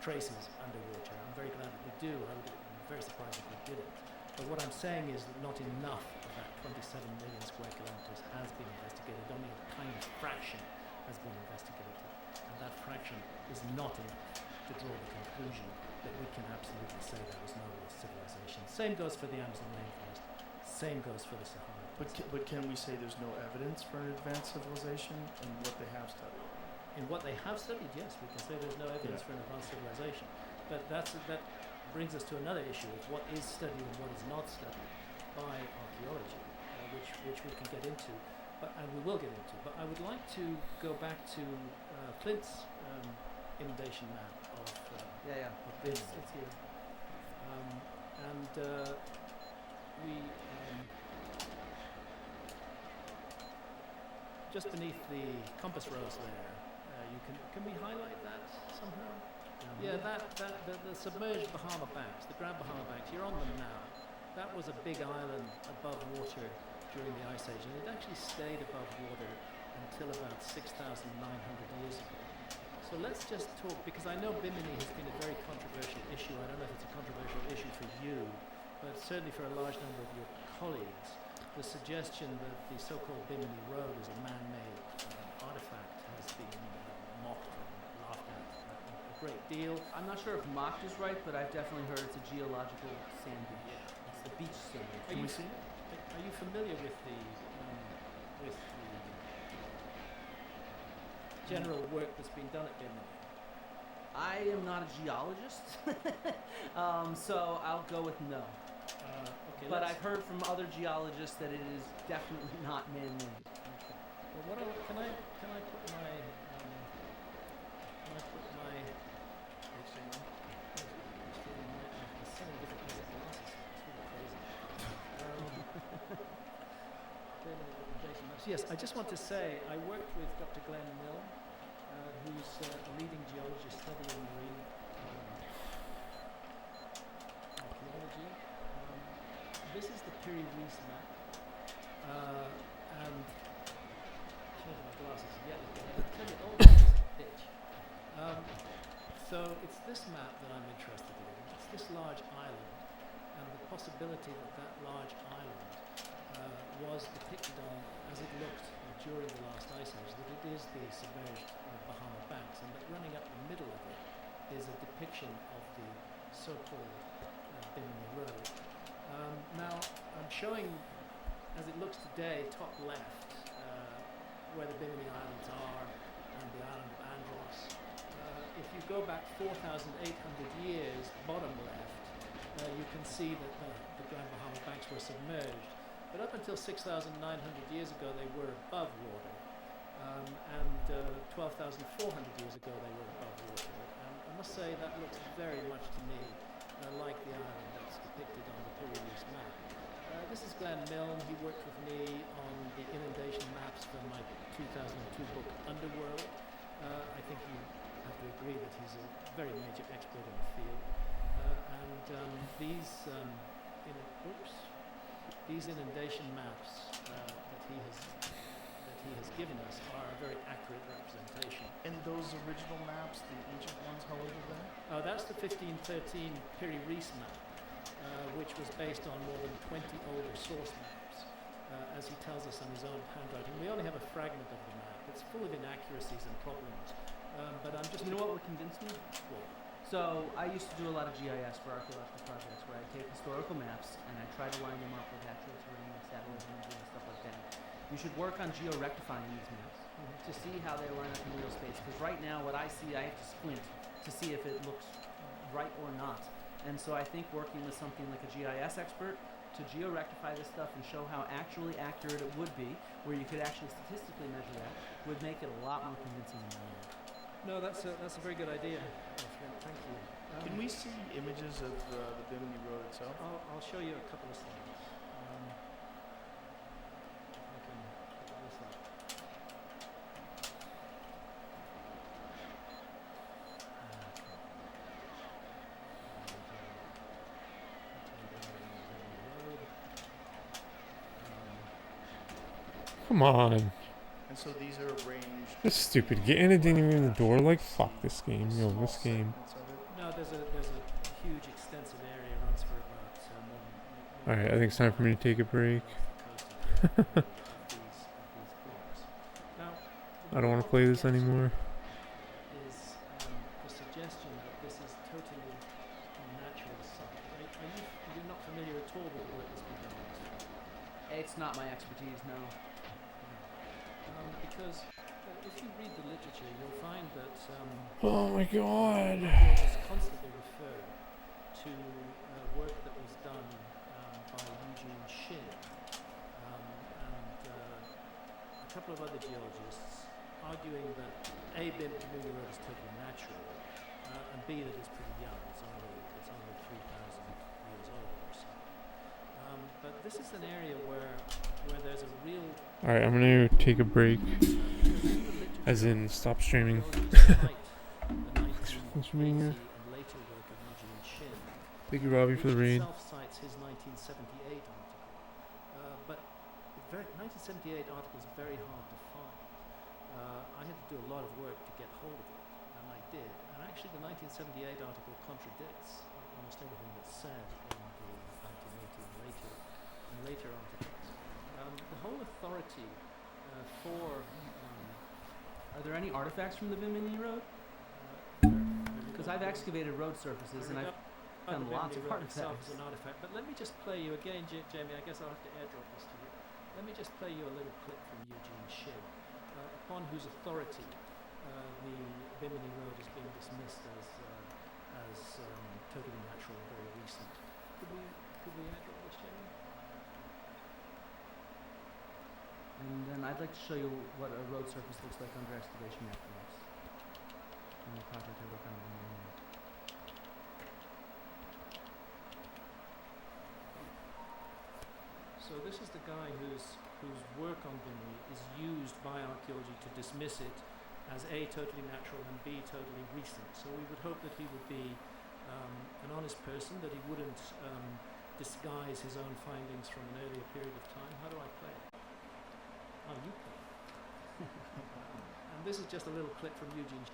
traces underwater. I'm very glad that we do. I would be very surprised if we didn't. But what I'm saying is that not enough of that 27 million square kilometers has been investigated. Only a tiny fraction has been investigated. And that fraction is not enough to draw the conclusion that we can absolutely say there was no lost civilization. Same goes for the Amazon rainforest. Same goes for the Sahara. But can we say there's no evidence for an advanced civilization in what they have studied? In what they have studied, yes, we can say there's no evidence for an advanced civilization. But that brings us to another issue of what is studied and what is not studied by archaeology, which we can get into, and we will get into. But I would like to go back to Clint's inundation map of Bimini. It's here. We just beneath the compass rose there, you can we highlight that somehow? Yeah, the submerged Bahama Banks, the Grand Bahama Banks, you're on them now. That was a big island above water during the Ice Age, and it actually stayed above water until about 6,900 years ago. So let's just talk, because I know Bimini has been a very controversial issue. I don't know if it's a controversial issue for you, but certainly for a large number of your colleagues. The suggestion that the so-called Bimini Road is a man-made artifact has been mocked and laughed at a great deal. I'm not sure if mocked is right, but I've definitely heard it's a geological sand beach. It's the beach sand. Can we see it? Are you familiar with the general work that's been done at Bimini? I am not a geologist, so I'll go with no. Okay, but I've heard from other geologists that it is definitely not man-made. Okay. Well, can I put my Yes, I just want to say I worked with Dr. Glenn Mill, who's a leading geologist studying marine archaeology. This is the Piri Reis map, and change my glasses. Yeah, I'll tell you all about this pitch. So it's this map that I'm interested in. It's this large island, and the possibility that that large island was depicted on as it looked during the last ice age, that it is the submerged Bahama Banks, and that running up the middle of it is a depiction of the so-called Bimini Road. Now, I'm showing, as it looks today, top left, where the Bimini Islands are, and the island of Andros. If you go back 4,800 years, bottom left, you can see that the Grand Bahama Banks were submerged. But up until 6,900 years ago, they were above water, and 12,400 years ago, they were above water. And I must say that looks very much to me like the island that's depicted on the Piri Reis map. This is Glenn Milne. He worked with me on the inundation maps for my 2002 book, Underworld. I think you have to agree that he's a very major expert in the field. These inundation maps that he has given us are a very accurate representation. And those original maps, the ancient ones, how old are they? That's the 1513 Piri Reis map, which was based on more than 20 older source maps, as he tells us in his own handwriting. We only have a fragment of the map. It's full of inaccuracies and problems. But I'm just... You know what would convince me? What? So I used to do a lot of GIS for archaeological projects where I take historical maps and I try to line them up with actual terrain and satellite imagery and stuff like that. You should work on geo-rectifying these maps to see how they line up in real space. Because right now, what I see, I have to squint to see if it looks right or not. And so I think working with something like a GIS expert to geo-rectify this stuff and show how actually accurate it would be, where you could actually statistically measure that, would make it a lot more convincing in my mind. No, that's a very good idea. Thank you. Can we see images of the Bimini Road itself? I'll show you a couple of slides. If I can put this up. Come on. And so these are arranged. This is stupid. Getting it didn't even the door. Like, fuck this game. Yo, small this game. segments of it. No, there's a huge extensive area runs for about Alright, I think it's time for me to take a break. I don't want to play this anymore. Is the suggestion that this is totally natural site. You're not familiar at all with the work that's been done on this? It's not my expertise, no. Because if you read the literature, you'll find that Oh my god. archaeologists constantly refer to work that was done by Eugene Shin and a couple of other geologists arguing that A, Bimini Road is totally natural, and B, that it's pretty young. It's only 3,000 years old or so. But this is an area where there's a real Alright, I'm gonna take a break. As in, stop streaming. Thanks for being here. Thank you, Robbie, for the raid. Cites his 1978 article, but the 1978 article is very hard to find. I had to do a lot of work to get hold of it, and I did. And actually, the 1978 article contradicts almost everything that's said in the 1980 and later articles. The whole authority for Are there any artifacts from the Bimini Road? Because I've excavated road surfaces and I've found lots of artifacts. An artifact. But let me just play you again, Jamie. I guess I'll have to airdrop this to you. Let me just play you a little clip from Eugene Shin, upon whose authority the Bimini Road is being dismissed as totally natural and very recent. Could we airdrop this, Jamie? And then I'd like to show you what a road surface looks like under excavation afterwards. And the project I work on at the moment. So this is the guy whose work on Bimini is used by archaeology to dismiss it as A, totally natural, and B, totally recent. So we would hope that he would be an honest person, that he wouldn't disguise his own findings from an earlier period of time. How do I play it? Oh, you play. And this is just a little clip from Eugene.